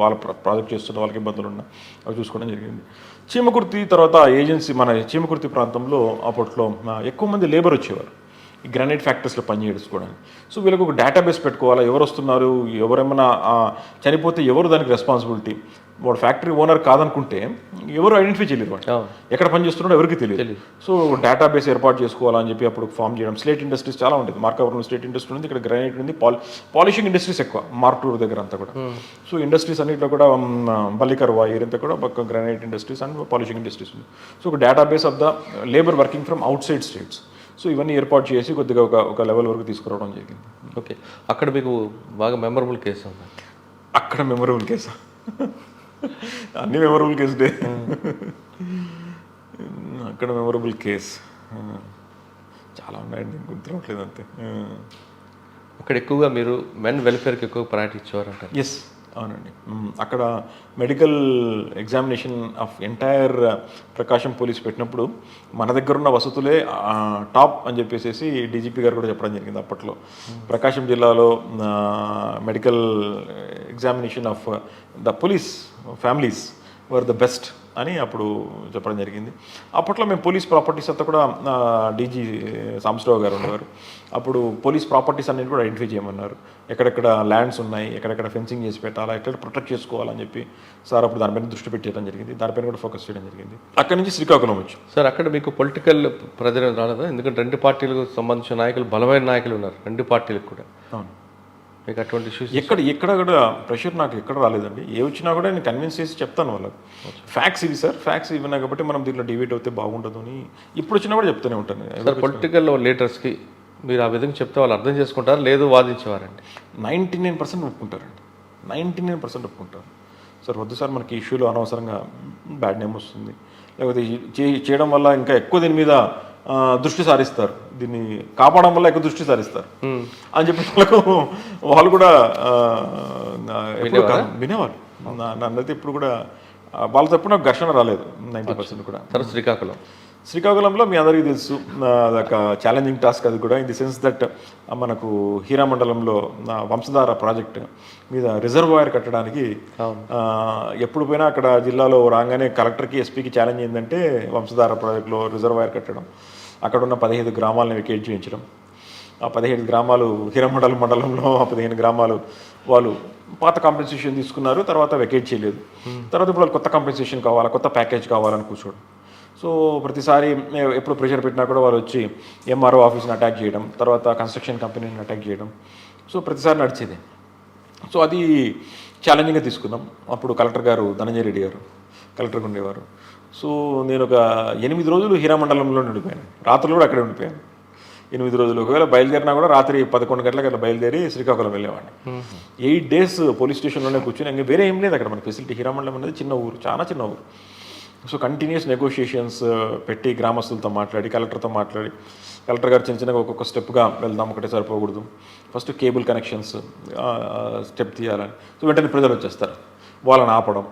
వాళ్ళ ప్రాజెక్ట్ చేస్తున్న వాళ్ళకి ఇబ్బందులు ఉన్నా అవి చూసుకోవడం జరిగింది. చీమకుర్తి తర్వాత ఏజెన్సీ, మన చీమకుర్తి ప్రాంతంలో అప్పట్లో ఎక్కువ మంది లేబర్ వచ్చేవారు ఈ గ్రానైట్ ఫ్యాక్టరీస్లో పనిచేసుకోవడానికి. సో వీళ్ళకి ఒక డేటాబేస్ పెట్టుకోవాలా, ఎవరు వస్తున్నారు, ఎవరేమైనా చనిపోతే ఎవరు దానికి రెస్పాన్సిబిలిటీ. వాడు ఫ్యాక్టరీ ఓనర్ కాదనుకుంటే ఎవరు ఐడెంటిఫై చేయలేరు, వాడు ఎక్కడ పని చేస్తున్నాడో ఎవరికి తెలియదు. సో డేటాబేస్ ఏర్పాటు చేసుకోవాలని చెప్పి అప్పుడు ఫామ్ చేయడం. స్లేట్ ఇండస్ట్రీస్ చాలా ఉంటుంది, మార్కాపురంలో స్లేట్ ఇండస్ట్రీ ఉంది, ఇక్కడ గ్రానైట్ ఉంది, పాలిషింగ్ ఇండస్ట్రీస్ ఎక్కువ మార్టూరు దగ్గర అంతా కూడా. సో ఇండస్ట్రీస్ అన్నింటిలో కూడా బల్లికర్వా ఏరియంతా కూడా granite industries and polishing industries ఉంది. సో ఒక database of the labour working from out side states. So ఇవన్నీ ఏర్పాటు చేసి కొద్దిగా ఒక లెవెల్ వరకు తీసుకురావడం జరిగింది. ఓకే, అక్కడ మీకు బాగా మెమరబుల్ కేసు ఉంది? అక్కడ మెమరబుల్ కేసా? అన్ని మెమరబుల్ కేసులే. అక్కడ మెమరబుల్ కేస్ చాలా ఉన్నాయండి, గుర్తురావట్లేదు అంతే. అక్కడ ఎక్కువగా మీరు మెన్ వెల్ఫేర్కి ఎక్కువ ప్రయారిటీ ఇచ్చేవారంటారు? ఎస్, అవునండి. అక్కడ medical examination of entire Prakasam police పెట్టినప్పుడు మన దగ్గర ఉన్న వసతులే టాప్ అని చెప్పేసి డీజీపీ గారు కూడా చెప్పడం జరిగింది. అప్పట్లో ప్రకాశం జిల్లాలో medical examination of the police families were the best అని అప్పుడు చెప్పడం జరిగింది. అప్పట్లో మేము పోలీస్ ప్రాపర్టీస్ అంతా కూడా డీజీ సాంబశివరావు గారు ఉండేవారు. అప్పుడు పోలీస్ ప్రాపర్టీస్ అన్నిటి కూడా ఐడెంటిఫై చేయమన్నారు, ఎక్కడెక్కడ ల్యాండ్స్ ఉన్నాయి, ఎక్కడెక్కడ ఫెన్సింగ్ చేసి పెట్టాలా, ఎక్కడ ప్రొటెక్ట్ చేసుకోవాలని చెప్పి సార్ అప్పుడు దానిపైన దృష్టి పెట్టడం జరిగింది, దానిపైన కూడా ఫోకస్ చేయడం జరిగింది. అక్కడి నుంచి శ్రీకాకుళం వచ్చి సార్ అక్కడ మీకు పొలిటికల్ ప్రెజర్ రాలేదా? ఎందుకంటే 2 పార్టీలకు సంబంధించిన నాయకులు, బలమైన నాయకులు ఉన్నారు 2 పార్టీలకు కూడా. అవును, మీకు అటువంటి ఇష్యూస్ ఎక్కడ కూడా ప్రెషర్ నాకు ఎక్కడ రాలేదండి. ఏ వచ్చినా కూడా నేను కన్విన్స్ చేసి చెప్తాను వాళ్ళకి, ఫ్యాక్ట్స్ ఇవి సార్, ఫ్యాక్ట్స్ ఇవి కాబట్టి మనం దీంట్లో డిబేట్ అవుతే బాగుండదు అని ఇప్పుడు వచ్చినా కూడా చెప్తూనే ఉంటాను. సార్ పొలిటికల్ లీడర్స్కి మీరు ఆ విధంగా చెప్తే వాళ్ళు అర్థం చేసుకుంటారు, లేదు వాదించేవారండి? 99% ఒప్పుకుంటారండి, 99% ఒప్పుకుంటారు. సార్ వద్దు సార్, మనకి ఇష్యూలో అనవసరంగా బ్యాడ్ నేమ్ వస్తుంది, లేకపోతే చేయడం వల్ల ఇంకా ఎక్కువ దీని మీద దృష్టి సారిస్తారు, దీన్ని కాపాడడం వల్ల ఎక్కువ దృష్టి సారిస్తారు అని చెప్పి వాళ్ళు కూడా వినేవారు. నన్నైతే ఇప్పుడు కూడా వాళ్ళతో ఎప్పుడు నాకు ఘర్షణ రాలేదు 90% కూడా. తర్వాత శ్రీకాకుళంలో మీ అందరికీ తెలుసు, అదొక ఛాలెంజింగ్ టాస్క్ అది కూడా, ఇన్ ది సెన్స్ దట్ మనకు హీరా మండలంలో వంశధార ప్రాజెక్ట్ మీద రిజర్వాయర్ కట్టడానికి ఎప్పుడు పోయినా అక్కడ జిల్లాలో రాగానే కలెక్టర్కి, ఎస్పీకి ఛాలెంజ్ ఏంటంటే వంశధార ప్రాజెక్టులో రిజర్వాయర్ కట్టడం, అక్కడ ఉన్న 15 గ్రామాలను వెకేట్ చేయించడం. ఆ 15 గ్రామాలు హీరామండలం మండలంలో ఆ 15 గ్రామాలు వాళ్ళు పాత కాంపెన్సేషన్ తీసుకున్నారు, తర్వాత వెకేట్ చేయలేదు. తర్వాత ఇప్పుడు కొత్త కాంపెన్సేషన్ కావాలా, కొత్త ప్యాకేజ్ కావాలని కూర్చోడం. సో ప్రతిసారి ఎప్పుడు ప్రెషర్ పెట్టినా కూడా వాళ్ళు వచ్చి ఎంఆర్ఓ ఆఫీస్ని అటాక్ చేయడం, తర్వాత కన్స్ట్రక్షన్ కంపెనీని అటాక్ చేయడం. సో ప్రతిసారి నడిచేది. సో అది ఛాలెంజింగ్గా తీసుకున్నాం. అప్పుడు కలెక్టర్ గారు ధనంజయ రెడ్డి గారు కలెక్టర్గా ఉండేవారు. సో నేను ఒక 8 రోజులు హీరామండలంలో ఉండిపోయాను, రాత్రులు కూడా అక్కడే ఉండిపోయాను. 8 రోజులు ఒకవేళ బయలుదేరినా కూడా రాత్రి 11 గంటలకు అట్లా బయలుదేరి శ్రీకాకుళం వెళ్ళేవాడిని. 8 days పోలీస్ స్టేషన్లోనే కూర్చొని, ఇంకా వేరే ఏం లేదు అక్కడ మన ఫెసిలిటీ. హీరామండలం అనేది చిన్న ఊరు, చాలా చిన్న ఊరు. సో కంటిన్యూస్ నెగోషియేషన్స్ పెట్టి గ్రామస్తులతో మాట్లాడి, కలెక్టర్తో మాట్లాడి, కలెక్టర్ గారు చిన్నగా ఒక్కొక్క స్టెప్గా వెళ్దాం, ఒకటే సరిపోకూడదు, ఫస్ట్ కేబుల్ కనెక్షన్స్ స్టెప్ తీయాలని. సో వెంటనే ప్రజలు వచ్చేస్తారు, వాళ్ళని ఆపడం,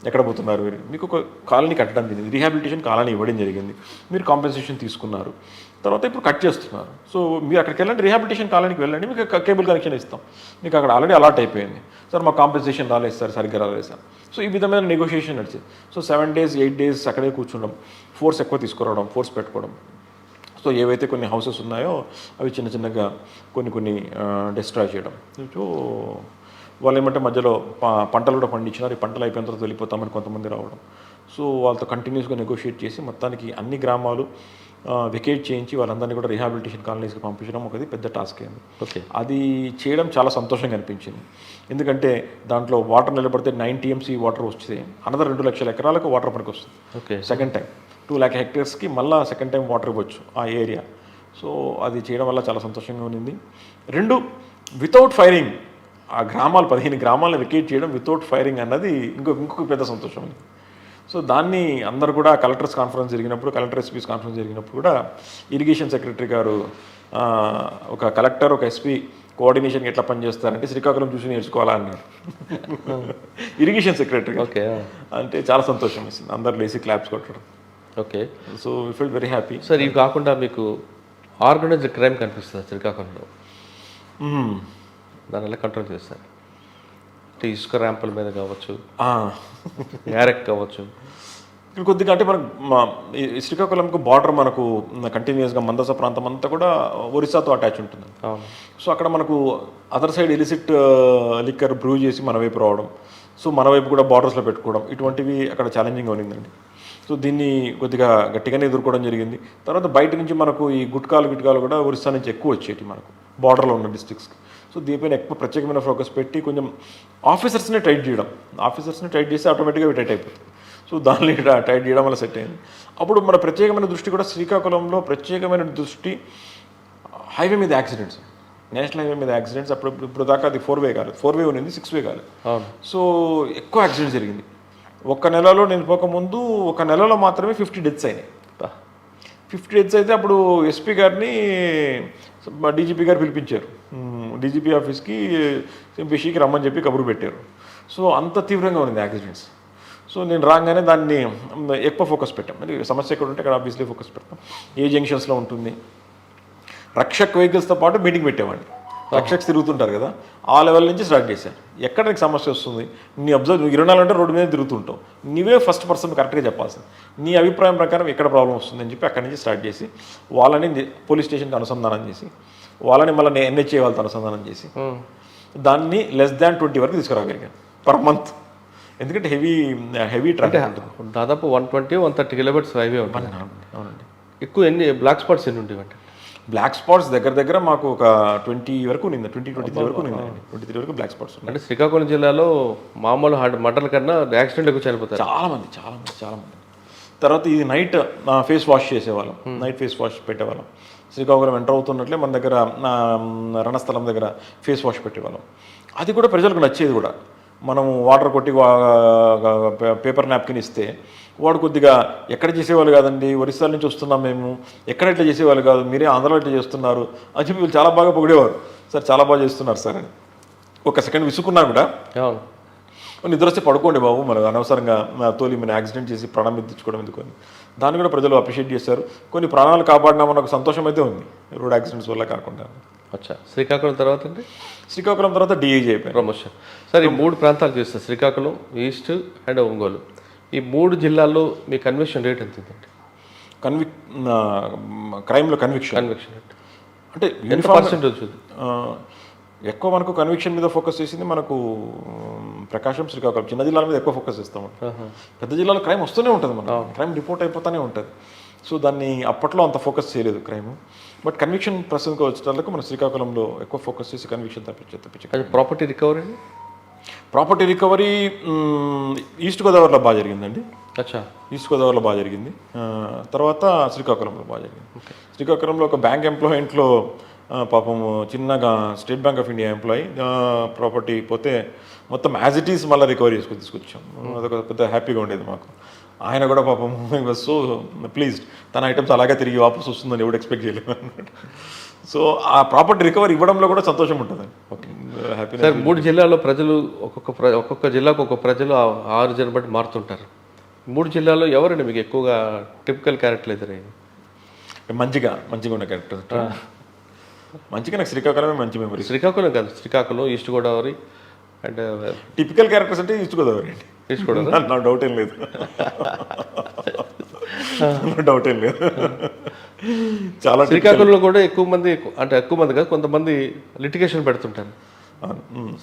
ఎక్కడ పోతున్నారు మీరు, మీకు ఒక కాలనీ కట్టడం జరిగింది, రీహాబిలిటేషన్ కాలనీ ఇవ్వడం జరిగింది, మీరు కాంపెన్సేషన్ తీసుకున్నారు, తర్వాత ఇప్పుడు కట్ చేస్తున్నారు. సో మీరు అక్కడికి వెళ్ళండి, రీహాబిలిటేషన్ కాలనీకి వెళ్ళండి, మీకు కేబుల్ కనెక్షన్ ఇస్తాం. మీకు అక్కడ ఆల్రెడీ అలాట్ అయిపోయింది సార్, మా కాంపెన్సేషన్ రాలేదు సార్, సరిగ్గా రాలేదు సార్. సో ఈ విధమైన నెగోషియేషన్ నడిచింది. సో 7 days 8 days అక్కడే కూర్చుండడం, ఫోర్స్ ఎక్కువ తీసుకురావడం, ఫోర్స్ పెట్టుకోవడం. సో ఏవైతే కొన్ని హౌసెస్ ఉన్నాయో అవి చిన్న చిన్నగా కొన్ని డిస్ట్రాయ్ చేయడం. సో వాళ్ళు ఏమంటే మధ్యలో పంటలు కూడా పండించినారు, ఈ పంటలు అయిపోయిన తర్వాత వెళ్ళిపోతామని కొంతమంది రావడం. సో వాళ్ళతో కంటిన్యూస్గా నెగోషియేట్ చేసి మొత్తానికి అన్ని గ్రామాలు వెకేట్ చేయించి వాళ్ళందరినీ కూడా రీహాబిలిటేషన్ కాలనీస్కి పంపించడం ఒకటి పెద్ద టాస్క్ అయింది. ఓకే, అది చేయడం చాలా సంతోషంగా అనిపించింది. ఎందుకంటే దాంట్లో వాటర్ నిలబడితే 9 TMC వాటర్ వస్తే అనదర్ 2 లక్షల ఎకరాలకు వాటర్ పనికి వస్తుంది. ఓకే, సెకండ్ టైం 2 lakh hectaresకి మళ్ళీ సెకండ్ టైం వాటర్ ఇవ్వచ్చు ఆ ఏరియా. సో అది చేయడం వల్ల చాలా సంతోషంగా ఉంది. 2, వితౌట్ ఫైరింగ్ ఆ గ్రామాలు 15 గ్రామాలను వెకేట్ చేయడం వితౌట్ ఫైరింగ్ అన్నది ఇంకొక పెద్ద సంతోషం ఉంది. సో దాన్ని అందరు కూడా కలెక్టర్స్ కాన్ఫరెన్స్ జరిగినప్పుడు, కలెక్టర్ ఎస్పీస్ కాన్ఫరెన్స్ జరిగినప్పుడు కూడా ఇరిగేషన్ సెక్రటరీ గారు ఒక కలెక్టర్ ఒక ఎస్పీ కోఆర్డినేషన్కి ఎట్లా పనిచేస్తారంటే శ్రీకాకుళం చూసి నేర్చుకోవాలా అన్నారు ఇరిగేషన్ సెక్రటరీ. ఓకే, అంటే చాలా సంతోషం వేసింది, అందరు లేసి క్లాప్స్ కొట్టడం. Okay. So we feel very happy. Sir ఇవి కాకుండా మీకు ఆర్గనైజ్డ్ క్రైమ్ కనిపిస్తుంది శ్రీకాకుళంలో, దాని ఎలా కంట్రోల్ చేస్తారు? అంటే ఇసుక ర్యాంపుల మీద కావచ్చు, యారెక్ కావచ్చు. ఇక్కడ కొద్దిగా అంటే మనకు శ్రీకాకుళంకు బార్డర్ మనకు కంటిన్యూస్గా మందస ప్రాంతం అంతా కూడా ఒరిస్సాతో అటాచ్ ఉంటుంది. సో అక్కడ మనకు other side illicit liquor Bru చేసి మన వైపు రావడం, సో మన వైపు కూడా బార్డర్స్లో పెట్టుకోవడం, ఇటువంటివి అక్కడ ఛాలెంజింగ్గా ఉన్నిందండి. సో దీన్ని కొద్దిగా గట్టిగానే ఎదుర్కోవడం జరిగింది. తర్వాత బయట నుంచి మనకు ఈ గుట్కాలు కూడా ఒరిస్సా నుంచి ఎక్కువ వచ్చేటి మనకు బార్డర్లో ఉన్న డిస్ట్రిక్ట్స్కి. సో దీనిపైన ఎక్కువ ప్రత్యేకమైన ఫోకస్ పెట్టి కొంచెం ఆఫీసర్స్ని టైట్ చేయడం, ఆఫీసర్స్ని టైట్ చేస్తే ఆటోమేటిక్గా టైట్ అయిపోతుంది. సో దాన్ని టైట్ చేయడం వల్ల సెట్ అయింది. అప్పుడు మన ప్రత్యేకమైన దృష్టి కూడా శ్రీకాకుళంలో ప్రత్యేకమైన దృష్టి హైవే మీద యాక్సిడెంట్స్, నేషనల్ హైవే మీద యాక్సిడెంట్స్. ఇప్పుడు దాకా అది 4-way కాలేదు, 4-way ఉన్నింది, 6-way కాలేదు. సో ఎక్కువ యాక్సిడెంట్స్ జరిగింది. ఒక్క నెలలో నేను పోకముందు ఒక నెలలో మాత్రమే 50 deaths అయినాయి. 50 deaths అయితే అప్పుడు ఎస్పీ గారిని డీజీపీ గారు పిలిపించారు, డీజీపీ ఆఫీస్కి ఎంపీసీకి రమ్మని చెప్పి కబురు పెట్టారు. సో అంత తీవ్రంగా ఉంది యాక్సిడెంట్స్. సో నేను రాగానే దాన్ని ఎక్కువ ఫోకస్ పెట్టాం. మరి సమస్య ఎక్కడ ఉంటే అక్కడ ఆబ్వియస్లీ ఫోకస్ పెడతాం. ఏ జంక్షన్స్లో ఉంటుంది, రక్షక్ వెహికల్స్తో పాటు మీటింగ్ పెట్టేవాడిని. రక్షక్స్ తిరుగుతుంటారు కదా, ఆ లెవెల్ నుంచి స్టార్ట్ చేశాను. ఎక్కడ నీకు సమస్య వస్తుంది, నీ అబ్జర్వ్, నువ్వు 24 గంటలు రోడ్డు మీద తిరుగుతుంటావు, నీవే ఫస్ట్ పర్సన్ కరెక్ట్గా చెప్పాల్సింది, నీ అభిప్రాయం ప్రకారం ఎక్కడ ప్రాబ్లం వస్తుంది అని చెప్పి అక్కడి నుంచి స్టార్ట్ చేసి వాళ్ళని పోలీస్ స్టేషన్కి అనుసంధానం చేసి వాళ్ళని మళ్ళీ NHA వాళ్ళతో అనుసంధానం చేసి దాన్ని less than 20 వరకు తీసుకురాగలిగాను పర్ మంత్. ఎందుకంటే హెవీ ట్రాఫిక్ ఉంటుంది. దాదాపు 120-130 kilometers హైవే ఉంటుంది. అవునండి. ఎక్కువ ఎన్ని బ్లాక్ స్పాట్స్ ఎన్ని ఉండేవి అంటే? బ్లాక్ స్పాట్స్ దగ్గర మాకు ఒక 20 వరకు ఉంది, 23 వరకు ఉంది, 23 వరకు బ్లాక్ స్పాట్స్ ఉన్నాయి. అంటే శ్రీకాకుళం జిల్లాలో మామూలు మటర్ల కన్నా యాక్సిడెంట్ ఎక్కువ చనిపోతారు చాలా మంది. తర్వాత ఇది నైట్ ఫేస్ వాష్ చేసేవాళ్ళం, నైట్ ఫేస్ వాష్ పెట్టేవాళ్ళం. శ్రీకాకుళం ఎంటర్ అవుతున్నట్లే మన దగ్గర రణస్థలం దగ్గర ఫేస్ వాష్ పెట్టేవాళ్ళం. అది కూడా ప్రజలకు నచ్చేది కూడా. మనం వాటర్ కొట్టి పేపర్ నాప్కిన్ ఇస్తే వాడు కొద్దిగా ఎక్కడ చేసేవాళ్ళు కాదండి, ఒరిస్సా నుంచి వస్తున్నాం మేము, ఎక్కడ ఇట్లా చేసేవాళ్ళు కాదు, మీరే ఆంధ్రలో ఇట్లా చేస్తున్నారు అని చెప్పి వీళ్ళు చాలా బాగా పొగిడేవారు. సార్ చాలా బాగా చేస్తున్నారు సార్ అని. ఒక సెకండ్ విసుకున్నా కూడా నిద్ర వస్తే పడుకోండి బాబు, మనకు అనవసరంగా తోలి మన యాక్సిడెంట్ చేసి ప్రాణం తెచ్చుకోవడం ఎందుకు అని దాన్ని కూడా ప్రజలు అప్రిషియేట్ చేశారు. కొన్ని ప్రాణాలు కాపాడినామన్న ఒక సంతోషం అయితే ఉంది రోడ్ యాక్సిడెంట్స్ వల్ల కాకుండా. శ్రీకాకుళం తర్వాత అండి? శ్రీకాకుళం తర్వాత DIG అయిపోయింది, ప్రమోషన్. సార్ ఈ 3 ప్రాంతాలు చేస్తారు, శ్రీకాకుళం, ఈస్ట్ అండ్ ఒంగోలు. ఈ 3 జిల్లాల్లో మీ కన్విక్షన్ రేట్ ఎంత ఉందండి? క్రైమ్లో కన్విక్షన్ అంటే ఎంత పర్సెంటేజ్? ఎక్కువ మనకు కన్విక్షన్ మీద ఫోకస్ చేసింది మనకు ప్రకాశం, శ్రీకాకుళం. చిన్న జిల్లాల మీద ఎక్కువ ఫోకస్ చేస్తాము. పెద్ద జిల్లాలో క్రైమ్ వస్తూనే ఉంటుంది, మన క్రైమ్ రిపోర్ట్ అయిపోతూనే ఉంటుంది. సో దాన్ని అప్పట్లో అంత ఫోకస్ చేయలేదు క్రైమ్. బట్ కన్విక్షన్ ప్రస్తుతానికి వచ్చేటప్పుడు మన శ్రీకాకుళంలో ఎక్కువ ఫోకస్ చేసి కన్విక్షన్ తప్పించి ప్రాపర్టీ రికవరీ ఈస్ట్ గోదావరిలో బాగా జరిగిందండి. అచ్చా, ఈస్ట్ గోదావరిలో బాగా జరిగింది. తర్వాత శ్రీకాకుళంలో బాగా జరిగింది. శ్రీకాకుళంలో ఒక బ్యాంక్ ఎంప్లాయీ ఇంట్లో పాపం చిన్నగా state bank of India employee property పోతే మొత్తం యాజ్ ఇట్ ఈస్ మళ్ళీ రికవరీ చేసుకొని తీసుకొచ్చాం. అదొక పెద్ద హ్యాపీగా ఉండేది మాకు. ఆయన కూడా పాపం వాజ్ సో ప్లీజ్డ్, తన ఐటమ్స్ అలాగే తిరిగి వాపసు వస్తుందని ఎవడు ఎక్స్పెక్ట్ చేయలేదు అన్నమాట. సో ఆ ప్రాపర్టీ రికవరీ ఇవ్వడంలో కూడా సంతోషం ఉంటుంది. Okay, happy. సార్ 3 జిల్లాల్లో ప్రజలు ఒక్కొక్క జిల్లాకు ఒక్కొక్క ప్రజలు 6 జనం బట్టి మారుతుంటారు. 3 జిల్లాల్లో ఎవరండి మీకు ఎక్కువగా టిపికల్ క్యారెక్టర్ ఎదురైంది? మంచిగా ఉన్న క్యారెక్టర్. మంచిగా నాకు శ్రీకాకుళమే మంచి మెమరీ. శ్రీకాకుళం కాదు, Srikakulam, east Godavari and typical characters అంటే ఈస్ట్ గోదావరి అండి. ఈస్ట్ గోదావరి నా డౌట్ ఏం లేదు. డౌట్ ఏం లేదు. చాలా శ్రీకాకుళంలో కూడా ఎక్కువ మంది కాదు, కొంతమంది లిటిగేషన్ పెడుతుంటారు.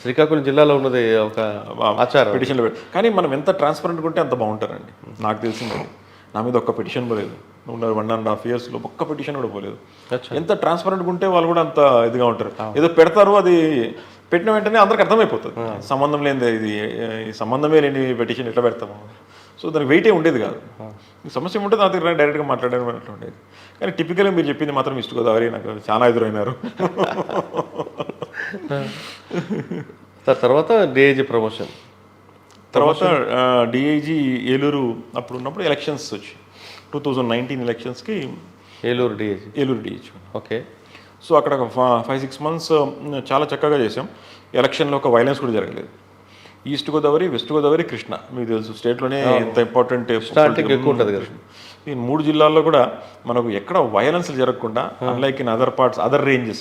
శ్రీకాకుళం జిల్లాలో ఉన్నది ఒక ఆచారం. పిటిషన్లు కానీ మనం ఎంత ట్రాన్స్పరెంట్గా ఉంటే అంత బాగుంటారండి. నాకు తెలిసింది నా మీద ఒక్క పిటిషన్ పోలేదు. 1.5 yearsలో ఒక్క పిటిషన్ కూడా పోలేదు. ఎంత ట్రాన్స్పరెంట్గా ఉంటే వాళ్ళు కూడా అంత ఇదిగా ఉంటారు. ఏదో పెడతారు, అది పెట్టిన వెంటనే అందరికి అర్థమైపోతుంది సంబంధం లేనిదే, ఇది సంబంధమే లేని పిటిషన్ ఎట్లా పెడతాము. సో దానికి వెయిటే ఉండేది కాదు. సమస్య ఉంటే నా దగ్గర డైరెక్ట్గా మాట్లాడడం అట్లా ఉండేది. కానీ టిపికల్గా మీరు చెప్పింది మాత్రం ఈస్ట్ గోదావరి నాకు చాలా ఎదురైనారు. తర్వాత డిఐజీ ప్రమోషన్, తర్వాత డిఐజీ ఏలూరు అప్పుడు ఉన్నప్పుడు ఎలక్షన్స్ వచ్చి 2019 ఎలక్షన్స్కి ఏలూరు డిఐజీ. ఓకే. సో అక్కడ 5-6 months చాలా చక్కగా చేసాం. ఎలక్షన్లో ఒక వైలెన్స్ కూడా జరగలేదు. ఈస్ట్ గోదావరి, వెస్ట్ గోదావరి, కృష్ణా, మీకు తెలుసు స్టేట్లోనే ఎంత ఇంపార్టెంట్ ఎక్కువ ఉంటుంది కదా. ఈ 3 జిల్లాల్లో కూడా మనకు ఎక్కడ వైలెన్స్ జరగకుండా, అన్లైక్ ఇన్ అదర్ పార్ట్స్,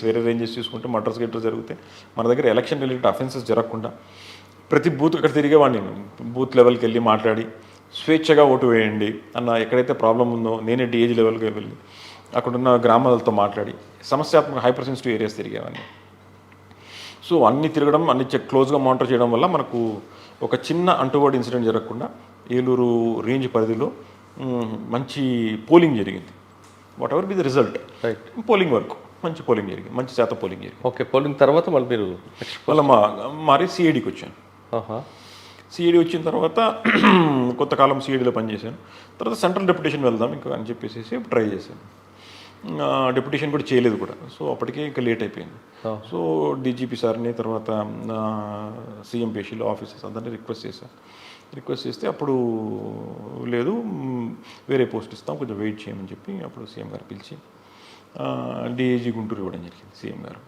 వేరే రేంజెస్ చూసుకుంటే మర్డర్స్ గిట్టర్స్ జరిగితే మన దగ్గర ఎలక్షన్ రిలేటెడ్ అఫెన్సెస్ జరగకుండా ప్రతి బూత్ ఇక్కడ తిరిగేవాడిని. బూత్ లెవెల్కి వెళ్ళి మాట్లాడి స్వేచ్ఛగా ఓటు వేయండి అన్న, ఎక్కడైతే ప్రాబ్లం ఉందో నేనే డిఏజీ లెవెల్కి వెళ్ళి అక్కడున్న గ్రామాలతో మాట్లాడి సమస్యాత్మక హైపర్ సెన్సిటివ్ ఏరియాస్ తిరిగేవాడిని. సో అన్ని తిరగడం, అన్ని క్లోజ్గా మానిటర్ చేయడం వల్ల మనకు ఒక చిన్న అంటువర్డ్ ఇన్సిడెంట్ జరగకుండా ఏలూరు రేంజ్ పరిధిలో మంచి పోలింగ్ జరిగింది. What ever be the result, right, polling వరకు మంచి పోలింగ్ జరిగింది, మంచి శాతం పోలింగ్ జరిగింది. ఓకే. పోలింగ్ తర్వాత మళ్ళీ మీరు మళ్ళీ మారి సిఐడికి వచ్చాను. సిఐడి వచ్చిన తర్వాత కొంతకాలం సిఐడిలో పనిచేశాను. తర్వాత సెంట్రల్ డెప్యుటేషన్ వెళ్దాం ఇంకా అని చెప్పేసి ట్రై చేశాను. డెప్యుటేషన్ కూడా చేయలేదు కూడా. సో అప్పటికే ఇంకా లేట్ అయిపోయింది. సో డీజీపీ సార్ని, తర్వాత సీఎం పేషీలు ఆఫీసర్స్ అందరినీ రిక్వెస్ట్ చేస్తే అప్పుడు లేదు, వేరే పోస్ట్ ఇస్తాం, కొంచెం వెయిట్ చేయమని చెప్పి అప్పుడు సీఎం గారు పిలిచి డిఐజీ గుంటూరు ఇవ్వడం జరిగింది సీఎం గారు.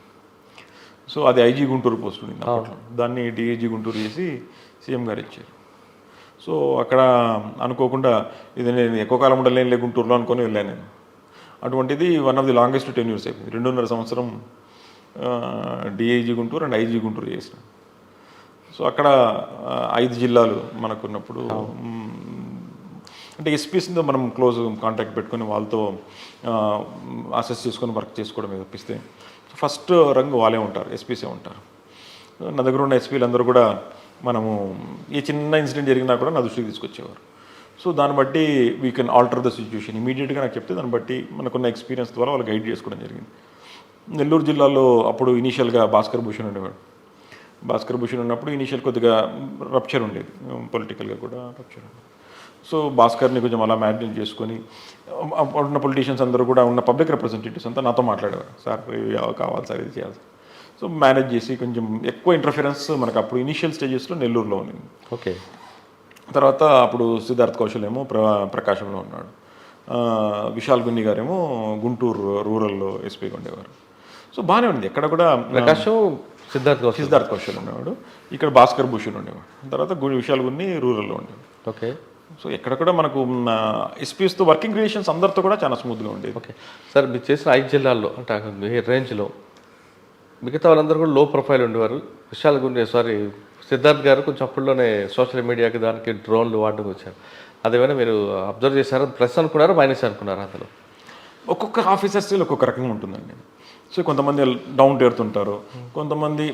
సో అది ఐజీ గుంటూరు పోస్ట్ ఉంది అప్పట్లో, దాన్ని డిఐజీ గుంటూరు చేసి సీఎం గారు ఇచ్చారు. సో అక్కడ అనుకోకుండా ఇది నేను ఎక్కువ కాలం ఉండలేనులే గుంటూరులో అనుకొని వెళ్ళాను నేను. అటువంటిది one of the longest tenures అయిపోయింది. 2.5 సంవత్సరం DIG Guntur and IG Guntur చేసిన. సో అక్కడ 5 జిల్లాలు మనకున్నప్పుడు అంటే ఎస్పీస్తో మనం క్లోజ్ కాంటాక్ట్ పెట్టుకొని వాళ్ళతో అసెస్ చేసుకొని వర్క్ చేసుకోవడం తప్పిస్తే ఫస్ట్ రంగు వాళ్ళే ఉంటారు, ఎస్పీసే ఉంటారు. నా దగ్గర ఉన్న ఎస్పీలు అందరూ కూడా మనము ఏ చిన్న ఇన్సిడెంట్ జరిగినా కూడా నా దృష్టికి తీసుకొచ్చేవారు. సో దాన్ని బట్టి we can alter the situation ఇమీడియట్గా నాకు చెప్తే దాన్ని బట్టి మనకున్న ఎక్స్పీరియన్స్ ద్వారా వాళ్ళు గైడ్ చేసుకోవడం జరిగింది. నెల్లూరు జిల్లాలో అప్పుడు ఇనీషియల్గా భాస్కర్ భూషణ్ ఉండేవాడు. భాస్కర్ భూషణ్ ఉన్నప్పుడు ఇనీషియల్ కొద్దిగా రప్చర్ ఉండేది, పొలిటికల్గా కూడా రప్చర్ ఉండేది. సో భాస్కర్ని కొంచెం అలా మేనేజ్ చేసుకొని ఉన్న పొలిటీషియన్స్ అందరూ కూడా ఉన్న పబ్లిక్ రిప్రజెంటేటివ్స్ అంతా నాతో మాట్లాడేవారు, సార్ కావాలి సార్ ఇది చేయాలి. సో మేనేజ్ చేసి కొంచెం ఎక్కువ ఇంటర్ఫిరెన్స్ మనకు అప్పుడు ఇనీషియల్ స్టేజెస్లో నెల్లూరులో ఉంది. ఓకే. తర్వాత అప్పుడు సిద్ధార్థ్ కౌశల్ ఏమో ప్రకాశంలో ఉన్నాడు, విశాల్ గున్ని గారేమో గుంటూరు రూరల్లో ఎస్పీగా ఉండేవారు. సో బాగానే ఉంది, ఎక్కడ కూడా ప్రకాశం సిద్ధార్థ్ కౌశల్ ఉండేవాడు, ఇక్కడ భాస్కర్ భూషణ్ ఉండేవాడు, తర్వాత విశాల్ గున్ని రూరల్లో ఉండేవాడు. ఓకే. సో ఎక్కడ కూడా మనకు ఎస్పీస్తో వర్కింగ్ రిలేషన్స్ అందరితో కూడా చాలా స్మూత్గా ఉండేది. ఓకే సార్, మీరు చేసిన 5 జిల్లాల్లో అంటే మీ రేంజ్లో మిగతా వాళ్ళందరూ కూడా లో ప్రొఫైల్ ఉండేవారు. విశాల్ గున్ని సిద్ధార్థ్ గారు కొంచెం అప్పుడులోనే సోషల్ మీడియాకి దానికి డ్రోన్లు వాడడం వచ్చారు. అదేమైనా మీరు అబ్జర్వ్ చేశారా? ప్లస్ అనుకున్నారా, మైనస్ అనుకున్నారా? అందులో ఒక్కొక్క ఆఫీసర్ స్టైల్ ఒక్కొక్క రకంగా ఉంటుందండి. సో కొంతమంది డౌన్ టు ఎర్త్ ఉంటారు, కొంతమంది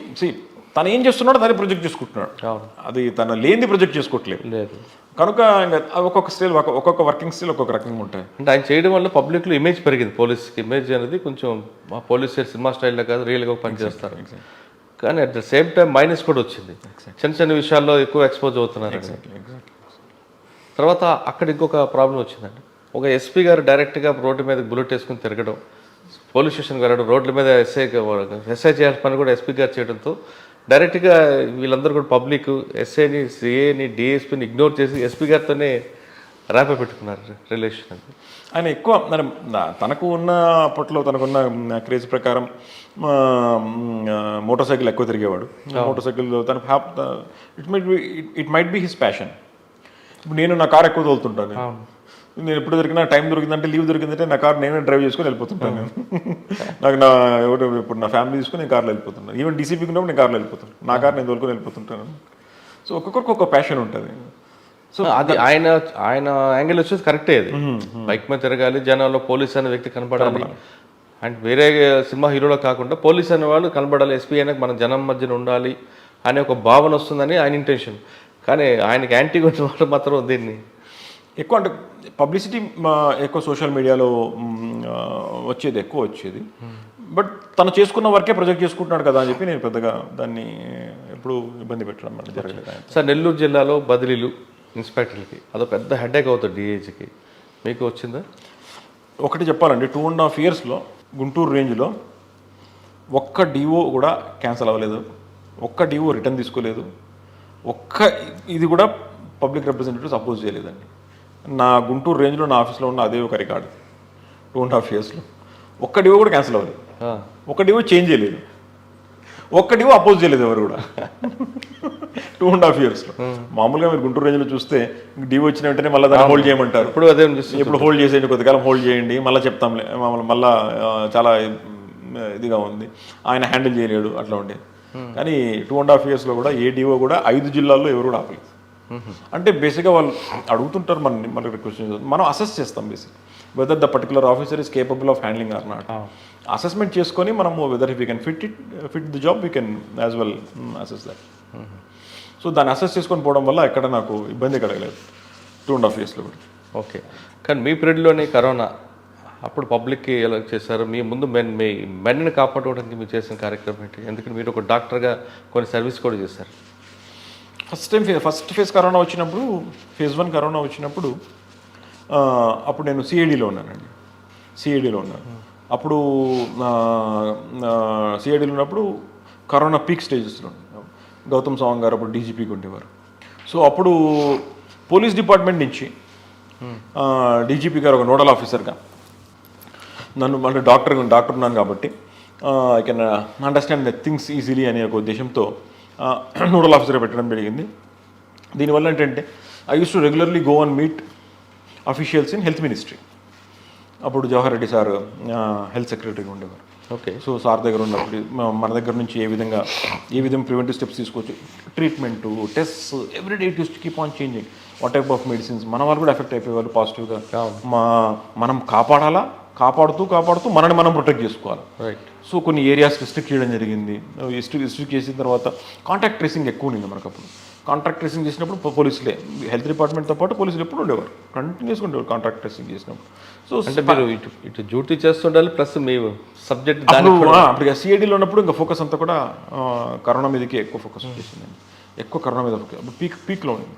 తను ఏం చేస్తున్నాడో దాన్ని ప్రొజెక్ట్ చేసుకుంటున్నాడు, అది తన లేనిది ప్రొజెక్ట్ చేసుకోవట్లేదు. లేదు కనుక ఒక్కొక్క స్టైల్ ఒక్కొక్క వర్కింగ్ స్టైల్ ఒక్కొక్క రకంగా ఉంటాయి. అంటే ఆయన చేయడం వల్ల పబ్లిక్లో ఇమేజ్ పెరిగింది, పోలీస్కి ఇమేజ్ అనేది కొంచెం పోలీస్ సినిమా స్టైల్లో కాదు రియల్గా పనిచేస్తారు. కానీ at the same time minus కూడా వచ్చింది, చిన్న చిన్న విషయాల్లో ఎక్కువ ఎక్స్పోజ్ అవుతున్నారు. తర్వాత అక్కడ ఇంకొక ప్రాబ్లం వచ్చిందండి. ఒక ఎస్పీ గారు డైరెక్ట్గా రోడ్డు మీద బుల్లెట్ వేసుకుని తిరగడం, పోలీస్ స్టేషన్కి వెళ్ళడం, రోడ్ల మీద ఎస్ఐ చేయాల్సిన పని కూడా ఎస్పీ గారు చేయడంతో డైరెక్ట్గా వీళ్ళందరూ కూడా పబ్లిక్ ఎస్ఐని, సిఏని, డిఎస్పీని ఇగ్నోర్ చేసి ఎస్పీ గారితోనే ర్యాపే పెట్టుకున్నారు రిలేషన్. అది ఆయన ఎక్కువ తనకు ఉన్న అప్పట్లో తనకున్న క్రేజ్ ప్రకారం మోటార్ సైకిల్ ఎక్కువ తిరిగేవాడు. మోటార్ సైకిల్ తన it might be his passion. ఇప్పుడు నేను నా కార్ ఎక్కువ తోలుతుంటాను, నేను ఎప్పుడు దొరికినా టైం దొరికిందంటే లీవ్ దొరికిందంటే నా కార్ నేనే డ్రైవ్ చేసుకొని వెళ్ళిపోతుంటాను నేను. నాకు నా ఎవరు ఇప్పుడు నా ఫ్యామిలీ తీసుకొని నేను కార్లో వెళ్ళిపోతున్నాను. ఈవెన్ డీసీపీకి ఉన్నప్పుడు నేను కార్లో వెళ్ళిపోతాను. నా కార్ నేను దొరుకుని వెళ్ళిపోతుంటాను. సో ఒక్కొక్కరికి ఒక్కొక్క ప్యాషన్ ఉంటుంది. సో అది ఆయన యాంగిల్ వచ్చేసి కరెక్టే. అది బైక్ మీద తిరగాలి, జనాల్లో పోలీస్ అనే వ్యక్తి కనపడాలి, అండ్ వేరే సినిమా హీరోలో కాకుండా పోలీస్ అనే వాళ్ళు కనబడాలి, ఎస్పీ అయినా మన జనం మధ్యన ఉండాలి అనే ఒక భావన వస్తుందని ఆయన ఇంటెన్షన్. కానీ ఆయనకి యాంటీగా వచ్చిన వాళ్ళు మాత్రం దీన్ని ఎక్కువ అంటే పబ్లిసిటీ ఎక్కువ సోషల్ మీడియాలో ఎక్కువ వచ్చేది. బట్ తను చేసుకున్న వర్కే ప్రొజెక్ట్ చేసుకుంటున్నాడు కదా అని చెప్పి నేను పెద్దగా దాన్ని ఎప్పుడు ఇబ్బంది పెట్టడం అంటే జరగలేదు. సార్, నెల్లూరు జిల్లాలో బదిలీలు ఇన్స్పెక్టర్లకి అదో పెద్ద హెడేక్ అవుతుంది డిఐజీకి. మీకు వచ్చిందా? ఒకటి చెప్పాలండి, 2.5 yearsలో గుంటూరు రేంజ్లో ఒక్క డిఓ కూడా క్యాన్సిల్ అవ్వలేదు, ఒక్క డిఓ రిటర్న్ తీసుకోలేదు, ఇది కూడా పబ్లిక్ రిప్రజెంటేటివ్స్ అపోజ్ చేయలేదండి. నా గుంటూరు రేంజ్లో నా ఆఫీస్లో ఉన్న అదే ఒక రికార్డు. 2.5 yearsలో ఒక్క డిఓ కూడా క్యాన్సిల్ అవ్వలేదు, ఒక్క డిఓ చేంజ్ చేయలేదు, ఒక్క డిఓ అపోజ్ చేయలేదు ఎవరు కూడా. 2.5 yearsలో మామూలుగా మీరు గుంటూరు రేంజ్లో చూస్తే డిఓ వచ్చిన వెంటనే మళ్ళీ దాన్ని హోల్డ్ చేయమంటారు. ఇప్పుడు అదే ఇప్పుడు హోల్డ్ చేసేయండి, కొద్దికాలం హోల్డ్ చేయండి, మళ్ళీ చెప్తాంలే, మళ్ళీ చాలా ఇదిగా ఉంది, ఆయన హ్యాండిల్ చేయలేడు, అట్లా ఉండేది. కానీ 2.5 yearsలో కూడా ఏ డిఓ కూడా 5 జిల్లాల్లో ఎవరు కూడా ఆపలేదు. అంటే బేసిక్గా వాళ్ళు అడుగుతుంటారు మనకి రిక్వెస్ట్, మనం అసెస్ చేస్తాం basic whether the particular officer is capable of handling or not. Assessment చేసుకొని మనము whether if we can fit the job we can as well assess that. So దాన్ని అసెస్ చేసుకొని పోవడం వల్ల ఎక్కడ నాకు ఇబ్బంది కలగలేదు 2.5 yearsలో కూడా. ఓకే. కానీ మీ పీరియడ్లోనే కరోనా, అప్పుడు పబ్లిక్కి ఎలా చేశారు? మీ ముందు మీ మెన్ని కాపాడుకోవడానికి మీరు చేసిన కార్యక్రమం ఏంటి? ఎందుకంటే మీరు ఒక డాక్టర్గా కొన్ని సర్వీస్ కూడా చేశారు. ఫస్ట్ ఫేజ్ కరోనా వచ్చినప్పుడు, phase 1 కరోనా వచ్చినప్పుడు అప్పుడు నేను సిఐడిలో ఉన్నానండి. సిఐడిలో ఉన్నాను అప్పుడు. సిఐడిలో ఉన్నప్పుడు కరోనా పీక్ స్టేజెస్లో గౌతమ్ సవాంగ్ గారు అప్పుడు డీజీపీకి ఉండేవారు. సో అప్పుడు పోలీస్ డిపార్ట్మెంట్ నుంచి డీజీపీ గారు ఒక నోడల్ ఆఫీసర్గా నన్ను, అంటే డాక్టర్ ఉన్నాను కాబట్టి I can understand the things easily అనే ఒక ఉద్దేశంతో నోడల్ ఆఫీసర్గా పెట్టడం జరిగింది. దీనివల్ల ఏంటంటే I use to regularly go and meet officials in health ministry. అప్పుడు జవహర్ రెడ్డి సార్ హెల్త్ సెక్రటరీగా ఉండేవారు. ఓకే. సో సార్ దగ్గర ఉన్నప్పుడు మన దగ్గర నుంచి ఏ విధంగా ప్రివెంటివ్ స్టెప్స్ తీసుకోవచ్చు, treatment, test, everyday it use to keep on changing. What type of medicines, మన వాళ్ళు కూడా ఎఫెక్ట్ అయిపోయేవాళ్ళు పాజిటివ్గా. మనం కాపాడుతూ మనని మనం ప్రొటెక్ట్ చేసుకోవాలి. రైట్. సో కొన్ని ఏరియాస్ రిస్ట్రిక్ట్ చేయడం జరిగింది. రిస్ట్రిక్ట్ చేసిన తర్వాత కాంటాక్ట్ ట్రేసింగ్ ఎక్కువ ఉంది మనకు. అప్పుడు కాంటాక్ట్ ట్రేసింగ్ చేసినప్పుడు పోలీసులే, హెల్త్ డిపార్ట్మెంట్తో పాటు పోలీసులు ఎప్పుడు ఉండేవారు, కంటిన్యూస్గా ఉండేవారు కాంటాక్ట్ ట్రేసింగ్ చేసినప్పుడు. సో అంటే మీరు ఇటు డ్యూటీ చేస్తుండాలి, ప్లస్ మీ సబ్జెక్ట్ అప్పుడు సిఐడిలో ఉన్నప్పుడు ఇంకా ఫోకస్ అంతా కూడా కరోనా మీదకి ఎక్కువ ఫోకస్ చేసిందండి. ఎక్కువ కరోనా మీద ఫోకస్ అప్పుడు పీక్లో ఉంది.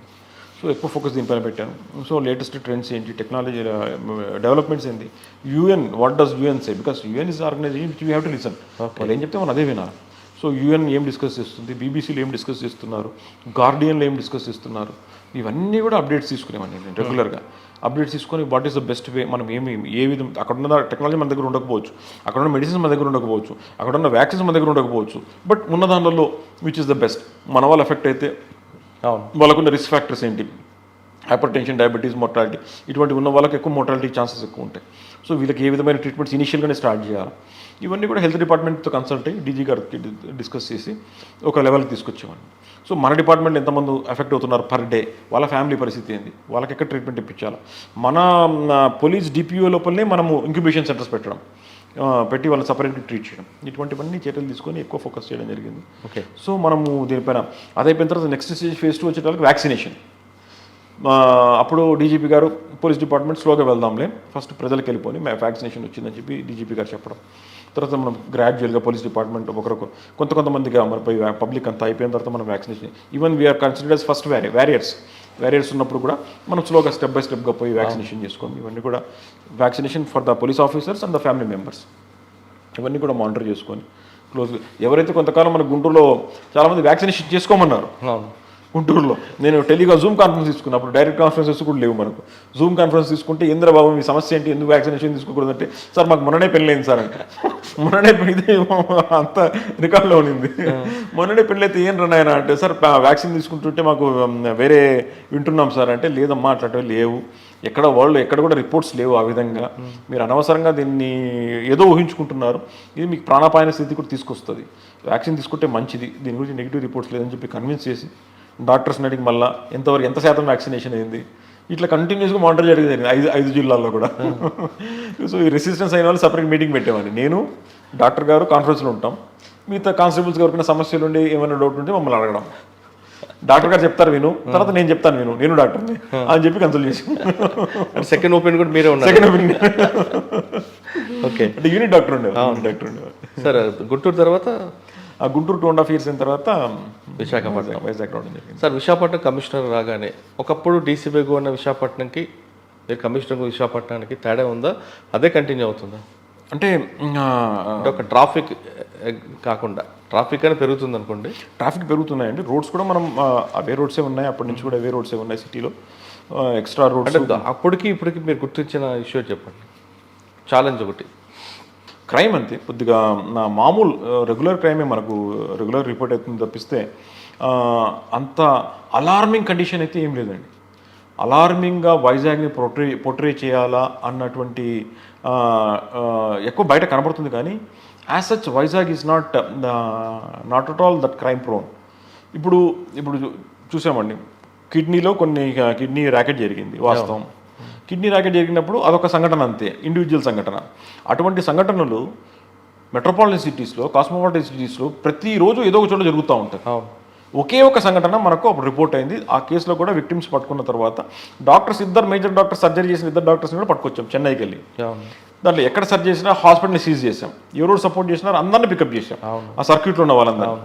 సో ఎక్కువ ఫోకస్ దీనిపైన పెట్టాను. సో లేటెస్ట్ ట్రెండ్స్ ఏంటి, టెక్నాలజీ డెవలప్మెంట్స్ ఏంటి, UN, what does UN say, because UN is organization which you have to listen. వాళ్ళు ఏం చెప్తే మనం అదే వినాలి. సో యూఎన్ ఏం డిస్కస్ చేస్తుంది, బీబీసీలో ఏం డిస్కస్ చేస్తున్నారు, గార్డియన్లో ఏం డిస్కస్ చేస్తున్నారు, ఇవన్నీ కూడా అప్డేట్స్ తీసుకునేవాడిని నేను రెగ్యులర్గా. అప్డేట్స్ తీసుకొని what is the best way, మనం ఏ విధం, అక్కడ ఉన్న టెక్నాలజీ మన దగ్గర ఉండకపోవచ్చు, అక్కడ ఉన్న మెడిసిన్స్ మన దగ్గర ఉండకపోవచ్చు, అక్కడ ఉన్న వ్యాక్సిన్స్ మన దగ్గర ఉండకపోవచ్చు, బట్ ఉన్న దానిలో విచ్ ఇస్ ద బెస్ట్. మన వాళ్ళు ఎఫెక్ట్ అయితే వాళ్ళకున్న రిస్క్ ఫ్యాక్టర్స్ ఏంటి, హైపర్ టెన్షన్, డయాబెటీస్, మోర్టాలిటీ, ఇటువంటి ఉన్న వాళ్ళకి ఎక్కువ మోర్టాలిటీ ఛాన్సెస్ ఎక్కువ ఉంటాయి. సో వీళ్ళకి ఏ విధమైన ట్రీట్మెంట్స్ ఇనిషియల్గానే స్టార్ట్ చేయాలి, ఇవన్నీ కూడా హెల్త్ డిపార్ట్మెంట్తో కన్సల్ట్ అయ్యి డీజీ గారికి డిస్కస్ చేసి ఒక లెవెల్కి తీసుకొచ్చేవాడిని. సో మన డిపార్ట్మెంట్ ఎంతమంది ఎఫెక్ట్ అవుతున్నారు పర్ డే, వాళ్ళ ఫ్యామిలీ పరిస్థితి ఏంది, వాళ్ళకి ఎక్కడ ట్రీట్మెంట్ ఇప్పించాలి, మన పోలీస్ డిపిఓ లోపలనే మనము ఇంక్యుబేషన్ సెంటర్స్ పెట్టి వాళ్ళని సపరేట్గా ట్రీట్ చేయడం, ఇటువంటివన్నీ చర్యలు తీసుకొని ఎక్కువ ఫోకస్ చేయడం జరిగింది. ఓకే. సో మనము దీనిపైన అదైపోయిన తర్వాత నెక్స్ట్ స్టేజ్ phase 2 వచ్చేటప్పుడు వ్యాక్సినేషన్. అప్పుడు డీజీపీ గారు పోలీస్ డిపార్ట్మెంట్ స్లోగా వెళ్దాంలే, ఫస్ట్ ప్రజలకు వెళ్ళిపోయి వ్యాక్సినేషన్ వచ్చిందని చెప్పి డీజీపీ గారు చెప్పడం. తర్వాత మనం గ్రాడ్యువల్గా పోలీస్ డిపార్ట్మెంట్ ఒకరికి కొంతమందిగా మనపై పబ్లిక్ అంతా అయిపోయిన తర్వాత మనం vaccination, even we are considered as first warriors ఉన్నప్పుడు కూడా మనం స్లోగా స్టెప్ బై స్టెప్గా పోయి వ్యాక్సినేషన్ చేసుకోండి. ఇవన్నీ కూడా vaccination for the police officers and the family members, ఇవన్నీ కూడా మానిటర్ చేసుకొని క్లోజ్గా. ఎవరైతే కొంతకాలం మన గుంటూరులో చాలామంది వ్యాక్సినేషన్ చేసుకోమన్నారు, గుంటూరులో నేను జూమ్ కాన్ఫరెన్స్ తీసుకున్నప్పుడు డైరెక్ట్ కాన్ఫరెన్సెస్ కూడా లేవు మనకు. జూమ్ కాన్ఫరెన్స్ తీసుకుంటే ఇంద్రబాబు మీ సమస్య ఏంటి, ఎందుకు వ్యాక్సినేషన్ తీసుకోకూడదంటే సార్ మాకు మొన్ననే పెళ్ళైంది సార్ అంటే మొన్ననే పెళ్ళితే అంత రికార్డులో ఉన్నింది. మొన్ననే పెళ్ళైతే ఏం రన్నాయన అంటే సార్ వ్యాక్సిన్ తీసుకుంటుంటే మాకు వేరే వింటున్నాం సార్ అంటే లేదమ్మా అట్లాంటివి లేవు, ఎక్కడ కూడా రిపోర్ట్స్ లేవు ఆ విధంగా, మీరు అనవసరంగా దీన్ని ఏదో ఊహించుకుంటున్నారు, ఇది మీకు ప్రాణాపాయన స్థితి కూడా తీసుకొస్తుంది, వ్యాక్సిన్ తీసుకుంటే మంచిది, దీని గురించి నెగిటివ్ రిపోర్ట్స్ లేదని చెప్పి కన్విన్స్ చేసి డాక్టర్స్ని అడిగి మళ్ళీ ఎంత శాతం వ్యాక్సినేషన్ అయింది ఇట్లా కంటిన్యూస్గా మానిటర్ జరిగింది 5 జిల్లాల్లో కూడా. సో ఈ రెసిస్టెన్స్ అయిన వాళ్ళు సపరేట్ మీటింగ్ పెట్టేవాడిని, నేను డాక్టర్ గారు కాన్ఫరెన్స్లో ఉంటాం, మిగతా కానిస్టేబుల్స్ ఎవరికైనా సమస్యలు ఉండి ఏమైనా డౌట్ ఉంటే మమ్మల్ని అడగడం, డాక్టర్ గారు చెప్తారు విను, తర్వాత నేను చెప్తాను నేను డాక్టర్ని అని చెప్పి కన్సల్ట్ చేసి సెకండ్ ఒపీనియన్ కూడా మీరే ఉన్నారు. సెకండ్ ఒపీనియన్ ఓకే, అంటే యూనిట్ డాక్టర్ ఉండేవారు. సార్ గుంటూరు తర్వాత ఆ గుంటూరు 2.5 years అయిన తర్వాత విశాఖపట్నం, వైజాగ్ రావడం జరిగింది. సార్ విశాఖపట్నం కమిషనర్ రాగానే ఒకప్పుడు డీసీబీగా ఉన్న విశాఖపట్నంకి మీరు కమిషనర్ విశాఖపట్నానికి తేడా ఉందా, అదే కంటిన్యూ అవుతుందా? అంటే ఒక ట్రాఫిక్ కాకుండా ట్రాఫిక్ అనేది పెరుగుతుంది అనుకోండి. ట్రాఫిక్ పెరుగుతున్నాయండి, రోడ్స్ కూడా మనం అవే రోడ్సే ఉన్నాయి, అప్పటి నుంచి కూడా అవే రోడ్సే ఉన్నాయి సిటీలో, ఎక్స్ట్రా రోడ్స్. అంటే అప్పటికి ఇప్పటికి మీరు గుర్తించిన ఇష్యూ చెప్పండి, ఛాలెంజ్ ఒకటి. క్రైమ్ అంతే కొద్దిగా నా మామూలు రెగ్యులర్ క్రైమే మనకు రెగ్యులర్ రిపోర్ట్ అవుతుంది తప్పిస్తే అంత అలార్మింగ్ కండిషన్ అయితే ఏం లేదండి. అలార్మింగ్గా వైజాగ్ని పోర్ట్రే చేయాలా అన్నటువంటి ఎక్కువ బయట కనబడుతుంది, కానీ as such Vizag is not at all that crime prone. ఇప్పుడు చూసామండి, కిడ్నీలో కిడ్నీ ర్యాకెట్ జరిగింది, వాస్తవం. కిడ్నీ ర్యాకెట్ జరిగినప్పుడు అదొక సంఘటన అంతే, ఇండివిజువల్ సంఘటన. అటువంటి సంఘటనలు మెట్రోపాలిటన్ సిటీస్లో, కాస్మోపాలిటన్ సిటీస్లో ప్రతిరోజు ఏదో ఒక చోట జరుగుతూ ఉంటాయి. ఒకే ఒక సంఘటన మనకు అప్పుడు రిపోర్ట్ అయింది. ఆ కేసులో కూడా విక్టిమ్స్ పట్టుకున్న తర్వాత మేజర్ డాక్టర్ సర్జరీ చేసిన 2 డాక్టర్స్ని కూడా పట్టుకొచ్చాం చెన్నైకి వెళ్ళి. దాంట్లో ఎక్కడ సర్జరీ చేసినా హాస్పిటల్ని సీజ్ చేసాం, ఎవరు సపోర్ట్ చేసినారు అందరినీ పికప్ చేసాం, ఆ సర్క్యూట్లో ఉన్న వాళ్ళందరూ.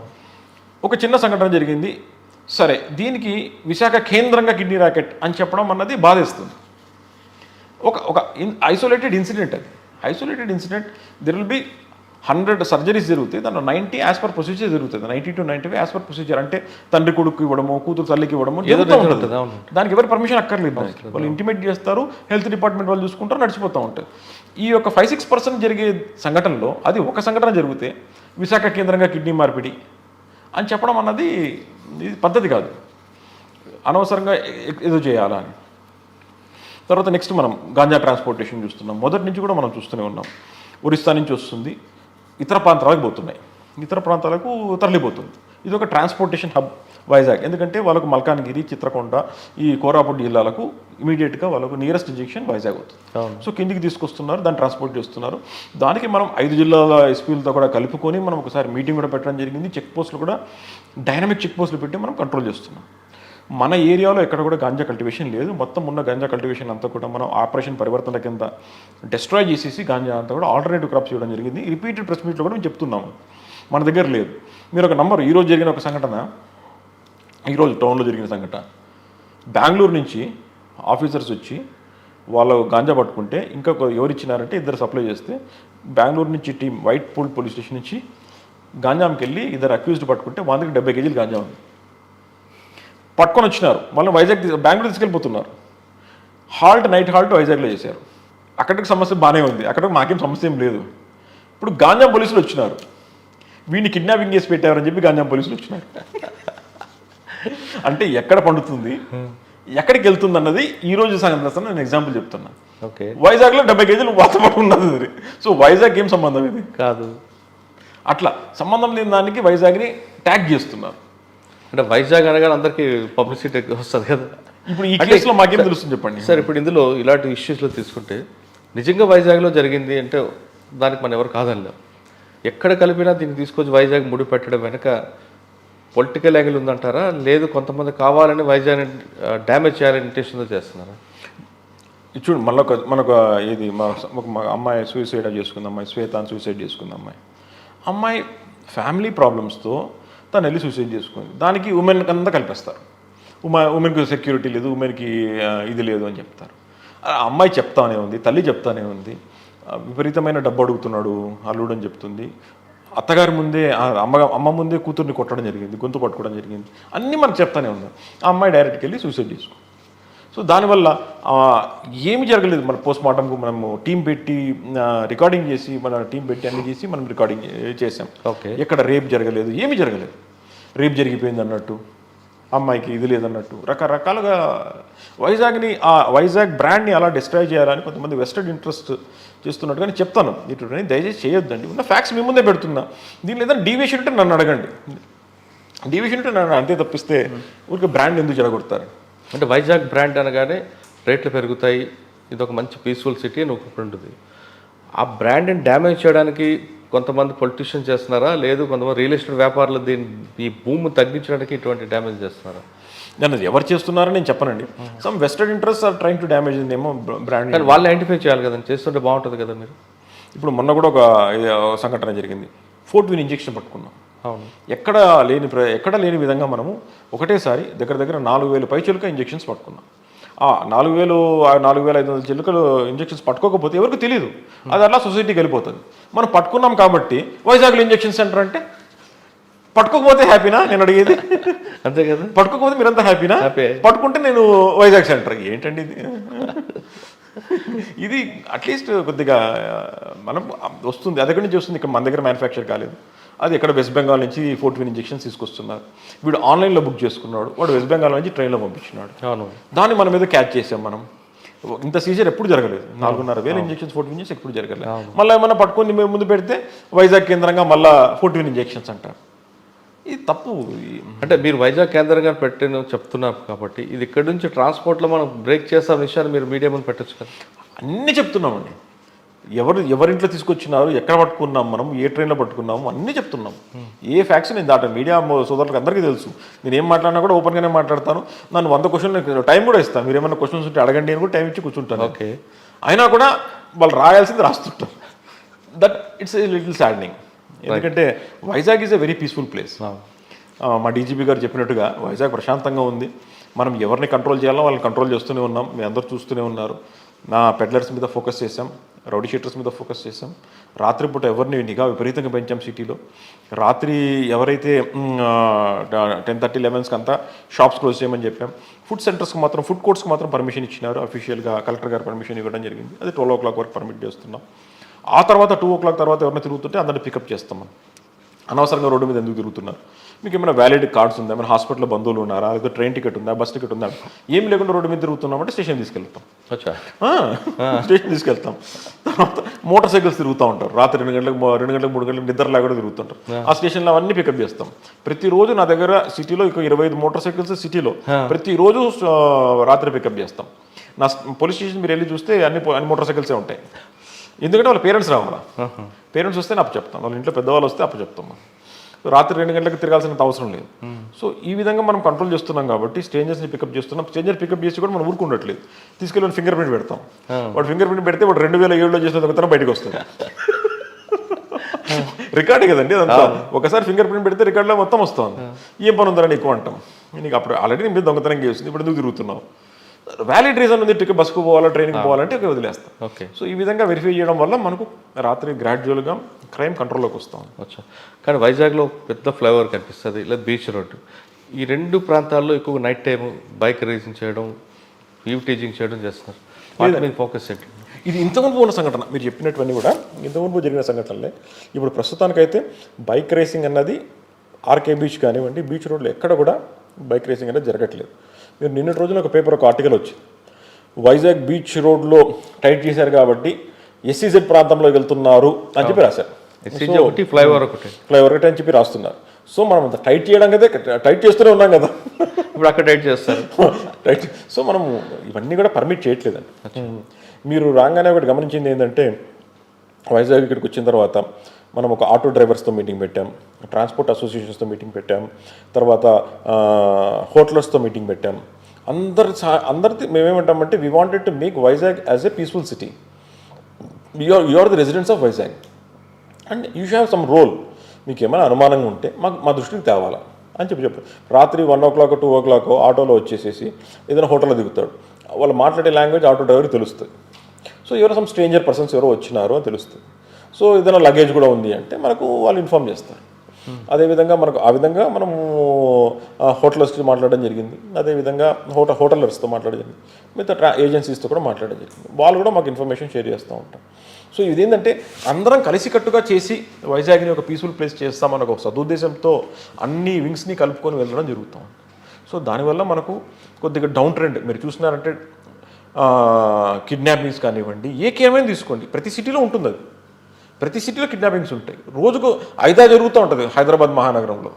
ఒక చిన్న సంఘటన జరిగింది, సరే దీనికి విశాఖ కేంద్రంగా కిడ్నీ ర్యాకెట్ అని చెప్పడం అన్నది బాధేస్తుంది. ఒక ఐసోలేటెడ్ ఇన్సిడెంట్, అది isolated incident. There will be 100 surgeries జరుగుతాయి, దాంట్లో 90 యాజ్ పర్ ప్రొసీజర్ జరుగుతుంది, 90 to 95 యాజ్ పర్ ప్రొసీజర్. అంటే తండ్రి కొడుకు ఇవ్వడము, కూతురు తల్లికి ఇవ్వడము, దానికి ఎవరి పర్మిషన్ అక్కర్లేదు, వాళ్ళు ఇంటిమేట్ చేస్తారు, హెల్త్ డిపార్ట్మెంట్ వాళ్ళు చూసుకుంటారు, నడిచిపోతూ ఉంటారు. ఈ యొక్క 5-6% జరిగే సంఘటనలో అది ఒక సంఘటన జరిగితే విశాఖ కేంద్రంగా కిడ్నీ మార్పిడి అని చెప్పడం అన్నది ఇది పద్ధతి కాదు, అనవసరంగా ఏదో చేయాలా అని. తర్వాత నెక్స్ట్ మనం గాంజా ట్రాన్స్పోర్టేషన్ చూస్తున్నాం, మొదటి నుంచి కూడా మనం చూస్తూనే ఉన్నాం. ఒరిస్సా నుంచి వస్తుంది, ఇతర ప్రాంతాలకు పోతున్నాయి, ఇతర ప్రాంతాలకు తరలిపోతుంది. ఇది ఒక ట్రాన్స్పోర్టేషన్ హబ్ వైజాగ్, ఎందుకంటే వాళ్ళకు మల్కాన్గిరి, చిత్రకొండ, ఈ కోరాపుట్ జిల్లాలకు ఇమీడియట్గా వాళ్ళకు నియరెస్ట్ ఇంజెక్షన్ వైజాగ్ అవుతుంది. సో కిందికి తీసుకొస్తున్నారు, దాన్ని ట్రాన్స్పోర్ట్ చేస్తున్నారు. దానికి మనం 5 జిల్లాల ఎస్పీలతో కూడా కలుపుకొని మనం ఒకసారి మీటింగ్ కూడా పెట్టడం జరిగింది. చెక్ పోస్టులు కూడా డైనమిక్ చెక్ పోస్టులు పెట్టి మనం కంట్రోల్ చేస్తున్నాం. మన ఏరియాలో ఎక్కడ కూడా గాంజా కల్టివేషన్ లేదు, మొత్తం ఉన్న గాంజా కల్టివేషన్ అంతా కూడా మనం ఆపరేషన్ పరివర్తన కింద డిస్ట్రాయ్ చేసేసి గాంజా అంతా కూడా ఆల్టర్నేటివ్ క్రాప్స్ చేయడం జరిగింది. రిపీటెడ్ ప్రెస్ మీట్లో కూడా మేము చెప్తున్నాము, మన దగ్గర లేదు. మీరు ఒక నంబర్, ఈరోజు జరిగిన ఒక సంఘటన, ఈరోజు టౌన్లో జరిగిన సంఘటన, బెంగళూరు నుంచి ఆఫీసర్స్ వచ్చి వాళ్ళు గాంజా పట్టుకుంటే ఇంకా ఎవరు ఇచ్చినారంటే 2 సప్లై చేస్తే, బెంగళూరు నుంచి team white pool police station నుంచి గాంజాంకి వెళ్ళి 2 అక్యూజ్డ్ పట్టుకుంటే 170 kg గాంజా ఉంది, పట్టుకొని వచ్చినారు. మళ్ళీ బెంగళూరు తీసుకెళ్ళిపోతున్నారు. నైట్ హాల్ట్ వైజాగ్లో చేశారు. అక్కడికి సమస్య బాగానే ఉంది, అక్కడ మాకేం సమస్య ఏం లేదు. ఇప్పుడు గాంజాం పోలీసులు వచ్చినారు, వీడిని కిడ్నాపింగ్ చేసి పెట్టారని చెప్పి గాంజాం పోలీసులు వచ్చినారు. అంటే ఎక్కడ పండుతుంది, ఎక్కడికి వెళ్తుంది అన్నది ఈ రోజు సంగతి నేను ఎగ్జాంపుల్ చెప్తున్నా. ఓకే, వైజాగ్లో 70 kg వాతావరణం ఉన్నది. సో వైజాగ్ ఏం సంబంధం ఇది కాదు. అట్లా సంబంధం లేని దానికి వైజాగ్ని ట్యాగ్ చేస్తున్నారు. అంటే వైజాగ్ అనగానే అందరికీ పబ్లిసిటీ వస్తుంది కదా. ఇప్పుడు ఈ కేసులో మాకేం తెలుస్తుంది చెప్పండి సార్. ఇప్పుడు ఇందులో ఇలాంటి ఇష్యూస్లో తీసుకుంటే నిజంగా వైజాగ్లో జరిగింది అంటే దానికి మనం ఎవరు కాదనలేం. ఎక్కడ కలిపినా దీన్ని తీసుకొచ్చి వైజాగ్ ముడి పెట్టడం వెనక పొలిటికల్ యాంగిల్ ఉందంటారా, లేదు కొంతమంది కావాలని వైజాగ్ డ్యామేజ్ చేయాలని ఇంటెన్షన్తో చేస్తున్నారా? చూడు, మనకు ఇది మా అమ్మాయి సూసైడ్ చేసుకుంది, అమ్మాయి శ్వేత సూసైడ్ చేసుకుంది. అమ్మాయి ఫ్యామిలీ ప్రాబ్లమ్స్తో తను వెళ్ళి సూసైడ్ చేసుకుంది. దానికి ఉమెన్ అంతా కలిపేస్తారు, ఉమెన్కి సెక్యూరిటీ లేదు, ఉమెన్కి ఇది లేదు అని చెప్తారు. అమ్మాయి చెప్తానే ఉంది, తల్లి చెప్తానే ఉంది, విపరీతమైన డబ్బు అడుగుతున్నాడు అల్లుడు అని చెప్తుంది. అత్తగారి ముందే అమ్మ ముందే కూతుర్ని కొట్టడం జరిగింది, గొంతు పట్టుకోవడం జరిగింది, అన్నీ మనకు చెప్తానే ఉన్నాం. ఆ అమ్మాయి డైరెక్ట్కి వెళ్ళి సూసైడ్ చేసుకో. సో దానివల్ల ఏమి జరగలేదు. మన పోస్ట్ మార్టంకు మనము టీం పెట్టి రికార్డింగ్ చేసి, మన టీం పెట్టి అన్ని చేసి మనం రికార్డింగ్ చేసాం. ఓకే. ఎక్కడ రేప్ జరగలేదు, ఏమీ జరగలేదు. రేప్ జరిగిపోయింది అన్నట్టు, అమ్మాయికి ఇది లేదన్నట్టు రకరకాలుగా వైజాగ్ బ్రాండ్ని అలా డిస్ట్రాయ్ చేయాలని కొంతమంది వెస్టెడ్ ఇంట్రెస్ట్ చేస్తున్నట్టు. కానీ చెప్తాను, ఇటువంటి దయచేసి చేయొద్దండి. ఉన్న ఫ్యాక్ట్స్ మీ ముందే పెడుతున్నా. దీనిలో ఏదైనా డీవియేషన్ ఉంటే నన్ను అడగండి. డీవియేషన్ ఉంటే నన్ను అంతే తప్పిస్తే ఊరికి బ్రాండ్ ఎందుకు జరగొడతారు? అంటే వైజాగ్ బ్రాండ్ అనగానే రేట్లు పెరుగుతాయి, ఇది ఒక మంచి పీస్ఫుల్ సిటీ అని ఒకటి ఉంటుంది. ఆ బ్రాండ్ని డ్యామేజ్ చేయడానికి కొంతమంది పొలిటీషియన్ చేస్తున్నారా, లేదు కొంతమంది రియల్ ఎస్టేట్ వ్యాపారులు ఈ భూమి తగ్గించడానికి ఇటువంటి డ్యామేజ్ చేస్తున్నారా? నేను ఎవరు చేస్తున్నారో నేను చెప్పనండి. Some vested interest are trying to damage ఏమో బ్రాండ్. కానీ వాళ్ళు ఐడెంటిఫై చేయాలి కదండి, చేస్తుంటే బాగుంటుంది కదా. మీరు ఇప్పుడు మొన్న కూడా ఒక సంఘటన జరిగింది. ఫోర్ట్విన్ ఇంజెక్షన్ పట్టుకున్నాం. అవును. ఎక్కడ లేని విధంగా మనము ఒకటేసారి దగ్గర 4,000 పైచిలుక ఇంజెక్షన్స్ పట్టుకున్నాం. 4,500 చిలుకలు ఇంజెక్షన్స్ పట్టుకోకపోతే ఎవరికి తెలియదు, అది అలా సొసైటీకి వెళ్ళిపోతుంది. మనం పట్టుకున్నాం కాబట్టి వైజాగ్లో ఇంజెక్షన్ సెంటర్ అంటే పట్టుకోకపోతే హ్యాపీనా నేను అడిగేది? అంతే కదా. పట్టుకోకపోతే మీరంతా హ్యాపీనా? హ్యాపీ. పట్టుకుంటే నేను వైజాగ్ సెంటర్ ఏంటండి ఇది? ఇది అట్లీస్ట్ కొద్దిగా మనం వస్తుంది, అది ఎక్కడి నుంచి వస్తుంది? ఇక్కడ మన దగ్గర మ్యానుఫ్యాక్చర్ కాలేదు, అది ఎక్కడ వెస్ట్ బెంగాల్ నుంచి ఫోర్ట్విన్ ఇంజెక్షన్స్ తీసుకొస్తున్నారు. వీడు ఆన్లైన్లో బుక్ చేసుకున్నాడు, వాడు వెస్ట్ బెంగాల్ నుంచి ట్రైన్లో పంపించినాడు. అవును. దాన్ని మనం ఏదో క్యాచ్ చేసాం. మనం ఇంత సీజర్ ఎప్పుడు జరగలేదు. 4,500 ఇంజెక్షన్స్ ఫోర్ట్విన్ ఇంజెక్షన్ ఎప్పుడు జరగలేదు. మళ్ళీ ఏమన్నా పట్టుకొని మేము ముందు పెడితే వైజాగ్ కేంద్రంగా మళ్ళీ ఫోర్ట్విన్ ఇంజెక్షన్స్ అంటారు. ఇది తప్పు. అంటే మీరు వైజాగ్ కేంద్రంగా పెట్టిన చెప్తున్నారు కాబట్టి ఇది ఇక్కడ నుంచి ట్రాన్స్పోర్ట్లో మనం బ్రేక్ చేసే విషయాన్ని మీరు మీడియా ముందు పెట్టచ్చు కదా. అన్నీ చెప్తున్నామండి. ఎవరింట్లో తీసుకొచ్చినారు, ఎక్కడ పట్టుకున్నాం, మనం ఏ ట్రైన్లో పట్టుకున్నాము, అన్నీ చెప్తున్నాం. ఏ ఫ్యాక్ట్స్ నేను దాటాను. మీడియా సోదరులకు అందరికీ తెలుసు. నేను ఏం మాట్లాడినా కూడా ఓపెన్గానే మాట్లాడతాను. నన్ను 100 క్వశ్చన్లు టైం కూడా ఇస్తాను. మీరు ఏమైనా క్వశ్చన్స్ ఉంటే అడగండి అని కూడా టైం ఇచ్చి కూర్చుంటాను. ఓకే. అయినా కూడా వాళ్ళు రాయాల్సింది రాస్తుంటారు. That it's a little saddening. ఎందుకంటే Vizag is a very peaceful place. మా డీజీపీ గారు చెప్పినట్టుగా వైజాగ్ ప్రశాంతంగా ఉంది. మనం ఎవరిని కంట్రోల్ చేయాలో వాళ్ళని కంట్రోల్ చేస్తూనే ఉన్నాం. మీ అందరూ చూస్తూనే ఉన్నారు. నా పెడ్లర్స్ మీద ఫోకస్ చేసాం, రౌడీ షీటర్స్ మీద ఫోకస్ చేసాం. రాత్రిపూట ఎవరిని నిఘా విపరీతంగా పెంచాం సిటీలో. రాత్రి ఎవరైతే 10:30, 11కి అంతా షాప్స్ క్లోజ్ చేయమని చెప్పాం. ఫుడ్ సెంటర్స్కి మాత్రం, ఫుడ్ కోర్ట్స్కి మాత్రం పర్మిషన్ ఇచ్చినారు. అఫీషియల్గా కలెక్టర్ గారు పర్మిషన్ ఇవ్వడం జరిగింది. అది 12 o'clock వరకు పర్మిట్ చేస్తున్నాం. ఆ తర్వాత 2 o'clock తర్వాత ఎవరైనా తిరుగుతుంటే అందరినీ పికప్ చేస్తాం. మనం అనవసరంగా రోడ్డు మీద ఎందుకు తిరుగుతున్నారు? మీకు ఏమైనా వ్యాలిడ్ కార్డ్స్ ఉందా, ఏమైనా హాస్పిటల్లో బంధువులు ఉన్నారా, లేకపోతే ట్రైన్ టికెట్ ఉందా, బస్ టికెట్ ఉందా, ఏం లేకుండా రోడ్డు మీద తిరుగుతున్నామంటే స్టేషన్ తీసుకెళ్తాం. స్టేషన్ తీసుకెళ్తాం. తర్వాత మోటార్ సైకిల్స్ తిరుగుతూ ఉంటారు. రాత్రి 2 గంటలకు 3 గంటలకు నిద్ర లేకుండా తిరుగుతుంటారు. ఆ స్టేషన్లో అవన్నీ పికప్ చేస్తాం. ప్రతిరోజు నా దగ్గర సిటీలో 25 మోటార్ సైకిల్స్ సిటీలో ప్రతిరోజు రాత్రి పికప్ చేస్తాం. నా పోలీస్ స్టేషన్ మీరు వెళ్ళి చూస్తే అన్ని మోటార్ సైకిల్సే ఉంటాయి. ఎందుకంటే వాళ్ళ పేరెంట్స్ రావాలా. పేరెంట్స్ వస్తే అప్పు చెప్తాం, వాళ్ళ ఇంట్లో పెద్దవాళ్ళు వస్తే అప్పు చెప్తాం. రాత్రి 2 గంటలకు తిరగాల్సినంత అవసరం లేదు. సో ఈ విధంగా మనం కంట్రోల్ చేస్తున్నాం కాబట్టి స్ట్రేంజర్స్ని పికప్ చేస్తున్నాం. స్ట్రేంజర్ పికప్ చేసి కూడా మనం ఊరుకుండట్లేదు. తీసుకెళ్ళి ఫింగర్ ప్రింట్ పెడతాం. వాడు ఫింగర్ ప్రింట్ పెడితే వాడు 2007లో చేసిన దొంగతనం బయటకు వస్తుంది. రికార్డే కదండి అదంతా. ఒకసారి ఫింగర్ ప్రింట్ పెడితే రికార్డులో మొత్తం వస్తుంది. ఏం పని ఉందని ఎక్కువ అంటాం. నీకు అప్పుడు ఆల్రెడీ నీ మీద దొంగతనం చేస్తుంది, ఇప్పుడు ఎందుకు తిరుగుతున్నావు? వ్యాలిడ్ రీజన్ ఉంది, టికెట్ బస్కు పోవాలా, ట్రైన్కి పోవాలంటే వదిలేస్తాం. ఓకే. సో ఈ విధంగా వెరిఫై చేయడం వల్ల మనకు రాత్రి గ్రాడ్యువల్గా క్రైమ్ కంట్రోల్లోకి వస్తాం. అచ్చా. కానీ వైజాగ్లో పెద్ద ఫ్లైఓవర్ కనిపిస్తుంది, లేదా బీచ్ రోడ్డు. ఈ 2 ప్రాంతాల్లో ఎక్కువ నైట్ టైం బైక్ రేసింగ్ చేయడం, ఈవ్ టీజింగ్ చేయడం చేస్తున్నారు. వాటి మీద ఫోకస్ ఏంటి? ఇది ఇంతకుముందు ఉన్న సంఘటన, మీరు చెప్పినటువన్నీ కూడా ఇంతకుముందు జరిగిన సంఘటనలే. ఇప్పుడు ప్రస్తుతానికైతే బైక్ రేసింగ్ అన్నది ఆర్కే బీచ్ కానివ్వండి, బీచ్ రోడ్లో ఎక్కడ కూడా బైక్ రేసింగ్ అనేది జరగట్లేదు. మీరు నిన్నటి రోజున ఒక పేపర్, ఒక ఆర్టికల్ వచ్చింది. వైజాగ్ బీచ్ రోడ్లో టైట్ చేశారు కాబట్టి ఎస్సీజెడ్ ప్రాంతంలోకి వెళ్తున్నారు అని చెప్పి రాశారు. ఫ్లైఓవర్ ఒకటి అని చెప్పి రాస్తున్నారు. సో మనం అంత టైట్ చేయడం కదా, టైట్ చేస్తూనే ఉన్నాం కదా, ఇప్పుడు అక్కడ టైట్ చేస్తారు. టైట్. సో మనం ఇవన్నీ కూడా పర్మిట్ చేయట్లేదండి. మీరు రాగానే ఒకటి గమనించింది ఏంటంటే, వైజాగ్ ఇక్కడికి వచ్చిన తర్వాత మనం ఒక ఆటో డ్రైవర్స్తో మీటింగ్ పెట్టాం, ట్రాన్స్పోర్ట్ అసోసియేషన్స్తో మీటింగ్ పెట్టాం, తర్వాత హోటలర్స్తో మీటింగ్ పెట్టాం. అందరిది మేమేమంటామంటే, we wanted to make Vizag as a peaceful city. You are the residents of Vizag and you should have some role. మీకు ఏమైనా అనుమానంగా ఉంటే మా దృష్టికి తేవాలా అని చెప్పారు. రాత్రి 1 o'clock 2 o'clock ఆటోలో వచ్చేసేసి ఏదైనా హోటల్లో దిగుతాడు. వాళ్ళు మాట్లాడే లాంగ్వేజ్ ఆటో డ్రైవర్కి తెలుస్తుంది. సో ఎవరో సమ్ స్ట్రేంజర్ పర్సన్స్ ఎవరో వచ్చినారు అని తెలుస్తుంది. సో ఏదైనా లగేజ్ కూడా ఉంది అంటే మనకు వాళ్ళు ఇన్ఫామ్ చేస్తారు. అదేవిధంగా మనకు ఆ విధంగా మనము హోటలర్స్తో మాట్లాడడం జరిగింది. అదేవిధంగా హోటలర్స్తో మాట్లాడడం జరిగింది. మిగతా ఏజెన్సీస్తో కూడా మాట్లాడడం జరిగింది. వాళ్ళు కూడా మాకు ఇన్ఫర్మేషన్ షేర్ చేస్తూ ఉంటాం. సో ఇదేంటంటే అందరం కలిసికట్టుగా చేసి వైజాగ్ని ఒక పీస్ఫుల్ ప్లేస్ చేస్తామన్న ఒక సదుద్దేశంతో అన్ని వింగ్స్ని కలుపుకొని వెళ్ళడం జరుగుతాం. సో దానివల్ల మనకు కొద్దిగా డౌన్ ట్రెండ్ మీరు చూసినారంటే కిడ్నాపింగ్స్ కానివ్వండి, ఏమైనా తీసుకోండి, ప్రతి సిటీలో ఉంటుంది. అది ప్రతి సిటీలో కిడ్నాపింగ్స్ ఉంటాయి. రోజుకు 5 జరుగుతూ ఉంటుంది హైదరాబాద్ మహానగరంలో.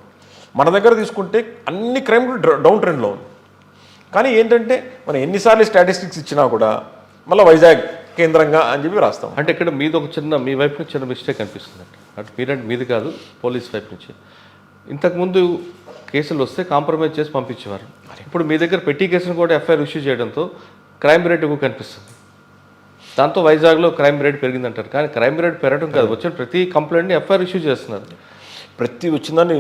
మన దగ్గర తీసుకుంటే అన్ని క్రైమ్ డౌన్ ట్రెండ్లో ఉంది. కానీ ఏంటంటే మనం ఎన్నిసార్లు స్టాటిస్టిక్స్ ఇచ్చినా కూడా మళ్ళీ వైజాగ్ కేంద్రంగా అని చెప్పి రాస్తాం. అంటే ఇక్కడ మీది ఒక మీ వైపు నుంచి చిన్న మిస్టేక్ అనిపిస్తుంది. అంటే మీరంటే మీది కాదు, పోలీస్ వైపు నుంచి. ఇంతకుముందు కేసులు వస్తే కాంప్రమైజ్ చేసి పంపించేవారు. ఇప్పుడు మీ దగ్గర పెట్టి కేసును కూడా ఎఫ్ఐఆర్ ఇష్యూ చేయడంతో క్రైమ్ రేట్ ఎక్కువ కనిపిస్తుంది. దాంతో వైజాగ్లో క్రైమ్ రేట్ పెరిగిందంటారు. కానీ క్రైమ్ రేట్ పెరగడం కాదు, వచ్చిన ప్రతి కంప్లైంట్ని ఎఫ్ఐఆర్ ఇష్యూ చేస్తున్నారు. ప్రతి వచ్చిందని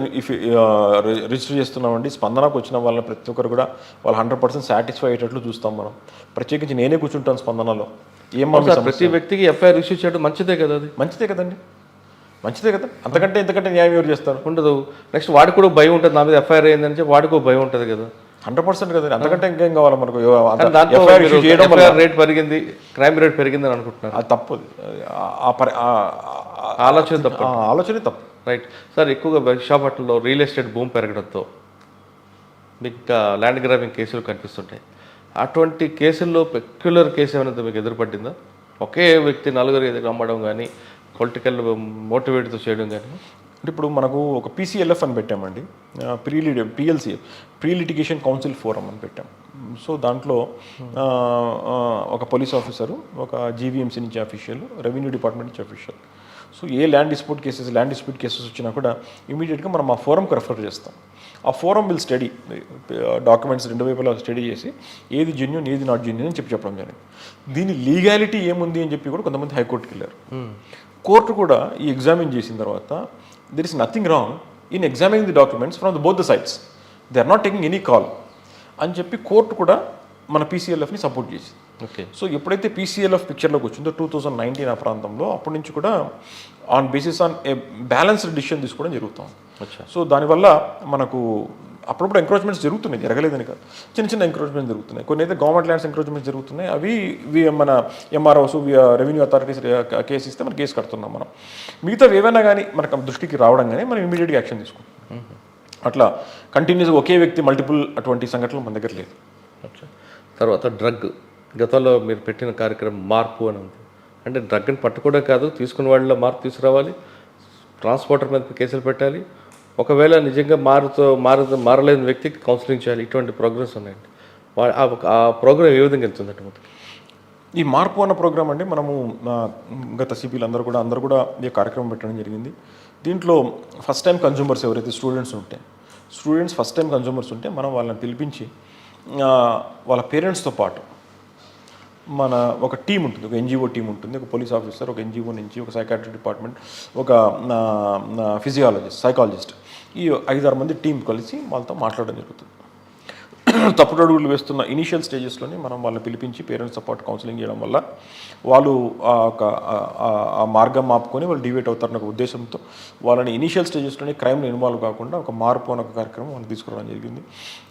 రిజిస్టర్ చేస్తున్నామండి. స్పందనకు వచ్చిన వాళ్ళని ప్రతి ఒక్కరు కూడా వాళ్ళు 100% సాటిస్ఫై అయ్యేటట్లు చూస్తాం మనం. ప్రత్యేకించి నేనే కూర్చుంటాను స్పందనలో. ప్రతి వ్యక్తికి ఎఫ్ఐఆర్ ఇష్యూ చేయడం మంచిదే కదా? అది మంచిదే కదండి, మంచిదే కదా. అంతకంటే ఇంతకంటే న్యాయం ఎవరు చేస్తారు? ఉండదు. నెక్స్ట్ వాడికి కూడా భయం ఉంటుంది, నా మీద ఎఫ్ఐఆర్ అయిందని చెప్పి వాడికి భయం ఉంటుంది కదా. 100% కదండి. అంతకంటే ఇంకేం కావాలి మనకు? రేట్ పెరిగింది, క్రైమ్ రేట్ పెరిగింది అని అనుకుంటున్నారు. అది తప్పు. ఆలోచన తప్పు. Right sir. ఎక్కువగా విశాఖపట్నంలో రియల్ ఎస్టేట్ భూమి పెరగడంతో మీకు ఇంకా ల్యాండ్ గ్రాబింగ్ కేసులు కనిపిస్తుంటాయి. అటువంటి కేసుల్లో పెక్యులర్ కేసు ఏమైనా మీకు ఎదురుపడిందా? ఒకే వ్యక్తి నలుగురు ఎదురు అమ్మడం కానీ, పొలిటికల్ మోటివేట్తో చేయడం కానీ. అంటే ఇప్పుడు మనకు ఒక PCLF అని పెట్టామండి, PLC pre litigation council forum అని పెట్టాం. సో దాంట్లో ఒక పోలీస్ ఆఫీసరు, ఒక GVMC నుంచి అఫీషియల్, రెవెన్యూ డిపార్ట్మెంట్ నుంచి అఫీషియల్. సో ఏ ల్యాండ్ డిస్ప్యూట్ కేసెస్ వచ్చినా కూడా ఇమీడియట్గా మనం ఆ ఫోరంకి రెఫర్ చేస్తాం. ఆ ఫోరం విల్ స్టడీ డాక్యుమెంట్స్ రెండు వైపులా స్టడీ చేసి ఏది జెన్యూన్ ఏది నాట్ జెన్యూన్ అని చెప్పడం జరిగింది. దీని లీగాలిటీ ఏముంది అని చెప్పి కూడా కొంతమంది హైకోర్టుకి వెళ్ళారు. కోర్టు కూడా ఈ ఎగ్జామిన్ చేసిన తర్వాత there is nothing wrong in examining the documents from both the sides, they are not taking any call అని చెప్పి కోర్టు కూడా మన PCLFని సపోర్ట్ చేసింది. ఓకే. సో ఎప్పుడైతే PCLF పిక్చర్లోకి వచ్చిందో 2019 ఆ ప్రాంతంలో, అప్పటి నుంచి కూడా on basis on a balanced decision తీసుకోవడం జరుగుతాం. సో దానివల్ల మనకు అప్పుడప్పుడు ఎంక్రోచ్మెంట్స్ జరుగుతున్నాయి, జరగలేదని కాదు, చిన్న ఎంక్రోచ్మెంట్స్ జరుగుతున్నాయి. కొన్ని అయితే గవర్నమెంట్ ల్యాండ్స్ ఎంక్రోచ్మెంట్స్ జరుగుతున్నాయి. అవి మన MROs రెవెన్యూ అథారిటీస్ కేసు ఇస్తే మనం కేసు కడుతున్నాం. మనం మిగతావి ఏవైనా కానీ మనకు దృష్టికి రావడం కానీ మనం ఇమీడియట్గా యాక్షన్ తీసుకుంటాం. అట్లా కంటిన్యూస్గా ఒకే వ్యక్తి మల్టిపుల్ అటువంటి సంఘటనలు మన దగ్గర లేదు. తర్వాత డ్రగ్, గతంలో మీరు పెట్టిన కార్యక్రమం మార్పు అని ఉంది. అంటే డ్రగ్ని పట్టుకోవడం కాదు, తీసుకున్న వాళ్ళలో మార్పు తీసుకురావాలి, ట్రాన్స్పోర్టర్ మీద కేసులు పెట్టాలి, ఒకవేళ నిజంగా మారలేని వ్యక్తికి కౌన్సిలింగ్ చేయాలి. ఇటువంటి ప్రోగ్రామ్స్ ఉన్నాయండి. ఆ ప్రోగ్రామ్ ఏ విధంగా వెళ్తుందంటే మొత్తం ఈ మార్పు అన్న ప్రోగ్రామ్ అండి, మనము గత CPలు అందరూ కూడా ఈ కార్యక్రమం పెట్టడం జరిగింది. దీంట్లో ఫస్ట్ టైం కన్జ్యూమర్స్ ఎవరైతే స్టూడెంట్స్ ఫస్ట్ టైం కన్జ్యూమర్స్ ఉంటే మనం వాళ్ళని పిలిపించి వాళ్ళ పేరెంట్స్తో పాటు మన ఒక టీం ఉంటుంది, ఒక NGO టీం ఉంటుంది, ఒక పోలీస్ ఆఫీసర్, ఒక NGO నుంచి ఒక సైకాట్రీ డిపార్ట్మెంట్, ఒక సైకాలజిస్ట్, ఈ 5-6 మంది టీం కలిసి వాళ్ళతో మాట్లాడడం జరుగుతుంది. తప్పుడు అడుగులు వేస్తున్న ఇనీషియల్ స్టేజెస్లోనే మనం వాళ్ళని పిలిపించి పేరెంట్స్తో పాటు కౌన్సిలింగ్ చేయడం వల్ల వాళ్ళు ఆ మార్గం ఆపుకొని వాళ్ళు డివేట్ అవుతారన్న ఒక ఉద్దేశంతో వాళ్ళని ఇనీషియల్ స్టేజెస్లోనే క్రైమ్లో ఇన్వాల్వ్ కాకుండా ఒక మార్పు అనే ఒక కార్యక్రమం వాళ్ళు తీసుకురావడం జరిగింది.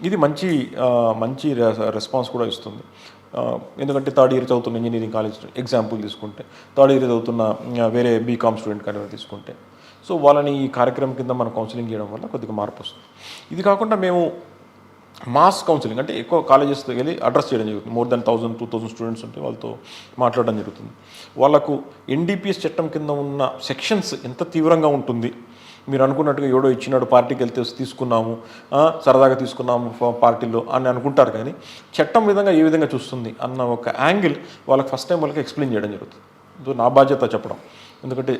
ఇది మంచి రెస్పాన్స్ కూడా ఇస్తుంది. ఎందుకంటే థర్డ్ ఇయర్ చదువుతున్న ఇంజనీరింగ్ కాలేజ్ ఎగ్జాంపుల్ తీసుకుంటే, థర్డ్ ఇయర్ చదువుతున్న వేరే BCom స్టూడెంట్ కానీ తీసుకుంటే, సో వాళ్ళని ఈ కార్యక్రమం కింద మనం కౌన్సిలింగ్ చేయడం వల్ల కొద్దిగా మార్పు వస్తుంది. ఇది కాకుండా మేము మాస్ కౌన్సిలింగ్ అంటే ఎక్కువ కాలేజెస్కి వెళ్ళి అడ్రస్ చేయడం జరుగుతుంది. మోర్ దెన్ 1000-2000 స్టూడెంట్స్ ఉంటే వాళ్ళతో మాట్లాడడం జరుగుతుంది. వాళ్ళకు NDPS చట్టం కింద ఉన్న సెక్షన్స్ ఎంత తీవ్రంగా ఉంటుంది, మీరు అనుకున్నట్టుగా ఎవడో ఇచ్చినాడు పార్టీకి వెళ్తే తీసుకున్నాము, సరదాగా తీసుకున్నాము పార్టీలో అని అనుకుంటారు. కానీ చట్టం విధంగా ఏ విధంగా చూస్తుంది అన్న ఒక యాంగిల్ వాళ్ళకి ఫస్ట్ టైం వాళ్ళకి ఎక్స్ప్లెయిన్ చేయడం జరుగుతుంది. సో నా బాధ్యత చెప్పడం, ఎందుకంటే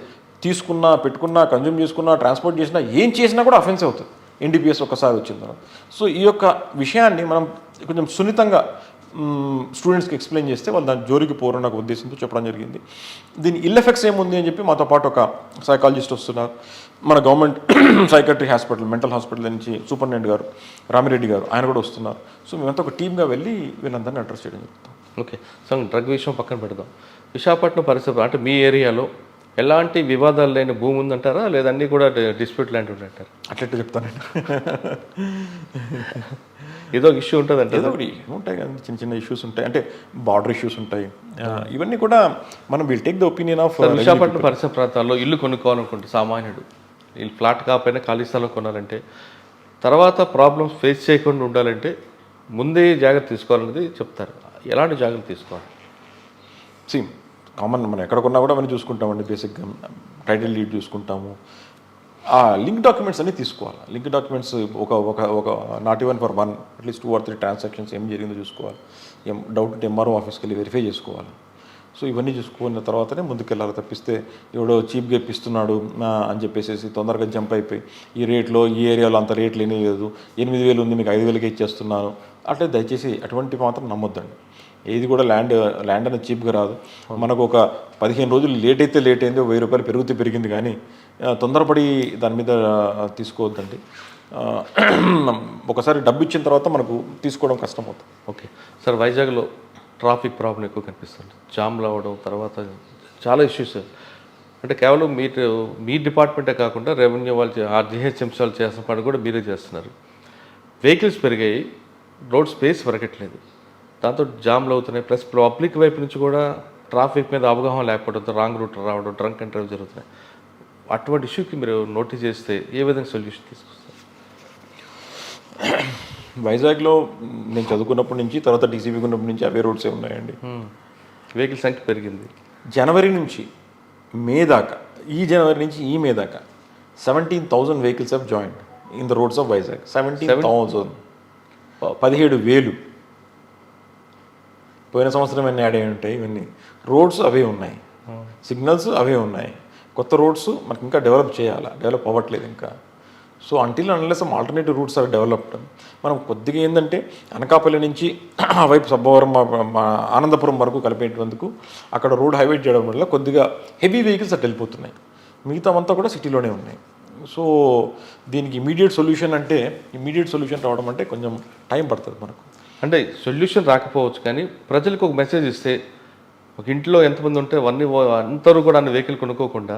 తీసుకున్నా, పెట్టుకున్నా, కన్జ్యూమ్ చేసుకున్నా, ట్రాన్స్పోర్ట్ చేసినా, ఏం చేసినా కూడా అఫెన్స్ అవుతుంది NDPS ఒక్కసారి వచ్చిన తర్వాత. సో ఈ యొక్క విషయాన్ని మనం కొంచెం సున్నితంగా స్టూడెంట్స్కి ఎక్స్ప్లెయిన్ చేస్తే వాళ్ళు దాని జోలికి పోరన్న ఒక ఉద్దేశంతో చెప్పడం జరిగింది. దీని ఇల్ ఎఫెక్ట్స్ ఏముంది అని చెప్పి మాతో పాటు ఒక సైకాలజిస్ట్ వస్తున్నారు, మన government psychiatry hospital, mental hospital నుంచి సూపరింటెండెంట్ గారు రామిరెడ్డి గారు, ఆయన కూడా వస్తున్నారు. సో మేమంతా ఒక టీమ్గా వెళ్ళి వీళ్ళందరినీ అడ్రస్ చేయడం జరుగుతాం. ఓకే. సో డ్రగ్ విషయం పక్కన పెడదాం. విశాఖపట్నం పరిసర అంటే మీ ఏరియాలో ఎలాంటి వివాదాలు లేని భూమి ఉందంటారా లేదా అన్నీ కూడా డిస్ప్యూట్ లాంటివి ఉంటారు? అట్లెట్టు చెప్తానండి. ఏదో ఒక ఇష్యూ ఉంటుంది ఏదో ఒకటి ఉంటాయి కదా, చిన్న చిన్న ఇష్యూస్ ఉంటాయి, అంటే బార్డర్ ఇష్యూస్ ఉంటాయి. ఇవన్నీ కూడా మనం will take the opinion of. Visakhapatnam పరిసర ప్రాంతాల్లో ఇల్లు కొనుక్కోవాలనుకుంటే సామాన్యుడు వీళ్ళు ఫ్లాట్ కాకపోయినా ఖాళీ స్థలం కొనాలంటే తర్వాత ప్రాబ్లమ్స్ ఫేస్ చేయకుండా ఉండాలంటే ముందే జాగ్రత్త తీసుకోవాలనేది చెప్తారు. ఎలాంటి జాగ్రత్త తీసుకోవాలి? కామన్ మనం ఎక్కడ కొన్నా కూడా మనం చూసుకుంటామండి. బేసిక్గా టైటిల్ డీడ్ చూసుకుంటాము, ఆ లింక్ డాక్యుమెంట్స్ అన్నీ తీసుకోవాలి. లింక్ డాక్యుమెంట్స్ ఒక ఒక ఒక not even for one, at least 2 or 3 transactions ఏం జరిగిందో చూసుకోవాలి. డౌట్ ఉంటే ఎంఆర్ఓ ఆఫీస్కి వెళ్ళి వెరిఫై చేసుకోవాలి. సో ఇవన్నీ చూసుకున్న తర్వాతనే ముందుకెళ్ళాలి. తప్పిస్తే ఎవడో చీప్గా ఇప్పిస్తున్నాడు అని చెప్పేసి తొందరగా జంప్ అయిపోయి ఈ రేట్లో ఈ ఏరియాలో అంత రేట్లు ఏమీ లేదు, 8,000 ఉంది మీకు 5,000కే ఇచ్చేస్తున్నాను అట్లే దయచేసి అటువంటి మాత్రం నమ్మొద్దండి. ఏది కూడా ల్యాండ్ అనేది చీప్గా రాదు. మనకు ఒక 15 రోజులు లేట్ అయితే లేట్ అయింది, 1,000 రూపాయలు పెరిగితే పెరిగింది, కానీ తొందరపడి దాని మీద తీసుకోవద్దండి. ఒకసారి డబ్బు ఇచ్చిన తర్వాత మనకు తీసుకోవడం కష్టం అవుతుంది. ఓకే సార్, వైజాగ్లో ట్రాఫిక్ ప్రాబ్లం ఎక్కువ కనిపిస్తుంది. జామ్లు అవ్వడం, తర్వాత చాలా ఇష్యూస్. అంటే కేవలం మీ డిపార్ట్మెంటే కాకుండా రెవెన్యూ వాళ్ళు జిహెచ్ఎంసీ వాళ్ళు చేసిన పని కూడా మీరే చేస్తున్నారు. వెహికల్స్ పెరిగాయి, రోడ్ స్పేస్ పెరగట్లేదు, దాంతో జామ్లు అవుతున్నాయి. ప్లస్ పబ్లిక్ వైపు నుంచి కూడా ట్రాఫిక్ మీద అవగాహన లేకపోవడంతో రాంగ్ రూట్ రావడం, డ్రంక్ అండ్ డ్రైవ్ జరుగుతున్నాయి. అటువంటి ఇష్యూకి మీరు నోటీస్ చేస్తే ఏ విధంగా సొల్యూషన్ తీసుకొస్తారు? వైజాగ్లో నేను చదువుకున్నప్పటి నుంచి, తర్వాత డీసీబీకి ఉన్నప్పటి నుంచి అవే రోడ్సే ఉన్నాయండి. వెహికల్ సంఖ్య పెరిగింది. జనవరి నుంచి మే దాకా, ఈ జనవరి నుంచి ఈ మే దాకా 17,000 vehicles have joined in the roads of Vizag. 17,000, 17,000. పోయిన సంవత్సరం ఎన్ని యాడ్ అయి ఉంటాయి. ఇవన్నీ రోడ్స్ అవే ఉన్నాయి, సిగ్నల్స్ అవే ఉన్నాయి. కొత్త రోడ్స్ మనకి ఇంకా డెవలప్ చేయాలి, డెవలప్ అవ్వట్లేదు ఇంకా. So until unless alternative routes are developed. మనం కొద్దిగా ఏంటంటే అనకాపల్లి నుంచి ఆ వైపు సబ్బవరం ఆనందపురం వరకు కలిపేటందుకు అక్కడ రోడ్ హైవైట్ చేయడం వల్ల కొద్దిగా హెవీ వెహికల్స్ అట్లా వెళ్ళిపోతున్నాయి. మిగతామంతా కూడా సిటీలోనే ఉన్నాయి. సో దీనికి ఇమీడియట్ సొల్యూషన్ రావడం అంటే కొంచెం టైం పడుతుంది మనకు. అంటే సొల్యూషన్ రాకపోవచ్చు, కానీ ప్రజలకు ఒక మెసేజ్ ఇస్తే, ఒక ఇంట్లో ఎంతమంది ఉంటే అందరూ కూడా అన్ని వెహికల్ కొనుక్కోకుండా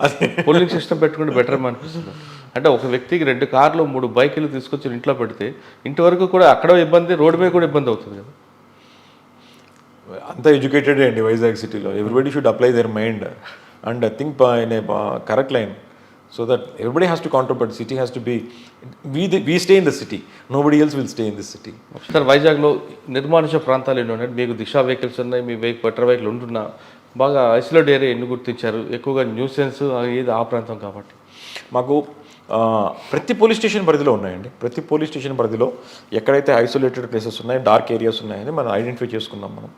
అదే పోలింగ్ సిస్టమ్ పెట్టుకుంటే బెటర్ అనిపిస్తుంది. అంటే ఒక వ్యక్తికి 2 కార్లు 3 బైకులు తీసుకొచ్చి ఇంట్లో పెడితే ఇంటి వరకు కూడా అక్కడ ఇబ్బంది, రోడ్డు మీద కూడా ఇబ్బంది అవుతుంది కదా. అంతా ఎడ్యుకేటెడ్ అండి వైజాగ్ సిటీలో. Everybody should apply their mind and think in a correct line, so that everybody has to contribute. City has to be, we stay in the city, nobody else will stay in this city. Sir, వైజాగ్లో నిర్మానుష ప్రాంతాలు ఎన్ని ఉన్నాయి? మీకు దిశా vehicles ఉన్నాయి, మీ better vehicle ఉంటున్నా, బాగా isolate area ఎన్ని గుర్తించారు? ఎక్కువగా న్యూసెన్స్ ఏది ఆ ప్రాంతం కాబట్టి. మాకు ప్రతి పోలీస్ స్టేషన్ పరిధిలో ఉన్నాయండి. ప్రతి పోలీస్ స్టేషన్ పరిధిలో ఎక్కడైతే ఐసోలేటెడ్ ప్లేసెస్ ఉన్నాయి, డార్క్ ఏరియాస్ ఉన్నాయని మనం ఐడెంటిఫై చేసుకున్నాం మనం.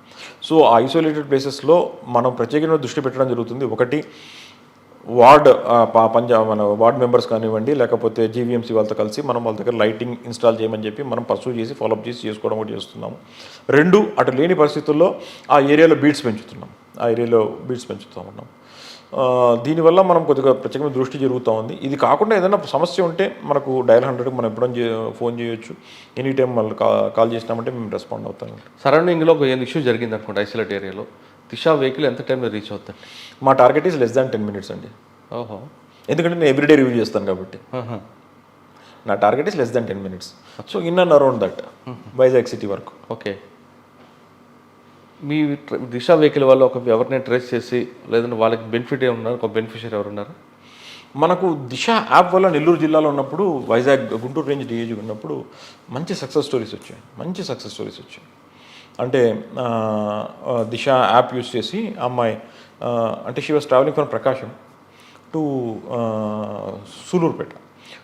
సో ఆ ఐసోలేటెడ్ ప్లేసెస్లో మనం ప్రత్యేకంగా దృష్టి పెట్టడం జరుగుతుంది. ఒకటి మన వార్డ్ మెంబర్స్ కానివ్వండి, లేకపోతే జీవీఎంసీ వాళ్ళతో కలిసి మనం వాళ్ళ దగ్గర లైటింగ్ ఇన్స్టాల్ చేయమని చెప్పి మనం పర్సూ చేసి ఫాలోఅప్ చేసి చేసుకోవడం కూడా చేస్తున్నాము. 2, అటు లేని పరిస్థితుల్లో ఆ ఏరియాలో బీట్స్ పెంచుతున్నాం. ఉన్నాం. దీనివల్ల మనం కొద్దిగా ప్రత్యేకమైన దృష్టి జరుగుతూ ఉంది. ఇది కాకుండా ఏదైనా సమస్య ఉంటే మనకు డయల్ 100కి మనం ఎప్పుడైనా ఫోన్ చేయొచ్చు. ఎనీ టైం వాళ్ళు కాల్ చేసినామంటే మేము రెస్పాండ్ అవుతాం. సరౌండింగ్లో ఒక ఇష్యూ జరిగింది అనుకోండి, ఐసోలేట్ ఏరియాలో దిశా వెహికల్ ఎంత టైంలో రీచ్ అవుతుంది? మా target is less than 10 minutes అండి. ఓహో, ఎందుకంటే నేను ఎవ్రీడే రివ్యూ చేస్తాను కాబట్టి నా target is less than 10 minutes. So in and around that Vizag city వరకు. ఓకే, మీ దిశా వెహికల్ వల్ల ఎవరినైనా ట్రేస్ చేసి లేదంటే వాళ్ళకి బెనిఫిట్ ఏమున్నారు, ఒక బెనిఫిషియర్ ఎవరున్నారు? మనకు దిశ యాప్ వల్ల నెల్లూరు జిల్లాలో ఉన్నప్పుడు, వైజాగ్ గుంటూరు రేంజ్ డిఏజీ ఉన్నప్పుడు మంచి సక్సెస్ స్టోరీస్ వచ్చాయి. అంటే దిశ యాప్ యూజ్ చేసి అమ్మాయి, అంటే she was travelling from Prakasam to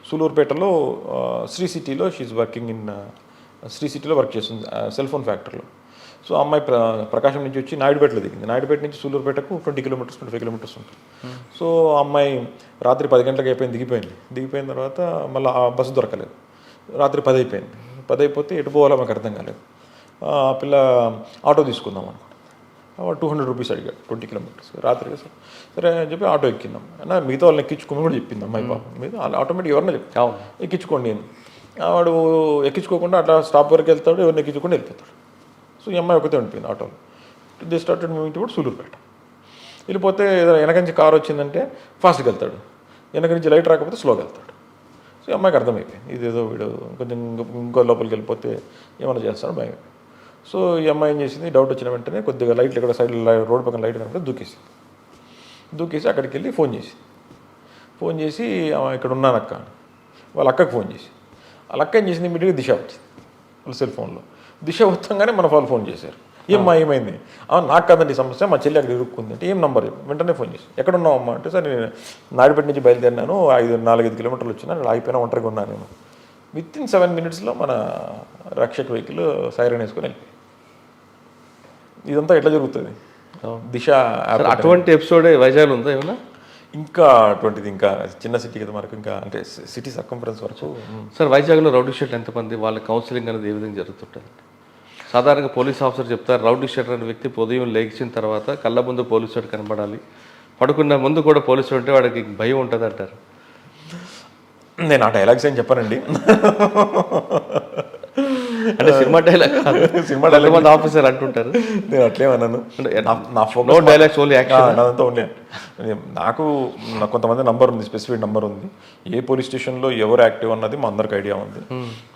సూలూరుపేటలో శ్రీ సిటీలో షీఈ్ వర్కింగ్ ఇన్ శ్రీ సిటీలో వర్క్ చేస్తుంది సెల్ ఫోన్ ఫ్యాక్టరీలో. సో అమ్మాయి ప్రకాశం నుంచి వచ్చి నాయుడుపేటలో దిగింది. నాయుడుపేట నుంచి సూలూరుపేటకు 20 kilometers 25 kilometers ఉంటుంది. సో అమ్మాయి రాత్రి 10 గంటలకు దిగిపోయిన తర్వాత మళ్ళీ ఆ బస్సు దొరకలేదు. రాత్రి 10 అయిపోయింది. 10 అయిపోతే ఎటు పోవాలో మాకు అర్థం కాలేదు. ఆ పిల్ల ఆటో తీసుకుందాం అనుకున్నాం. 200 rupees అడిగాడు 20 kilometers రాత్రి. సరే అని చెప్పి ఆటో ఎక్కిందాం. అయినా మిగతా వాళ్ళని ఎక్కించుకోమని కూడా చెప్పింది అమ్మాయి. పాపం మీద ఆటోమేటిక్ ఎవరన్నా చెప్తాం ఎక్కించుకోండి అని. వాడు ఎక్కించుకోకుండా అట్లా స్టాప్ వరకు వెళ్తాడు, ఎవరిని ఎక్కించుకొని వెళ్ళిపోతాడు. సో ఈ అమ్మాయి ఒకతే ఉండిపోయింది ఆటోలో. They started moving towards Sullurpeta. వెళ్ళిపోతే ఏదో వెనక నుంచి కారు వచ్చిందంటే ఫాస్ట్గా వెళ్తాడు, వెనక నుంచి లైట్ రాకపోతే స్లోగా వెళ్తాడు. సో ఈ అమ్మాయికి అర్థమైపోయింది ఇదేదో వీడు కొంచెం ఇంకో లోపలికి వెళ్ళిపోతే ఏమైనా చేస్తాడు భయం. సో ఈ అమ్మాయి ఏం చేసింది, డౌట్ వచ్చిన వెంటనే కొద్దిగా లైట్లు ఇక్కడ సైడ్ రోడ్ పక్కన లైట్ కనుక దూకేసి అక్కడికి వెళ్ళి ఫోన్ చేసి ఇక్కడ ఉన్నాను అక్క, వాళ్ళ అక్కకి ఫోన్ చేసి, వాళ్ళ అక్క ఏం చేసింది, ఇమీడియట్గా దిశ వచ్చింది వాళ్ళ సెల్ ఫోన్లో. దిశ వచ్చంగానే మన వాళ్ళు ఫోన్ చేశారు, ఏమైంది, నాకు కాదండి సమస్య, మా చెల్లి అక్కడ ఇరుక్కుంది అంటే ఏం నంబర్ వెంటనే ఫోన్ చేసి, ఎక్కడ ఉన్నావు అమ్మ అంటే, సార్ నేను నాయుడుపేట నుంచి బయలుదేరినాను, 4-5 కిలోమీటర్లు వచ్చినా, నేను ఆగిపోయినా ఒంటరిగా ఉన్నాను నేను. విత్ ఇన్ 7 minutesలో మన రక్షక్ వెహికల్ సైరన్ వేసుకొని వెళ్ళిపోయి. ఇదంతా ఎట్లా జరుగుతుంది దిశ యాప్. అటువంటి ఎపిసోడే వైజాగ్లో ఉందా ఏమన్నా? ఇంకా అటువంటిది, ఇంకా చిన్న సిటీ కదా మనకు, ఇంకా అంటే సిటీ సర్కంఫరెన్స్ వరకు. సార్ వైజాగ్లో రౌడీ షీటర్ ఎంతమంది, వాళ్ళ కౌన్సిలింగ్ అనేది ఏ విధంగా జరుగుతుంటుంది? సాధారణంగా పోలీస్ ఆఫీసర్ చెప్తారు, రౌడీ షీటర్ అనే వ్యక్తి ఉదయం లేచిన తర్వాత కళ్ళ ముందు పోలీసు వాడు కనబడాలి, పడుకున్న ముందు కూడా పోలీసు ఉంటే వాడికి భయం ఉంటుంది అంటారు. నేను ఆ డైలాగ్స్ ఏం చెప్పానండి, అంటే సినిమా డైలాగ్ సినిమా డైలాగ్ మంది ఆఫీసర్ అంటుంటారు, నేను అట్లేమన్నాను. నా నో డైలాగ్స్ ఓన్లీ యాక్షన్. అదంతా ఓన్లీ నాకు కొంతమంది నంబర్ ఉంది, స్పెసిఫిక్ నంబర్ ఉంది, ఏ పోలీస్ స్టేషన్లో ఎవరు యాక్టివ్ అన్నది మా అందరికి ఐడియా ఉంది.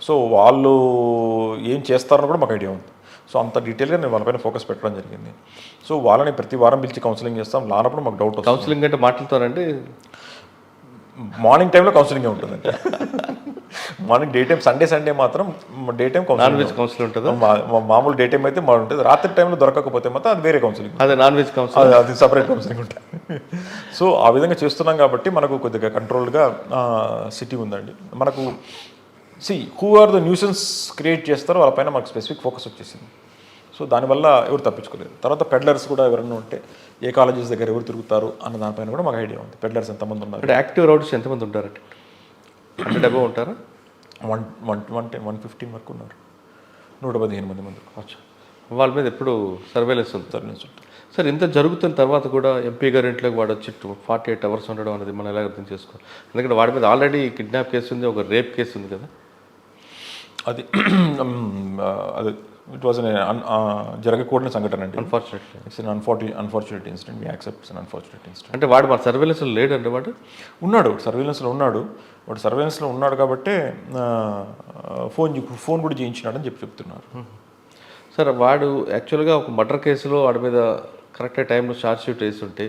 సో వాళ్ళు ఏం చేస్తారని కూడా మాకు ఐడియా ఉంది. సో అంత డీటెయిల్గా నేను వాళ్ళపైన ఫోకస్ పెట్టడం జరిగింది. సో వాళ్ళని ప్రతి వారం పిలిచి కౌన్సిలింగ్ చేస్తాం. లానప్పుడు మాకు డౌట్ వస్తుంది. కౌన్సిలింగ్ అంటే మాట్లాడుతారండి, మార్నింగ్ టైంలో కౌన్సిలింగ్ ఉంటుందండి. మార్నింగ్ డే టైం, సండే మాత్రం day time non veg council ఉంటుంది. మామూలు డే టైం అయితే మాకు ఉంటుంది. రాత్రి టైంలో దొరకకపోతే మాత్రం అది వేరే కౌన్సిలింగ్, అదే నాన్ వెజ్ కౌన్సిల్, అది సపరేట్ కౌన్సిలింగ్ ఉంటుంది. సో ఆ విధంగా చేస్తున్నాం కాబట్టి మనకు కొద్దిగా కంట్రోల్గా సిటీ ఉందండి. మనకు who are the nuisance create చేస్తారో వాళ్ళపైన మనకు స్పెసిఫిక్ ఫోకస్ వచ్చేసింది. సో దానివల్ల ఎవరు తప్పించుకోలేదు. తర్వాత పెడ్లర్స్ కూడా ఎవరైనా ఉంటే ఏ కాలేజెస్ దగ్గర ఎవరు తిరుగుతారు అన్న దానిపైన కూడా మాకు ఐడియా ఉంది. పెడ్లర్స్ ఎంతమంది ఉన్నారు, అంటే యాక్టివ్ రౌడీస్ ఎంతమంది ఉంటారంటే 100 అబౌవ్ ఉంటారా? 115 వరకు ఉన్నారు, 115 మంది. వాళ్ళ మీద ఎప్పుడు సర్వేలెన్స్ ఉంటుంది. సార్ ఇంత జరుగుతున్న తర్వాత కూడా ఎంపీ గారి ఇంట్లోకి వాడు వచ్చి 48 hours ఉండడం అనేది మనం ఎలా అర్థం చేసుకోవాలి? ఎందుకంటే వాడి మీద ఆల్రెడీ కిడ్నాప్ కేసు ఉంది, ఒక రేప్ కేసు ఉంది కదా. అది ఇట్ వాజ్ జరగకూడని సంఘటన అండి. Unfortunately it's unfortunate incident. We accept it's unfortunate incident. అంటే వాడు మన సర్వేలెన్స్లో లేడంటే వాడు ఉన్నాడు, సర్వేలెన్స్లో ఉన్నాడు. వాడు సర్వేలెన్స్లో ఉన్నాడు కాబట్టి ఫోన్ కూడా చేయించినాడని చెప్తున్నారు. సార్ వాడు యాక్చువల్గా ఒక మర్డర్ కేసులో వాడి మీద కరెక్ట్ టైంలో ఛార్జ్ షీట్ వేస్తుంటే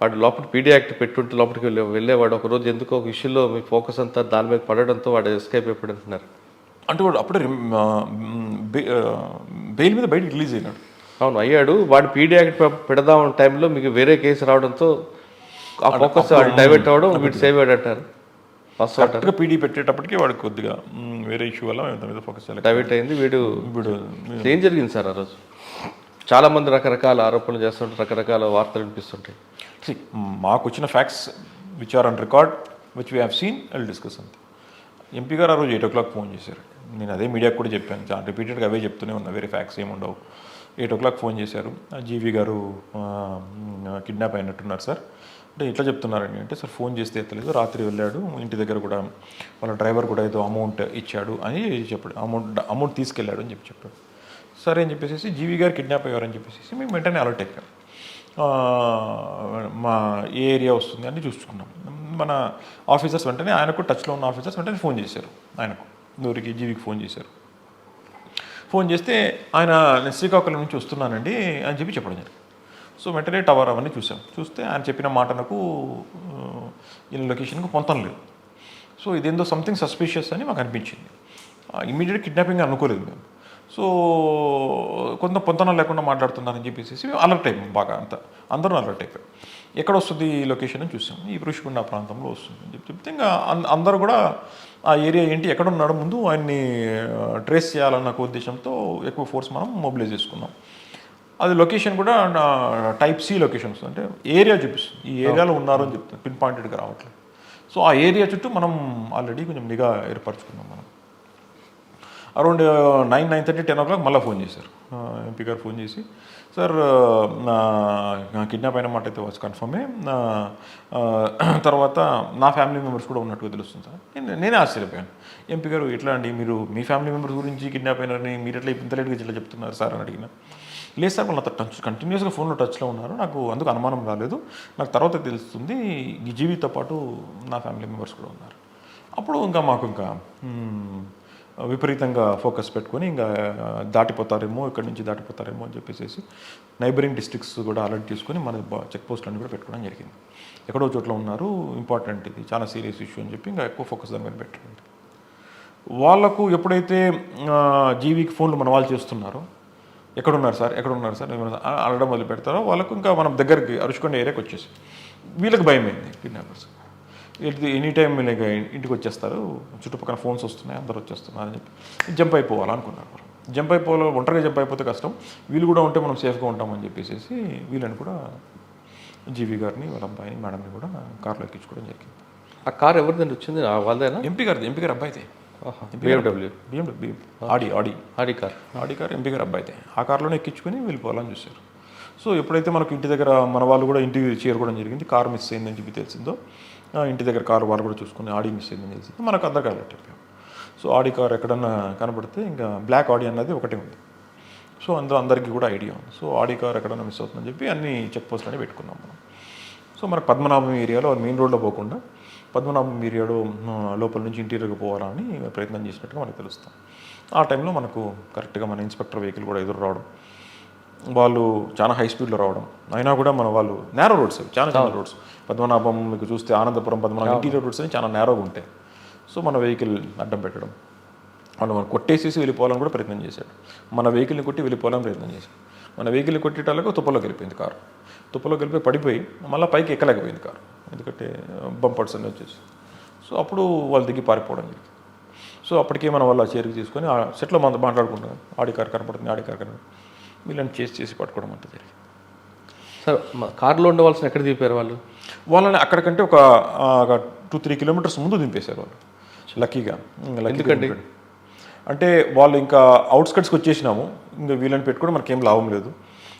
వాడు లోపల పీడీ యాక్ట్ పెట్టుంటే లోపలికి వెళ్ళేవాడు. ఒకరోజు ఎందుకో ఒక ఇష్యూలో మీ ఫోకస్ అంతా దాని మీద పడడంతో వాడు ఎస్కేప్ అయిపోయి అంటున్నారు. అంటే వాడు అప్పుడే బెయిల్ మీద బయటకు రిలీజ్ అయినాడు. అవును అయ్యాడు. వాడు పీడీ యాక్ట్ పెడదాం టైంలో మీకు వేరే కేసు రావడంతో ఆ ఫోకస్ డైవర్ట్ అవ్వడం వీడు సేవ్ అయ్యాడు అంటారు. కరెక్ట్గా పీడీ పెట్టేటప్పటికి వాడు కొద్దిగా వేరే ఇష్యూ వల్ల మేము దాని మీద ఫోకస్ చేయాలి, డైవర్ట్ అయింది. వీడు ఏం జరిగింది సార్ ఆ రోజు? చాలామంది రకరకాల ఆరోపణలు చేస్తుంటారు, రకరకాల వార్తలు వినిపిస్తుంటాయి. మాకు వచ్చిన facts which are on record which we have seen I will discuss అంతే. ఎంపీ గారు ఆ రోజు 8 o'clock ఫోన్ చేశారు. నేను అదే మీడియాకు కూడా చెప్పాను, చాలా రిపీటెడ్గా అవే చెప్తూనే ఉన్నా, వేరే ఫ్యాక్ట్స్ ఏముండవు. 8 o'clock ఫోన్ చేశారు. జీవి గారు కిడ్నాప్ అయినట్టున్నారు సార్ అంటే ఇట్లా చెప్తున్నారండి అంటే, సార్ ఫోన్ చేస్తే ఎత్తలేదు, రాత్రి వెళ్ళాడు, ఇంటి దగ్గర కూడా వాళ్ళ డ్రైవర్ కూడా ఏదో అమౌంట్ ఇచ్చాడు అని చెప్పాడు, అమౌంట్ తీసుకెళ్ళాడు అని చెప్పాడు. సరే అని చెప్పేసి జీవి గారు కిడ్నాప్ అయ్యారని చెప్పేసి మేము వెంటనే అలర్ట్ అయిపోయాం. మా ఏ ఏరియా వస్తుంది అని చూసుకున్నాం. మన ఆఫీసర్స్ వెంటనే, ఆయనకు టచ్లో ఉన్న ఆఫీసర్స్ వెంటనే ఫోన్ చేశారు, ఆయనకు నూరికి జీవికి ఫోన్ చేశారు. ఫోన్ చేస్తే ఆయన నేను శ్రీకాకుళం నుంచి వస్తున్నానండి అని చెప్పడం జరిగింది. సో వెంటనే టవర్ అవన్నీ చూస్తే ఆయన చెప్పిన మాటలకు ఈయన లొకేషన్కు పొంతం లేదు. సో ఇదేందో సంథింగ్ సస్పిషియస్ అని మాకు అనిపించింది. ఇమీడియట్ కిడ్నాపింగ్ అనుకోలేదు మేము. సో కొంత పొంతన లేకుండా మాట్లాడుతున్నారని చెప్పేసి అలర్ట్ అయిపోయాం, బాగా అందరూ అలర్ట్ అయిపోయాం. ఎక్కడ వస్తుంది ఈ లొకేషన్ అని చూసాం, ఈ ఋషికొండ ప్రాంతంలో వస్తుంది అని చెప్తే ఇంకా అందరూ కూడా ఆ ఏరియా ఏంటి, ఎక్కడ ఉన్నాడో ముందు ఆయన్ని ట్రేస్ చేయాలన్న ఉద్దేశంతో ఎక్కువ ఫోర్స్ మనం మొబిలైజ్ చేసుకున్నాం. అది లొకేషన్ కూడా టైప్ సి లొకేషన్ వస్తుంది, అంటే ఏరియా చూపిస్తుంది, ఈ ఏరియాలో ఉన్నారు అని చెప్తుంది, పిన్ పాయింటెడ్గా రావట్లేదు. సో ఆ ఏరియా చుట్టూ మనం ఆల్రెడీ కొంచెం నిఘా ఏర్పరచుకున్నాం. మనం అరౌండ్ 9:30, 10 o'clock మళ్ళీ ఫోన్ చేశారు. ఎంపీ గారు ఫోన్ చేసి, సార్ కిడ్నాప్ అయిన మాట అయితే వాచ్ కన్ఫర్మే, తర్వాత నా ఫ్యామిలీ మెంబర్స్ కూడా ఉన్నట్టుగా తెలుస్తుంది సార్. నేనే ఆశ్చర్యపోయాను. ఎంపీ గారు ఎట్లా అండి, మీరు మీ ఫ్యామిలీ మెంబర్స్ గురించి కిడ్నాప్ అయినారని మీరు ఎట్లా ఇంత లేట్గా ఇట్లా చెప్తున్నారు సార్ అని అడిగిన. లేదు సార్ వాళ్ళు కంటిన్యూస్గా ఫోన్లో టచ్లో ఉన్నారు, నాకు అందుకు అనుమానం రాలేదు, నాకు తర్వాత తెలుస్తుంది ఈ జీవితో పాటు నా ఫ్యామిలీ మెంబర్స్ కూడా ఉన్నారు. అప్పుడు ఇంకా మాకు ఇంకా విపరీతంగా ఫోకస్ పెట్టుకొని ఇంకా దాటిపోతారేమో, ఇక్కడి నుంచి దాటిపోతారేమో అని చెప్పేసి నైబరింగ్ డిస్ట్రిక్ట్స్ కూడా అలర్ట్ తీసుకొని మన చెక్ పోస్టులన్నీ కూడా పెట్టుకోవడం జరిగింది. ఎక్కడో చోట్ల ఉన్నారు, ఇంపార్టెంట్, ఇది చాలా సీరియస్ ఇష్యూ అని చెప్పి ఇంకా ఎక్కువ ఫోకస్ దాని మీద పెట్టండి. వాళ్ళకు ఎప్పుడైతే జీవీకి ఫోన్లు మన వాళ్ళు చేస్తున్నారో ఎక్కడున్నారు సార్ అనడం మొదలు పెడతారో వాళ్ళకు ఇంకా మనం దగ్గరికి అరుచుకునే ఏరియాకి వచ్చేసి వీళ్ళకి భయం అయింది. కిడ్నాపర్స్ ఎనీ టైం వీళ్ళకి ఇంటికి వచ్చేస్తారు, చుట్టుపక్కల ఫోన్స్ వస్తున్నాయి, అందరూ వచ్చేస్తున్నారు అని చెప్పి జంప్ అయిపోవాలనుకున్నారు. ఒంటరిగా జంప్ అయిపోతే కష్టం, వీళ్ళు కూడా ఉంటే మనం సేఫ్గా ఉంటామని చెప్పేసి వీళ్ళని కూడా జీవీ గారిని, వాళ్ళ అబ్బాయిని, మేడంని కూడా కార్లో ఎక్కించుకోవడం జరిగింది. ఆ కార్ ఎవరిదండి వచ్చింది? వాళ్ళదేనా? ఎంపీ గారి అబ్బాయితే. BMW ఆడి కార్ ఎంపీ గారి అబ్బాయితే. ఆ కార్లోనే ఎక్కించుకొని వెళ్ళిపోవాలని చూశారు. సో ఎప్పుడైతే మనకు ఇంటి దగ్గర మన వాళ్ళు కూడా ఇంటికి చేరుకోవడం జరిగింది, కార్ మిస్ అయిందని చెప్పి తెలిసిందో ఇంటి దగ్గర కారు వాళ్ళు కూడా చూసుకుని ఆడి మిస్ అయిందని తెలిసింది, మనకు అందరికీ అలర్ట్ అయిపోయాం. సో ఆడి కార్ ఎక్కడన్నా కనబడితే ఇంకా బ్లాక్ ఆడి అన్నది ఒకటే ఉంది. సో అందరికీ కూడా ఐడియా ఉంది. సో ఆడి కార్ ఎక్కడన్నా మిస్ అవుతుందని చెప్పి అన్ని చెక్ పోస్టులు అని పెట్టుకున్నాం మనం. సో మనకు పద్మనాభం ఏరియాలో మెయిన్ రోడ్లో పోకుండా పద్మనాభం ఏరియాలో లోపల నుంచి ఇంటీరియర్కి పోవాలని ప్రయత్నం చేసినట్టుగా మనకు తెలుస్తాం. ఆ టైంలో మనకు కరెక్ట్గా మన ఇన్స్పెక్టర్ వెహికల్ కూడా ఎదురు రావడం, వాళ్ళు చాలా హై స్పీడ్లో రావడం, అయినా కూడా మన వాళ్ళు నేరో రోడ్స్, చాలా రోడ్స్. పద్మనాభం మీకు చూస్తే ఆనందపురం, పద్మనాభం ఇంటీరియర్ రోడ్స్ అని చాలా నేరోగా ఉంటాయి. సో మన వెహికల్ అడ్డం పెట్టడం, మనం కొట్టేసేసి వెళ్ళిపోవాలని కూడా ప్రయత్నం చేశాడు. మన వెహికల్ని కొట్టి వెళ్ళిపోవాలని ప్రయత్నం చేశాడు. మన వెహికల్ని కొట్టేటాలకు తుప్పలోకి వెళ్ళిపోయింది కారు. తుప్పలోకి వెళ్ళిపోయి పడిపోయి మళ్ళీ పైకి ఎక్కలేకపోయింది కారు, ఎందుకంటే బంపర్స్ అన్నీ వచ్చేసి. సో అప్పుడు వాళ్ళు దిగి పారిపోవడం జరిగింది. సో అప్పటికే మన వాళ్ళ చేరికి తీసుకొని ఆ సెట్లో మాట్లాడుకుంటున్నాం, ఆడి కారు కనపడుతుంది, ఆడి కారు కనపడుతుంది, వీళ్ళని చేసి పట్టుకోవడం అంటే జరిగింది. సార్ కార్లో ఉండవలసిన ఎక్కడ దింపారు వాళ్ళని అక్కడికంటే ఒక 2-3 కిలోమీటర్స్ ముందు దింపేశారు వాళ్ళు, లక్కీగా. అంటే వాళ్ళు ఇంకా అవుట్స్కట్స్కి వచ్చేసినాము, ఇంకా వీళ్ళని పెట్టుకోవడం మనకేం లాభం లేదు,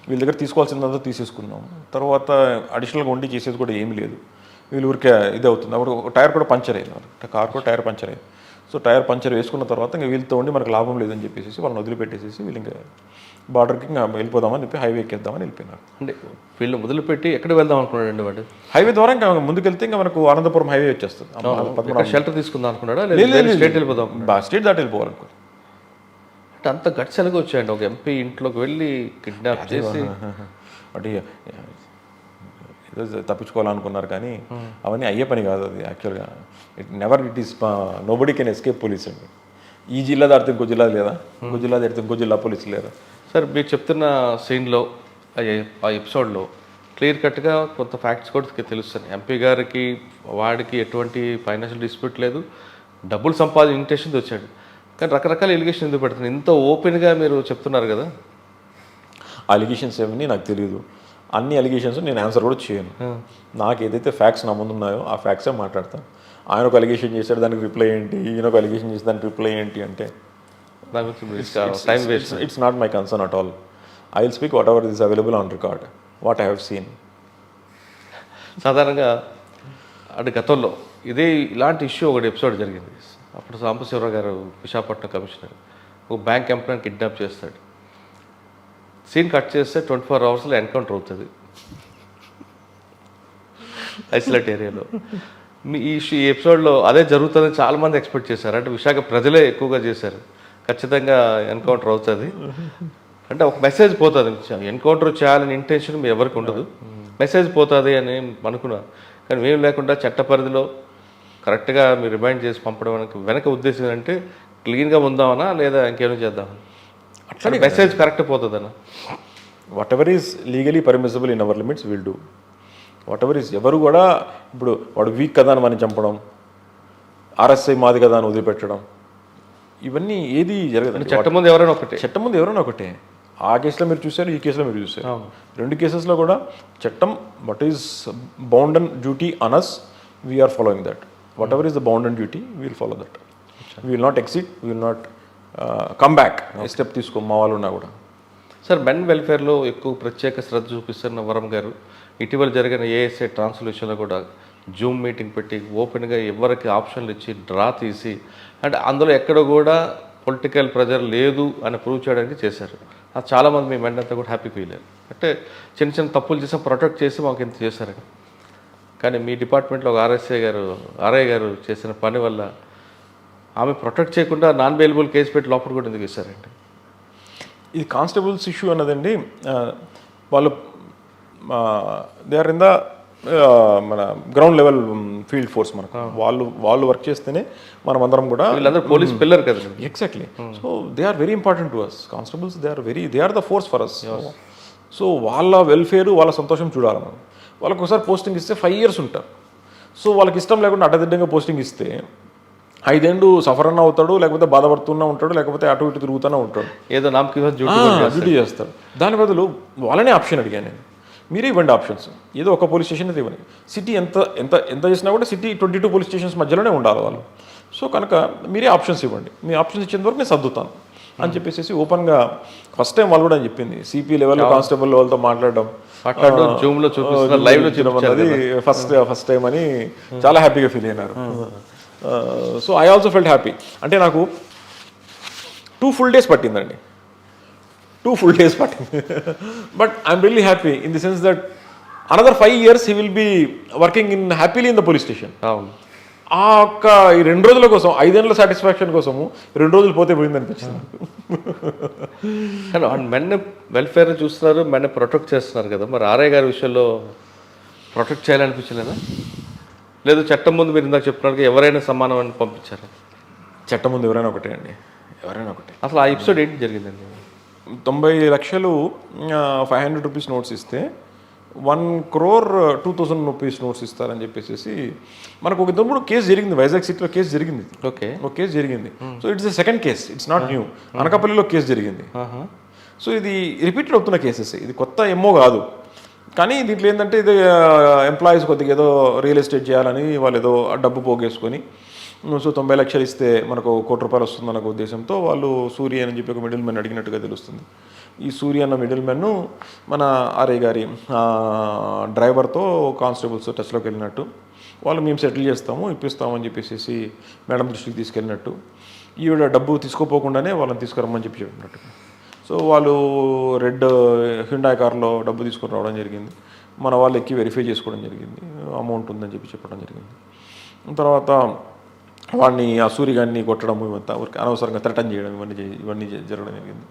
వీళ్ళ దగ్గర తీసుకోవాల్సిందంతా తీసేసుకున్నాము. తర్వాత అడిషనల్గా వండి చేసేది కూడా ఏమీ లేదు, వీళ్ళు ఊరికే ఇది అవుతుంది. అప్పుడు టైర్ కూడా పంచర్ అయింది, కార్ కూడా టైర్ పంచర్ అయింది. సో టైర్ పంచర్ వేసుకున్న తర్వాత ఇంకా వీళ్ళతో ఉండి మనకు లాభం లేదని చెప్పేసి వాళ్ళని వదిలిపెట్టేసి వీళ్ళు ఇంకా బార్డర్కి ఇంకా వెళ్ళిపోదామని చెప్పి హైవే ఎక్కేద్దామని వెళ్ళిపోయినారు. అంటే వీళ్ళు వదిలిపెట్టి ఎక్కడ వెళ్దాం అనుకున్నాడు వాడు? హైవే ద్వారా ఇంకా ముందుకెళ్తే ఇంకా మనకు ఆనందపురం హైవే వచ్చేస్తుంది. షెల్టర్ తీసుకుందాం అనుకున్నాడా? స్టేట్ వెళ్ళిపోదాం, స్టేట్ దాటి వెళ్ళిపోవాలనుకున్నాను. అంటే అంత గట్సెలగా వచ్చాయండి, ఒక ఎంపీ ఇంట్లోకి వెళ్ళి కిడ్నాప్ చేసి అంటే ఏదో తప్పించుకోవాలనుకున్నారు, కానీ అవన్నీ అయ్యే పని కాదు. అది యాక్చువల్గా it is nobody can escape police అండి. ఈ జిల్లా దాటితే ఇంకో జిల్లా లేదా, ఇంకో జిల్లా దాటితే ఇంకో జిల్లా పోలీసు లేదా. సార్ మీరు చెప్తున్న సీన్లో ఆ ఎపిసోడ్లో క్లియర్ కట్గా కొంత ఫ్యాక్ట్స్ కూడా తెలుస్తాయి. ఎంపీ గారికి వాడికి ఎటువంటి ఫైనాన్షియల్ డిస్ప్యూట్ లేదు, డబ్బులు ఇంటెన్షన్తో వచ్చాడు, కానీ రకరకాల ఎలిగేషన్ ఎందుకు పెడుతున్నారు? ఇంత ఓపెన్గా మీరు చెప్తున్నారు కదా. ఆ అలిగేషన్స్ ఏమని నాకు తెలియదు, అన్ని అలిగేషన్స్ నేను ఆన్సర్ కూడా చేయను. నాకు ఏదైతే ఫ్యాక్ట్స్ నా ముందు ఉన్నాయో ఆ ఫ్యాక్ట్సే మాట్లాడతాను. ఆయన ఒక అలిగేషన్ చేశాడు, దానికి రిప్లై ఏంటి, ఈయన ఒక అలిగేషన్ చేసి దానికి రిప్లై ఏంటి అంటే it's not my concern at all. I will speak what ever is available on record, what I have seen. సాధారణంగా అంటే గతంలో ఇలాంటి ఇష్యూ ఒకటి ఎపిసోడ్ జరిగింది. అప్పుడు సాంబశివరావు గారు విశాఖపట్నం కమిషనర్ ఒక బ్యాంక్ ఎంప్లాయీని కిడ్నాప్ చేస్తాడు. సీన్ కట్ చేస్తే 24 అవర్స్లో ఎన్కౌంటర్ అవుతుంది ఐసోలేట్ ఏరియాలో. ఈ ఎపిసోడ్లో అదే జరుగుతుందని చాలామంది ఎక్స్పెక్ట్ చేశారు. అంటే విశాఖ ప్రజలే ఎక్కువగా చేశారు, ఖచ్చితంగా ఎన్కౌంటర్ అవుతుంది అంటే ఒక మెసేజ్ పోతుంది. ఎన్కౌంటర్ చేయాలని ఇంటెన్షన్ మీ ఎవరికి ఉండదు, మెసేజ్ పోతుంది అని అనుకున్నాను. కానీ మేము లేకుండా చట్ట పరిధిలో కరెక్ట్గా మీరు రిమైండ్ చేసి పంపడం వెనక ఉద్దేశం అంటే క్లీన్గా ఉందామనా లేదా ఇంకేమో చేద్దామని? అట్లా మెసేజ్ కరెక్ట్ పోతుందన్నా. Whatever is legally permissible in our limits will do. Whatever is, ఎవరు కూడా ఇప్పుడు వాడు వీక్ కదా అని మనం చంపడం, ఆర్ఎస్ఐ మాది కదా అని వదిలిపెట్టడం, ఇవన్నీ ఏది జరగదు. చట్టం ముందు ఎవరైనా ఒకటే. ఆ కేసులో మీరు చూశారు, ఈ కేసులో మీరు చూశారు. రెండు కేసెస్లో కూడా చట్టం what is bound and duty on us, we are following that. Whatever is the bound and duty, we will follow that. We will not exit, we will not come back. Step తీసుకో మా వాళ్ళు ఉన్నా కూడా. Sir men వెల్ఫేర్లో ఎక్కువ ప్రత్యేక శ్రద్ధ చూపిస్తున్న వరం గారు ఇటీవల జరిగిన ఏఎస్ఐ ట్రాన్స్ఫర్ విషయంలో కూడా జూమ్ మీటింగ్ పెట్టి ఓపెన్గా ఎవరికి ఆప్షన్లు ఇచ్చి డ్రా తీసి, అంటే అందులో ఎక్కడ కూడా పొలిటికల్ ప్రెజర్ లేదు అని ప్రూవ్ చేయడానికి చేశారు. అది చాలామంది మీ మెండ్ అంతా కూడా హ్యాపీ ఫీల్ అయ్యారు. అంటే చిన్న చిన్న తప్పులు చేసి ప్రొటెక్ట్ చేసి మాకు ఇంత చేశారని. కానీ మీ డిపార్ట్మెంట్లో ఒక ఆర్ఐ గారు చేసిన పని వల్ల ఆమె ప్రొటెక్ట్ చేయకుండా నాన్ బెయిలబుల్ కేసు పెట్టి లోపల కూడా ఎందుకు ఇస్తారండి? ఇది కానిస్టేబుల్స్ ఇష్యూ అన్నదండి. వాళ్ళు దే ఆర్ ఇన్ ద మన గ్రౌండ్ లెవెల్ ఫీల్డ్ ఫోర్స్ మనకు. వాళ్ళు వర్క్ చేస్తేనే మనం అందరం కూడా వీళ్ళందరూ పోలీస్ పిల్లర్ కదా. Exactly. So they are very important to us. Constables they are the force for us. So వాళ్ళ వెల్ఫేర్, వాళ్ళ సంతోషం చూడాలి మనం. వాళ్ళకి ఒకసారి పోస్టింగ్ ఇస్తే 5 years ఉంటారు. సో వాళ్ళకి ఇష్టం లేకుండా అడ్డదిడ్డంగా పోస్టింగ్ ఇస్తే 5 ఏళ్ళు సఫర్ అన్న అవుతాడు, లేకపోతే బాధపడుతూనే ఉంటాడు, లేకపోతే అటు ఇటు తిరుగుతూనే ఉంటాడు, ఏదో నామకి డ్యూటీ చేస్తాడు. దాని బదులు వాళ్ళనే ఆప్షన్ అడిగాను నేను, మీరే ఇవ్వండి ఆప్షన్స్. ఏదో ఒక పోలీస్ స్టేషన్ అయితే ఇవ్వండి. సిటీ ఎంత చేసినా కూడా సిటీ 22 పోలీస్ స్టేషన్స్ మధ్యలోనే ఉండాలి వాళ్ళు. సో కనుక మీరే ఆప్షన్స్ ఇవ్వండి, మీ ఆప్షన్స్ ఇచ్చేంత వరకు నేను సర్దుతాను అని చెప్పేసి ఓపెన్గా ఫస్ట్ టైం వాళ్ళు కూడా అని చెప్పింది. సిపి లెవెల్, కానిస్టేబుల్ వాళ్ళతో మాట్లాడడం, జూమ్లో చూపిస్తున్నారు, లైవ్లో అది ఫస్ట్ టైం అని చాలా హ్యాపీగా ఫీల్ అయినారు. So I also felt happy. అంటే నాకు 2 full days పట్టిందండి, 2 full days పట్టింది. But I'm really happy in the sense that another 5 years he will be working in happily in the police station. అవును. ఆ ఒక్క ఈ 2 రోజుల కోసం, 5 ఏళ్ళ సాటిస్ఫాక్షన్ కోసము 2 రోజులు పోతే పోయింది అనిపించింది. కానీ మెన్ వెల్ఫేర్ చూస్తున్నారు, మెన్ ప్రొటెక్ట్ చేస్తున్నారు కదా. మరి ఆర్ఐ గారి విషయంలో ప్రొటెక్ట్ చేయాలనిపించలేదా? లేదు చట్టం ముందు మీరు ఇందాక చెప్తున్నారు ఎవరైనా సమానం అని పంపించారు. చట్టం ముందు ఎవరైనా ఒకటే అండి, ఎవరైనా ఒకటే. అసలు ఆ ఎపిసోడ్ ఏంటి జరిగిందండి? 90 లక్షలు 500 rupees నోట్స్ ఇస్తే 1 crore 2000 rupees నోట్స్ ఇస్తారని చెప్పేసి మనకు ఒక తమ్ముడు కేసు జరిగింది, వైజాగ్ సిటీలో కేసు జరిగింది. ఓకే, ఒక కేసు జరిగింది. So it's the second case, it's not new. అనకాపల్లిలో కేసు జరిగింది. సో ఇది రిపీటెడ్ అవుతున్న కేసెస్, ఇది కొత్త ఏమో కాదు. కానీ దీంట్లో ఏంటంటే ఇది ఎంప్లాయీస్ కొద్దిగా ఏదో రియల్ ఎస్టేట్ చేయాలని వాళ్ళు ఏదో డబ్బు పోగేసుకొని, సో 90 లక్షలు ఇస్తే మనకు 1 కోటి రూపాయలు వస్తుందన్న ఉద్దేశంతో వాళ్ళు సూర్య అని చెప్పి ఒక మిడిల్ మ్యాన్ అడిగినట్టుగా తెలుస్తుంది. ఈ సూర్య అన్న మిడిల్ మ్యాన్ మన ఆర్ఐ గారి డ్రైవర్తో కానిస్టేబుల్స్ టచ్లోకి వెళ్ళినట్టు, వాళ్ళు మేము సెటిల్ చేస్తాము, ఇప్పిస్తామని చెప్పేసి మేడం దృష్టికి తీసుకెళ్ళినట్టు, ఈవిడ డబ్బు తీసుకోపోకుండానే వాళ్ళని తీసుకురమ్మని చెప్పినట్టు. సో వాళ్ళు రెడ్ హ్యుండాయ్ కార్లో డబ్బు తీసుకొని రావడం జరిగింది. మన వాళ్ళు ఎక్కి వెరిఫై చేసుకోవడం జరిగింది, అమౌంట్ ఉందని చెప్పడం జరిగింది. తర్వాత వాడిని ఆ సూర్య గారిని కొట్టడం, ఇవంతా అనవసరంగా థ్రెటన్ చేయడం, ఇవన్నీ జరగడం జరిగింది.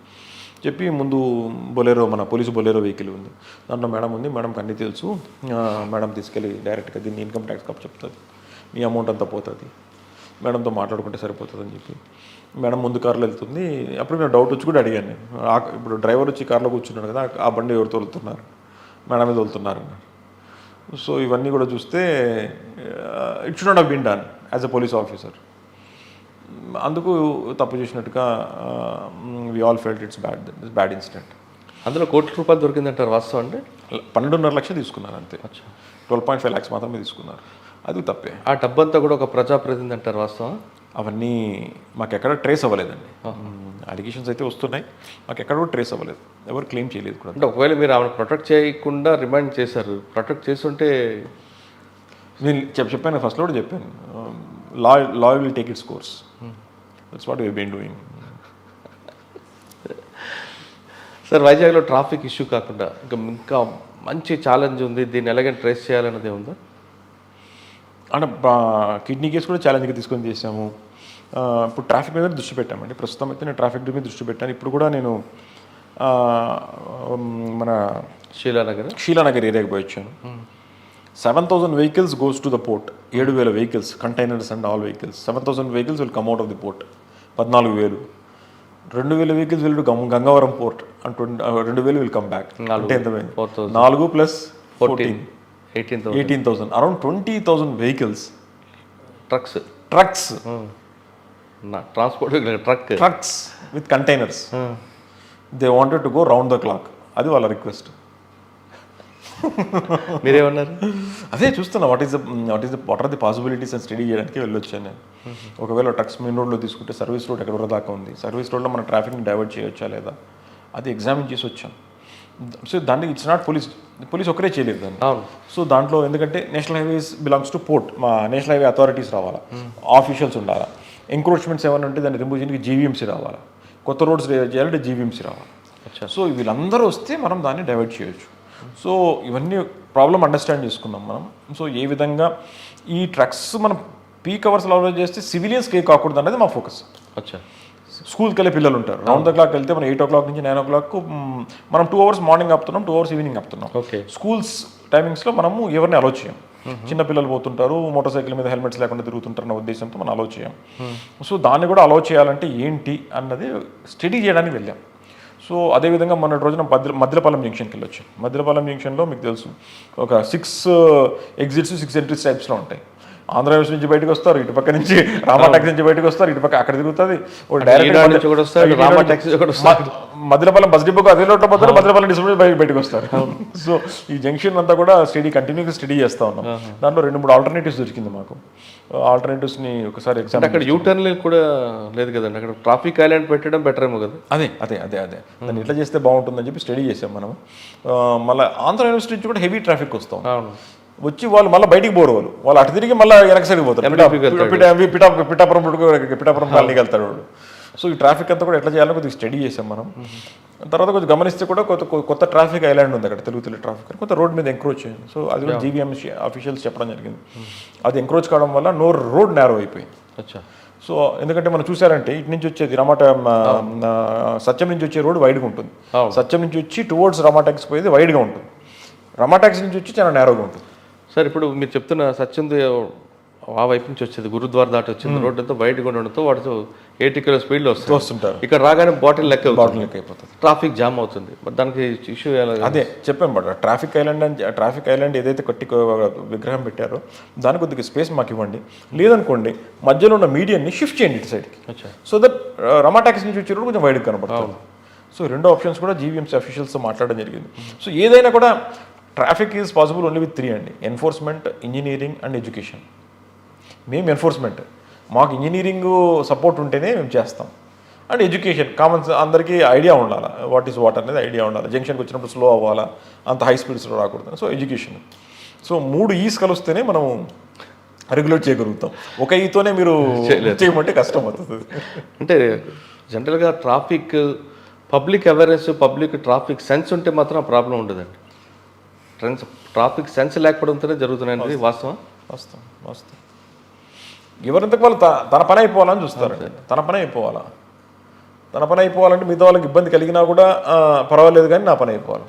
చెప్పి ముందు బొలేరో, మన పోలీసు బొలేరో వెహికల్ ఉంది, దాంట్లో మేడం ఉంది, మేడంకి అన్నీ తెలుసు, మేడం తీసుకెళ్ళి డైరెక్ట్గా దీన్ని ఇన్కమ్ ట్యాక్స్ కప్ చెప్తుంది, మీ అమౌంట్ అంతా పోతుంది, మేడంతో మాట్లాడుకుంటే సరిపోతుంది అని చెప్పి మేడం ముందు కార్లో వెళ్తుంది. అప్పుడు నేను డౌట్ వచ్చి కూడా అడిగాను నేను, ఇప్పుడు డ్రైవర్ వచ్చి కార్లో కూర్చున్నాడు కదా, ఆ బండి ఎవరు తోలుతున్నారు, మేడమే తోలుతున్నారు అన్నారు. సో ఇవన్నీ కూడా చూస్తే it should not have been done as a police officer. అందుకు తప్పు చేసినట్టుగా we all felt it's bad incident. అందులో 1 కోటి రూపాయలు దొరికిందంటారు వాస్తవం అండి? 12.5 లక్షలు తీసుకున్నారు అంతే, 12.5 lakhs మాత్రమే తీసుకున్నారు. అది తప్పే. ఆ డబ్బంతా కూడా ఒక ప్రజాప్రతినిధి అంటారు వాస్తవం? అవన్నీ మాకు ఎక్కడ ట్రేస్ అవ్వలేదండి. అలిగేషన్స్ అయితే వస్తున్నాయి, మాకు ఎక్కడ కూడా ట్రేస్ అవ్వలేదు, ఎవరు క్లెయిమ్ చేయలేదు కూడా. అంటే ఒకవేళ మీరు ఆమెను ప్రొటెక్ట్ చేయకుండా రిమైండ్ చేశారు, ప్రొటెక్ట్ చేస్తుంటే నేను చెప్పాను, ఫస్ట్లో కూడా చెప్పాను, law will take its course, that's what we been doing. Sir వైజాగ్లో ట్రాఫిక్ ఇష్యూ కాకుండా ఇంకా మంచి ఛాలెంజ్ ఉంది, దీన్ని ఎలాగైనా ట్రేస్ చేయాలన్నది ఉందా? అంటే కిడ్నీ కేసు కూడా ఛాలెంజ్గా తీసుకొని చేసాము. ఇప్పుడు ట్రాఫిక్ మీద దృష్టి పెట్టామండి. ప్రస్తుతం అయితే నేను ట్రాఫిక్ మీద దృష్టి పెట్టాను. ఇప్పుడు కూడా నేను మన షీలానగర్ ఏరియాకి పోయి వచ్చాను. 7,000 vehicles goes to the port. 7,000 vehicles, containers and all vehicles. 7,000 vehicles will come out of the port. 14,000. 2,000 vehicles will to Gangavaram port and 2,000 will come back. అంటే ఎంత 4 plus 14. 18,000. Around 20,000 vehicles. Trucks. Trucks with containers. They wanted to go round the clock. అది వాళ్ళ request. మీరేమన్నారు? అదే చూస్తున్నా what are the possibilities అని study చేయడానికి వెళ్ళొచ్చాను నేను. ఒకవేళ ట్రక్స్ మెయిన్ రోడ్లో తీసుకుంటే సర్వీస్ రోడ్ ఎక్కడ దాకా ఉంది, సర్వీస్ రోడ్లో మన ట్రాఫిక్ని డైవర్ట్ చేయొచ్చా లేదా, అది ఎగ్జామిన్ చేసి వచ్చాం. సో దానికి ఇట్స్ నాట్ పోలీస్ ఒకరే చేయలేదు దాన్ని. సో దాంట్లో ఎందుకంటే national highways belongs to port, మా నేషనల్ హైవే అథారిటీస్ రావాలా, ఆఫీషియల్స్ ఉండాలా, ఎంక్రోచ్మెంట్స్ ఏమైనా ఉంటే దాన్ని రిమూవ్ చేయడానికి జీవీఎంసీ రావాలా, కొత్త రోడ్స్ చేయాలంటే జీవీఎంసీ రావాలి. సో వీళ్ళందరూ వస్తే మనం దాన్ని డైవర్ట్ చేయొచ్చు. సో ఇవన్నీ ప్రాబ్లం అండర్స్టాండ్ చేసుకున్నాం మనం. సో ఏ విధంగా ఈ ట్రక్స్ మనం పీక్ అవర్స్లో అలౌ చేస్తే సివిలియన్స్కి ఏ కాకూడదు అనేది మా ఫోకస్. అచ్చా. స్కూల్కి వెళ్ళే పిల్లలు ఉంటారు, రౌండ్ ద క్లాక్ వెళ్తే మనం 8 o'clock నుంచి 9 o'clock మనం 2 hours మార్నింగ్ ఆపుతున్నాం, 2 hours ఈవినింగ్ ఆపుతున్నాం. ఓకే. స్కూల్స్ టైమింగ్స్లో మనము ఎవరిని అలౌ చేయం. చిన్న పిల్లలు పోతుంటారు, మోటార్ సైకిల్ మీద హెల్మెట్స్ లేకుండా తిరుగుతుంటారన్న ఉద్దేశంతో మనం అలౌ చేయం. సో దాన్ని కూడా అలౌ చేయాలంటే ఏంటి అన్నది స్టడీ చేయడానికి వెళ్ళాం. సో అదేవిధంగా మొన్నటి రోజున మద్దిలపాలెం జంక్షన్కి వెళ్ళొచ్చు. మద్దిలపాలెం జంక్షన్లో మీకు తెలుసు ఒక 6 exits 6 ఎంట్రీస్ టైప్స్లో ఉంటాయి. ఆంధ్ర యూనివర్సిటీ నుంచి బయటకు వస్తారు, ఇటు పక్క నుంచి రామా టాక్సీ నుంచి బయటకు వస్తారు, ఇటు పక్క అక్కడ తిరుగుతుంది. మద్దిలపాలెం బస్ డిపోకు అదే రోడ్లో పోతారు, మద్దిలపాలెం డిస్ప్లే బయటకు వస్తారు. సో ఈ జంక్షన్ అంతా కూడా కంటిన్యూగా స్టడీ చేస్తూ ఉన్నాం. దాంట్లో 2-3 ఆల్టర్నేటివ్స్ దొరికింది మాకు. ఆల్టర్నేటివ్స్ని ఒకసారి ఎగ్జామ్. అక్కడ యూటర్న్ కూడా లేదు కదండి, అక్కడ ట్రాఫిక్ ఐలాండ్ పెట్టడం బెటర్ ఏమో కదా. అదే దాన్ని ఎట్లా చేస్తే బాగుంటుందని చెప్పి స్టడీ చేసాం మనం. మళ్ళీ ఆంధ్ర యూనివర్సిటీ నుంచి కూడా హెవీ ట్రాఫిక్ వస్తాం. వచ్చి వాళ్ళు మళ్ళీ బయటికి పోరు, వాళ్ళు అటు తిరిగి మళ్ళీ వెనక సైడ్కి పోతారు, పిఠాపురం కాలనీకి వెళ్తాడు వాడు. సో ఈ ట్రాఫిక్ అంతా కూడా ఎట్లా చేయాలో కొద్దిగా స్టడీ చేసాం మనం. తర్వాత కొంచెం గమనిస్తే కూడా కొత్త ట్రాఫిక్ ఐలాండ్ ఉంది అక్కడ, తెలుగు ట్రాఫిక్ కొత్త రోడ్ మీద ఎంక్రోచ్ అయ్యింది. సో అది కూడా జీవీఎంసీ ఆఫీషియల్స్ చెప్పడం జరిగింది. అది ఎంక్రోచ్ కావడం వల్ల రోడ్ నేరో అయిపోయింది. సో ఎందుకంటే మనం చూసారంటే ఇటు నుంచి వచ్చేది సత్యం నుంచి వచ్చే రోడ్ వైడ్గా ఉంటుంది, సత్యం నుంచి వచ్చి టువర్డ్స్ రమాటాక్స్ పోయేది వైడ్గా ఉంటుంది, రమాటాక్స్ నుంచి వచ్చి చాలా నేరోగా ఉంటుంది. సార్ ఇప్పుడు మీరు చెప్తున్న సత్యంది ఆ వైపు నుంచి వచ్చేది గురుద్వార దాటి వచ్చింది రోడ్డు అంతా బయటకు ఉండడంతో వాటితో 80 km స్పీడ్లో వస్తుంటారు. ఇక్కడ రాగానే బాటిల్ లెక్క అయిపోతుంది, ట్రాఫిక్ జామ్ అవుతుంది. దానికి ఇష్యూ అదే చెప్పాం బట్ ట్రాఫిక్ ఐలాండ్ ఏదైతే కట్టి విగ్రహం పెట్టారో దాని కొద్దిగా స్పేస్ మాకు ఇవ్వండి, లేదనుకోండి మధ్యలో ఉన్న మీడియాని షిఫ్ట్ చేయండి ఇటు సైడ్కి. సో దట్ రమా టాక్సీ నుంచి వచ్చే రోడ్ కొంచెం వైడ్గా కనబడుతుంది. సో 2 ఆప్షన్స్ కూడా జీవీఎంసీ అఫీషియల్స్తో మాట్లాడడం జరిగింది. సో ఏదైనా కూడా traffic is possible only with 3 అండి: ఎన్ఫోర్స్మెంట్, ఇంజనీరింగ్ అండ్ ఎడ్యుకేషన్. మేము ఎన్ఫోర్స్మెంట్, మాకు ఇంజనీరింగ్ సపోర్ట్ ఉంటేనే మేము చేస్తాం. అండ్ ఎడ్యుకేషన్ కామన్ అందరికీ ఐడియా ఉండాలి, వాట్ ఈస్ వాట్ అనేది ఐడియా ఉండాలి. జంక్షన్కి వచ్చినప్పుడు స్లో అవ్వాలా, అంత హై స్పీడ్స్లో రాకూడదు. So education. సో 3 E's కలిస్తేనే మనం రెగ్యులేట్ చేయగలుగుతాం. ఒక ఈతోనే మీరు చేయమంటే కష్టం అవుతుంది. అంటే జనరల్గా traffic public awareness, public traffic sense ఉంటే మాత్రం ఆ ప్రాబ్లం ఉండదండి. ట్రాఫిక్ సెన్స్ లేకపోవడంతోనే జరుగుతున్నాయి. వాస్తవం. ఎవరింతకు వాళ్ళు తన పని అయిపోవాలని చూస్తారండి. తన పని అయిపోవాలంటే మిగతా వాళ్ళకి ఇబ్బంది కలిగినా కూడా పర్వాలేదు కానీ నా పని అయిపోవాలి.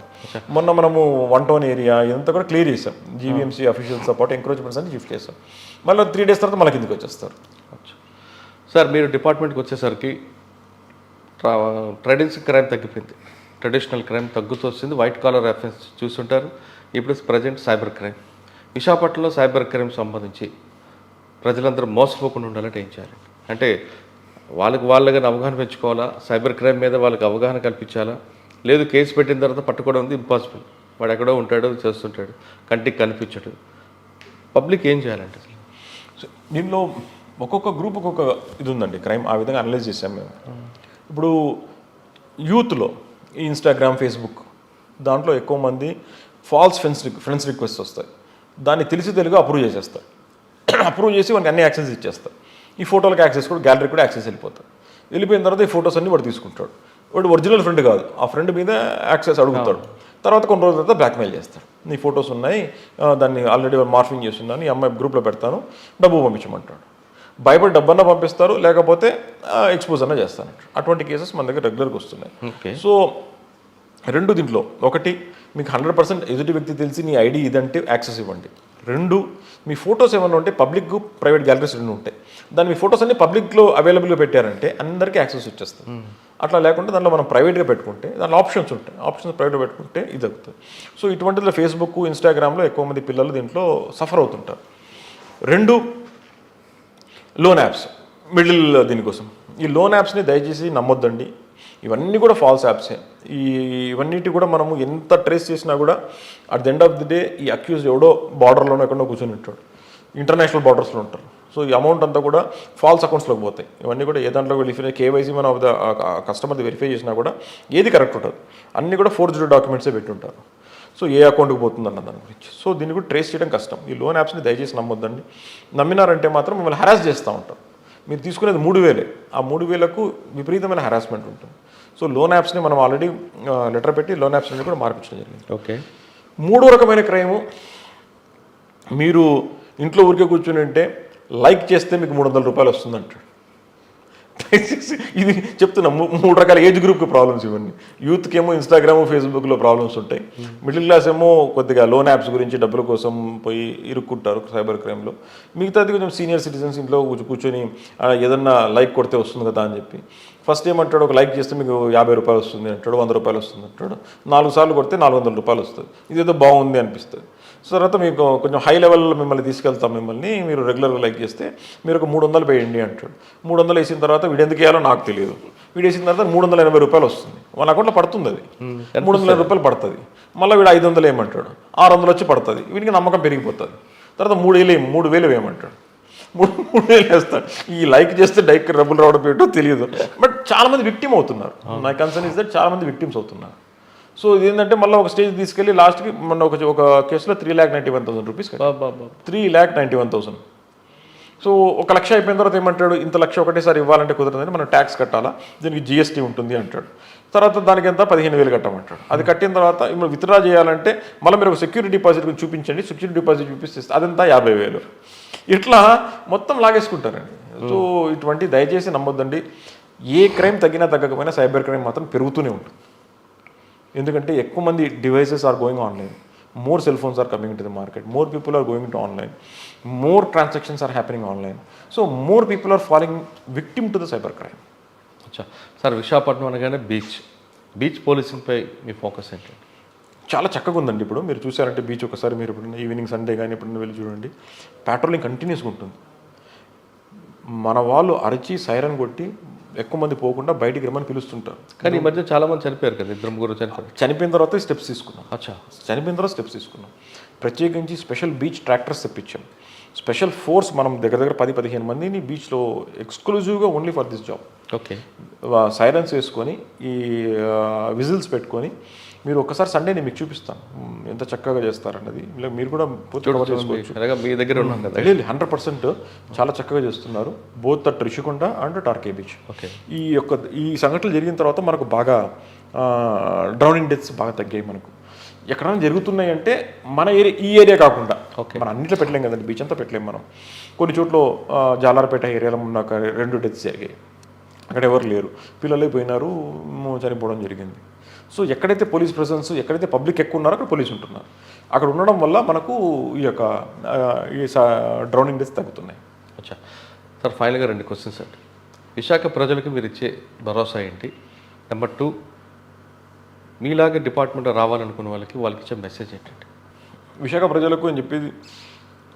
మొన్న మనము 1 town ఏరియా ఇదంతా కూడా క్లియర్ చేసాం. జీవీఎంసీ అఫీషియల్ సపోర్ట్ ఎంక్రోచ్మెంట్స్ అని షిఫ్ట్ చేసాం. మళ్ళీ 3 days తర్వాత మళ్ళీ కిందకి వచ్చేస్తారు. సార్ మీరు డిపార్ట్మెంట్కి వచ్చేసరికి ట్రెడిషనల్ క్రైమ్ తగ్గిపోయింది, ట్రెడిషనల్ క్రైమ్ తగ్గుతూ వస్తుంది, వైట్ కాలర్ అఫెన్స్ చూస్తుంటారు. ఇప్పుడు ప్రజెంట్ సైబర్ క్రైమ్. విశాఖపట్నంలో సైబర్ క్రైమ్ సంబంధించి ప్రజలందరూ మోసపోకుండా ఉండాలంటే ఏం చేయాలి? అంటే వాళ్ళకి అవగాహన పెంచుకోవాలా, సైబర్ క్రైమ్ మీద వాళ్ళకి అవగాహన కల్పించాలా, లేదు కేసు పెట్టిన తర్వాత పట్టుకోవడం ఉంది ఇంపాసిబుల్, వాడు ఎక్కడో ఉంటాడు చేస్తుంటాడు, కంటికి కనిపించడు, పబ్లిక్ ఏం చేయాలంటే? సో దీనిలో ఒక్కొక్క గ్రూప్ ఒక్కొక్క ఇది ఉందండి క్రైమ్. ఆ విధంగా అనలైజ్ చేసాం మేము. ఇప్పుడు యూత్లో ఈ ఇన్స్టాగ్రామ్, ఫేస్బుక్ దాంట్లో ఎక్కువ మంది ఫాల్స్ ఫ్రెండ్స్ రిక్వెస్ట్ వస్తాయి. దాన్ని తెలిసి అప్రూవ్ చేసేస్తారు. అప్రూవ్ చేసి వానికి అన్ని యాక్సెస్ ఇచ్చేస్తారు. ఈ ఫోటోలకు యాక్సెస్ కూడా, గ్యాలరీకి కూడా యాక్సెస్ వెళ్ళిపోయిన తర్వాత ఈ ఫొటోస్ అన్ని వాడు తీసుకుంటాడు. వాడు ఒరిజినల్ ఫ్రెండ్ కాదు, ఆ ఫ్రెండ్ మీద యాక్సెస్ అడుగుతాడు. తర్వాత కొన్ని రోజుల తర్వాత బ్లాక్మెయిల్ చేస్తాడు. నీ ఫొటోస్ ఉన్నాయి, దాన్ని ఆల్రెడీ మార్ఫింగ్ చేస్తున్నాను, ఈ అమ్మాయి గ్రూప్లో పెడతాను, డబ్బు పంపించమంటాడు. భయపడి డబ్బన్నా పంపిస్తారు, లేకపోతే ఎక్స్పోజ్ అన్నా చేస్తాను. అటువంటి కేసెస్ మన దగ్గర రెగ్యులర్గా వస్తున్నాయి. సో 2 దీంట్లో, ఒకటి మీకు 100% ఎదుటి వ్యక్తి తెలిసి నీ ఐడి ఇదంటే యాక్సెస్ ఇవ్వండి. 2 మీ ఫొటోస్ ఏమైనా ఉంటే పబ్లిక్, ప్రైవేట్ గ్యాలరీస్ 2 ఉంటాయి. దాని మీ ఫొటోస్ అన్ని పబ్లిక్లో అవైలబుల్గా పెట్టారంటే అందరికీ యాక్సెస్ వచ్చేస్తుంది. అట్లా లేకుంటే దాంట్లో మనం ప్రైవేట్గా పెట్టుకుంటే దాంట్లో ఆప్షన్స్ ఉంటాయి, ఆప్షన్స్ ప్రైవేట్గా పెట్టుకుంటే ఇది అవుతుంది. సో ఇటువంటిలో ఫేస్బుక్, ఇన్స్టాగ్రామ్లో ఎక్కువ మంది పిల్లలు దీంట్లో సఫర్ అవుతుంటారు. 2 లోన్ యాప్స్, మిడిల్ దీనికోసం. ఈ లోన్ యాప్స్ని దయచేసి నమ్మొద్దండి. ఇవన్నీ కూడా ఫాల్స్ యాప్సే. ఇవన్నిటి కూడా మనము ఎంత ట్రేస్ చేసినా కూడా at the end of the day ఈ అక్యూజ్ ఎవడో బార్డర్లోనో ఎక్కడో కూర్చొని ఉంటాడు, ఇంటర్నేషనల్ బార్డర్స్లో ఉంటారు. సో ఈ అమౌంట్ అంతా కూడా ఫాల్స్ అకౌంట్స్లోకి పోతాయి. ఇవన్నీ కూడా ఏ దాంట్లో వెరిఫై, కేవైసీ మన కస్టమర్ది వెరిఫై చేసినా కూడా ఏది కరెక్ట్ ఉంటుంది, అన్నీ కూడా ఫోర్జ్డ్ డాక్యుమెంట్సే పెట్టుంటారు. సో ఏ అకౌంట్కి పోతుందన్న దాని గురించి. సో దీన్ని కూడా ట్రేస్ చేయడం కష్టం. ఈ లోన్ యాప్స్ని దయచేసి నమ్మొద్దండి. నమ్మినారంటే మాత్రం మిమ్మల్ని హెరాస్ చేస్తూ ఉంటారు. మీరు తీసుకునేది 3,000, ఆ 3,000కు విపరీతమైన హెరాస్మెంట్ ఉంటుంది. సో లోన్ యాప్స్ని మనం ఆల్రెడీ లెటర్ పెట్టి లోన్ యాప్స్ కూడా మార్పించడం జరిగింది. ఓకే. మూడో రకమైన క్రైము, మీరు ఇంట్లో ఊరికే కూర్చుని ఉంటే లైక్ చేస్తే మీకు 300 రూపాయలు వస్తుందంటాడు. ఇది చెప్తున్నా, 3 రకాల ఏజ్ గ్రూప్కి ప్రాబ్లమ్స్ ఇవన్నీ. యూత్కి ఏమో ఇన్స్టాగ్రామ్ ఫేస్బుక్లో ప్రాబ్లమ్స్ ఉంటాయి, మిడిల్ క్లాస్ ఏమో కొద్దిగా లోన్ యాప్స్ గురించి డబ్బుల కోసం పోయి ఇరుక్కుంటారు సైబర్ క్రైమ్లో. మిగతాది కొంచెం సీనియర్ సిటిజన్స్ ఇంట్లో కూర్చొని ఏదన్నా లైక్ కొడితే వస్తుంది కదా అని చెప్పి ఫస్ట్ ఏమంటాడు, ఒక లైక్ చేస్తే మీకు 50 రూపాయలు వస్తుంది అంటాడు, 100 రూపాయలు వస్తుంది అంటాడు. 4 సార్లు కొడితే 400 రూపాయలు వస్తుంది. ఇదేదో బాగుంది అనిపిస్తుంది. సో తర్వాత మీకు కొంచెం హై లెవెల్లో మిమ్మల్ని తీసుకెళ్తాం, మిమ్మల్ని మీరు రెగ్యులర్గా లైక్ చేస్తే మీరు ఒక 300 వేయండి అంటాడు. 300 వేసిన తర్వాత వీడు ఎందుకు వేయాలో నాకు తెలియదు. వీడు వేసిన తర్వాత 380 రూపాయలు వస్తుంది, వాళ్ళ అకౌంట్లో పడుతుంది. అది 300 రూపాయలు పడుతుంది. మళ్ళీ వీడు 500 వేయమంటాడు, 600 వచ్చి పడుతుంది. వీడికి నమ్మకం పెరిగిపోతుంది. తర్వాత 3,000 వేయమంటాడు, 3,000 వేస్తాడు. ఈ లైక్ చేస్తే డైరెక్ట్ డబ్బులు రావడం పెట్టో తెలియదు. బట్ చాలామంది విక్టిమ్ అవుతున్నారు. నా కన్సర్న్ ఇస్ దట్ చాలామంది విక్టిమ్స్ అవుతున్నారు. సో ఇది ఏంటంటే మళ్ళీ ఒక స్టేజ్ తీసుకెళ్ళి లాస్ట్కి మొన్న ఒక కేసులో 3,91,000 రూపీస్, 3,91,000. సో 1,00,000 అయిపోయిన తర్వాత ఏమంటాడు, ఇంత లక్ష ఒకటేసారి ఇవ్వాలంటే కుదరదని, మనం ట్యాక్స్ కట్టాలా, దీనికి జిఎస్టీ ఉంటుంది అంటాడు. తర్వాత దానికి ఎంత 15,000 కట్టమంటాడు. అది కట్టిన తర్వాత ఇప్పుడు విత్డ్రా చేయాలంటే మళ్ళీ మీరు ఒక సెక్యూరిటీ డిపాజిట్ గురించి చూపించండి, సెక్యూరిటీ డిపాజిట్ చూపిస్తే అదంతా 50,000. ఇట్లా మొత్తం లాగేసుకుంటారండి. సో ఇటువంటి దయచేసి నమ్మొద్దండి. ఏ క్రైమ్ తగ్గినా తగ్గకపోయినా సైబర్ క్రైమ్ మాత్రం పెరుగుతూనే ఉంటుంది. ఎందుకంటే ఎక్కువ మంది devices are going online, more cell phones are coming to the market, more people are going to online, more transactions are happening online. So more people are falling victim to the cyber crime. అచ్చా sir, Visakhapatnam అనగానే beach పోలీసింగ్పై మీ focus ఏంటి? చాలా చక్కగా ఉందండి. ఇప్పుడు మీరు చూసారంటే beach ఒకసారి మీరు ఇప్పుడు ఈవినింగ్ సండే కానీ ఎప్పుడైనా వెళ్ళి చూడండి, పెట్రోలింగ్ కంటిన్యూస్గా ఉంటుంది. మన వాళ్ళు అరిచి సైరన్ కొట్టి ఎక్కువ మంది పోకుండా బయటికి రమ్మని పిలుస్తుంటారు. కానీ ఈ మధ్య చాలా మంది చనిపోయారు కదా, 2-3 చనిపోయారు. చనిపోయిన తర్వాత స్టెప్స్ తీసుకున్నాం. అచ్చా, చనిపోయిన తర్వాత స్టెప్స్ తీసుకున్నాం. ప్రత్యేకించి స్పెషల్ బీచ్ ట్రాక్టర్స్ తెప్పించాం. స్పెషల్ ఫోర్స్ మనం దగ్గర 10-15 మందిని బీచ్లో ఎక్స్క్లూజివ్గా only for this job. Okay. Sirens వేసుకొని ఈ విజిల్స్ పెట్టుకొని మీరు ఒక్కసారి సండే నేను మీకు చూపిస్తాను ఎంత చక్కగా చేస్తారన్నది. మీరు కూడా చేసుకోవచ్చు. మీ దగ్గర ఉన్నాం కదా. 100% చాలా చక్కగా చేస్తున్నారు, బోత్ అట్ రిషికొండ అండ్ టార్కే బీచ్. ఓకే. ఈ సంఘటనలు జరిగిన తర్వాత మనకు బాగా డ్రౌనింగ్ డెత్స్ బాగా తగ్గాయి. మనకు ఎక్కడైనా జరుగుతున్నాయి అంటే మన ఈ ఏరియా కాకుండా మనం అన్నిట్లో పెట్టలేం కదండి, బీచ్ అంతా పెట్టలేం మనం. కొన్ని చోట్ల జాలార్పేట ఏరియాలో నాకు 2 డెత్స్ జరిగాయి. అక్కడ ఎవరు లేరు, పిల్లలే పోయినారు, చనిపోవడం జరిగింది. సో ఎక్కడైతే పోలీస్ ప్రెసెన్స్, ఎక్కడైతే పబ్లిక్ ఎక్కువ ఉన్నారో అక్కడ పోలీసు ఉంటున్నారు. అక్కడ ఉండడం వల్ల మనకు ఈ యొక్క డ్రౌనింగ్ డెత్స్ తగ్గుతున్నాయి. అచ్చా సార్, ఫైనల్గా 2 క్వశ్చన్స్ అండి. విశాఖ ప్రజలకు మీరు ఇచ్చే భరోసా ఏంటి? నెంబర్ 2, మీలాగే డిపార్ట్మెంట్ రావాలనుకున్న వాళ్ళకి ఇచ్చే మెసేజ్ ఏంటంటే? విశాఖ ప్రజలకు అని చెప్పేది,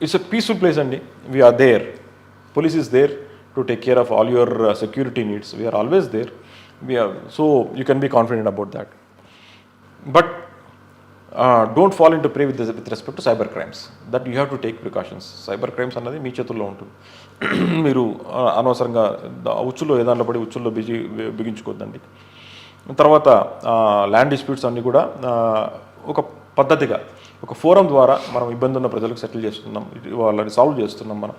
ఇట్స్ ఎ పీస్ఫుల్ ప్లేస్ అండి. We are there, police is there to take care of all your security needs. We are always there. So you can be confident about that. But don't fall into prey with respect to cyber crimes. That you have to take precautions. Cyber crimes అన్నది మీ చేతుల్లో ఉంటుంది. మీరు అనవసరంగా ఉచ్చుల్లో ఏదాంట్లో పడి ఉచ్చుల్లో బిగించుకోవద్దండి. తర్వాత land disputes అన్నీ కూడా ఒక పద్ధతిగా ఒక ఫోరం ద్వారా మనం ఇబ్బంది ఉన్న ప్రజలకు సెటిల్ చేస్తున్నాం, వాళ్ళని సాల్వ్ చేస్తున్నాం మనం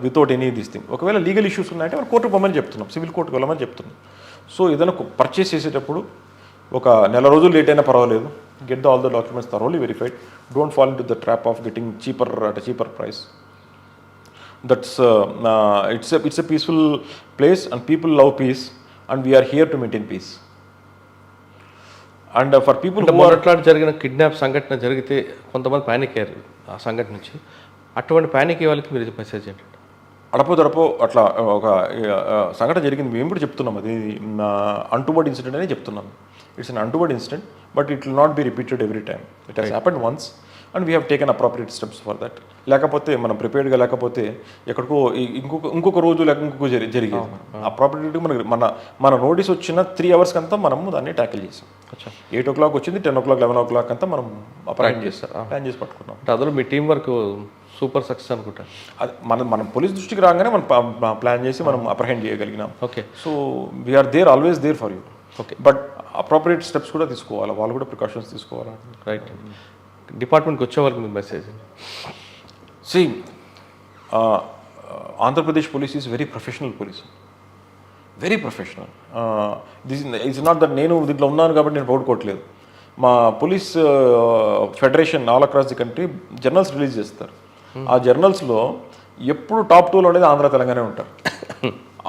వితౌట్ ఎనీ దిస్ థింగ్. ఒకవేళ లీగల్ ఇష్యూస్ ఉన్నాయంటే మనం కోర్టుకు పోమని చెప్తున్నాం, సివిల్ కోర్టుకు వెళ్ళమని చెప్తున్నాం. సో ఏదైనా పర్చేస్ చేసేటప్పుడు ఒక నెల రోజులు లేట్ అయినా పర్వాలేదు, get all the documents thoroughly verified. Don't fall in to the trap of getting cheaper at cheaper price. That's it's a peaceful place and people love peace and we are here to maintain peace. And for people who మొదట్లాంటి జరిగిన kidnap సంఘటన జరిగితే కొంతమంది panic అయ్యారు ఆ సంఘటన నుంచి. అటువంటి panic వాళ్ళకి మీరు మెసేజ్ ఏంటంటే? అడపో అట్లా ఒక సంఘటన జరిగింది, మేము కూడా చెప్తున్నాం, అది అన్టువర్డ్ ఇన్సిడెంట్ అనే చెప్తున్నాం. It's an untoward incident, but it will not be repeated every time. It has happened once and we have taken appropriate steps for that. లేకపోతే మనం ప్రిపేర్డ్గా లేకపోతే ఎక్కడికో ఇంకొక రోజు లేక ఇంకొక జరిగేది. అప్రాప్రియేట్గా మన నోటీస్ వచ్చిన 3 hours అంతా మనము దాన్ని ట్యాకిల్ చేసాం. 8 o'clock వచ్చింది, 10 o'clock 11 o'clock అంతా మనం ప్లాన్ చేసి పట్టుకున్నాం. అందులో మీ టీం వర్క్ సూపర్ సక్సెస్ అనుకుంటా. అది మనం పోలీస్ దృష్టికి రాగానే మనం ప్లాన్ చేసి మనం అప్రహెండ్ చేయగలిగినాం. Okay. So we are there, always there for you. Okay. But appropriate steps కూడా తీసుకోవాలి, వాళ్ళు కూడా ప్రికాషన్స్ తీసుకోవాలి. రైట్. డిపార్ట్మెంట్కి వచ్చే వాళ్ళకి మీ message? See, Andhra Pradesh police is very professional police. Very professional. This it's not that నేను దీంట్లో ఉన్నాను కాబట్టి నేను పౌడుకోవట్లేదు. మా police federation all across the country journals release చేస్తారు. ఆ జర్నల్స్లో ఎప్పుడు టాప్ 2లో అనేది ఆంధ్ర తెలంగాణ ఉంటారు.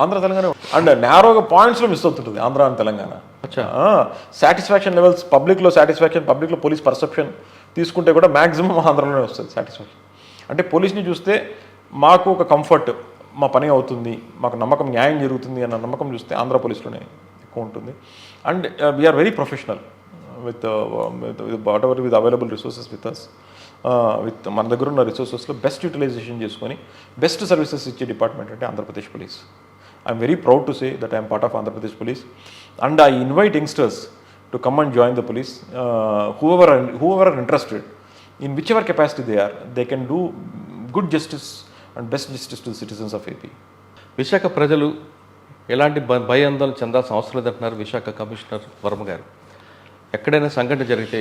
ఆంధ్ర తెలంగాణ అండ్ నేరోగా పాయింట్స్లో మిస్ అవుతుంటుంది Andhra and Telangana. Satisfaction levels పబ్లిక్లో పోలీస్ పర్సెప్షన్ తీసుకుంటే కూడా మ్యాక్సిమం ఆంధ్రలోనే వస్తుంది సాటిస్ఫాక్షన్. అంటే పోలీస్ని చూస్తే మాకు ఒక కంఫర్ట్, మా పని అవుతుంది, మాకు నమ్మకం, న్యాయం జరుగుతుంది అన్న నమ్మకం చూస్తే ఆంధ్ర పోలీస్లోనే ఎక్కువ ఉంటుంది. And we are very professional with what ever with available resources with us. With మన దగ్గర ఉన్న రిసోర్సెస్లో బెస్ట్ యూటిలైజేషన్ చేసుకొని బెస్ట్ సర్వీసెస్ ఇచ్చే డిపార్ట్మెంట్ అంటే Andhra Pradesh police. I'm very proud to say that I'm part of Andhra Pradesh police and I invite youngsters to come and join the police. whoever are interested in whichever capacity they can do good justice and best justice to the citizens of AP. Visakha ప్రజలు ఎలాంటి భయాందోళన చెందాల్సిన అవసరం లేదంటున్నారు Visakha commissioner Varma గారు. ఎక్కడైనా సంఘటన జరిగితే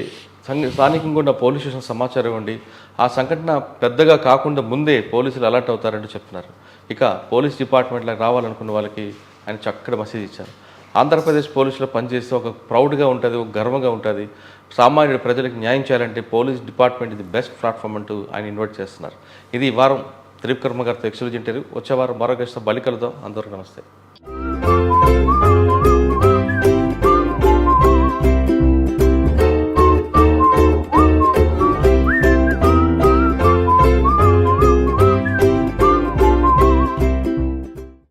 స్థానికంగా ఉన్న పోలీస్ స్టేషన్ సమాచారం ఇవ్వండి, ఆ సంఘటన పెద్దగా కాకుండా ముందే పోలీసులు అలర్ట్ అవుతారంటూ చెప్తున్నారు. ఇక పోలీస్ డిపార్ట్మెంట్లోకి రావాలనుకున్న వాళ్ళకి ఆయన చక్కటి మెసేజ్ ఇచ్చారు. ఆంధ్రప్రదేశ్ పోలీసులో పనిచేస్తే ఒక ప్రౌడ్గా ఉంటుంది, ఒక గర్వంగా ఉంటుంది. సామాన్యుడు ప్రజలకు న్యాయం చేయాలంటే పోలీస్ డిపార్ట్మెంట్ ఇది బెస్ట్ ప్లాట్ఫామ్ అంటూ ఆయన ఇన్వైట్ చేస్తున్నారు. ఇది ఈ వారం త్రివిక్రమ గారితో ఎక్స్క్లూజివ్ ఇంటర్వ్యూ. వచ్చే వారం మరో గెస్ట్తో బలి కలుద్దాం. అందరూ నమస్తే.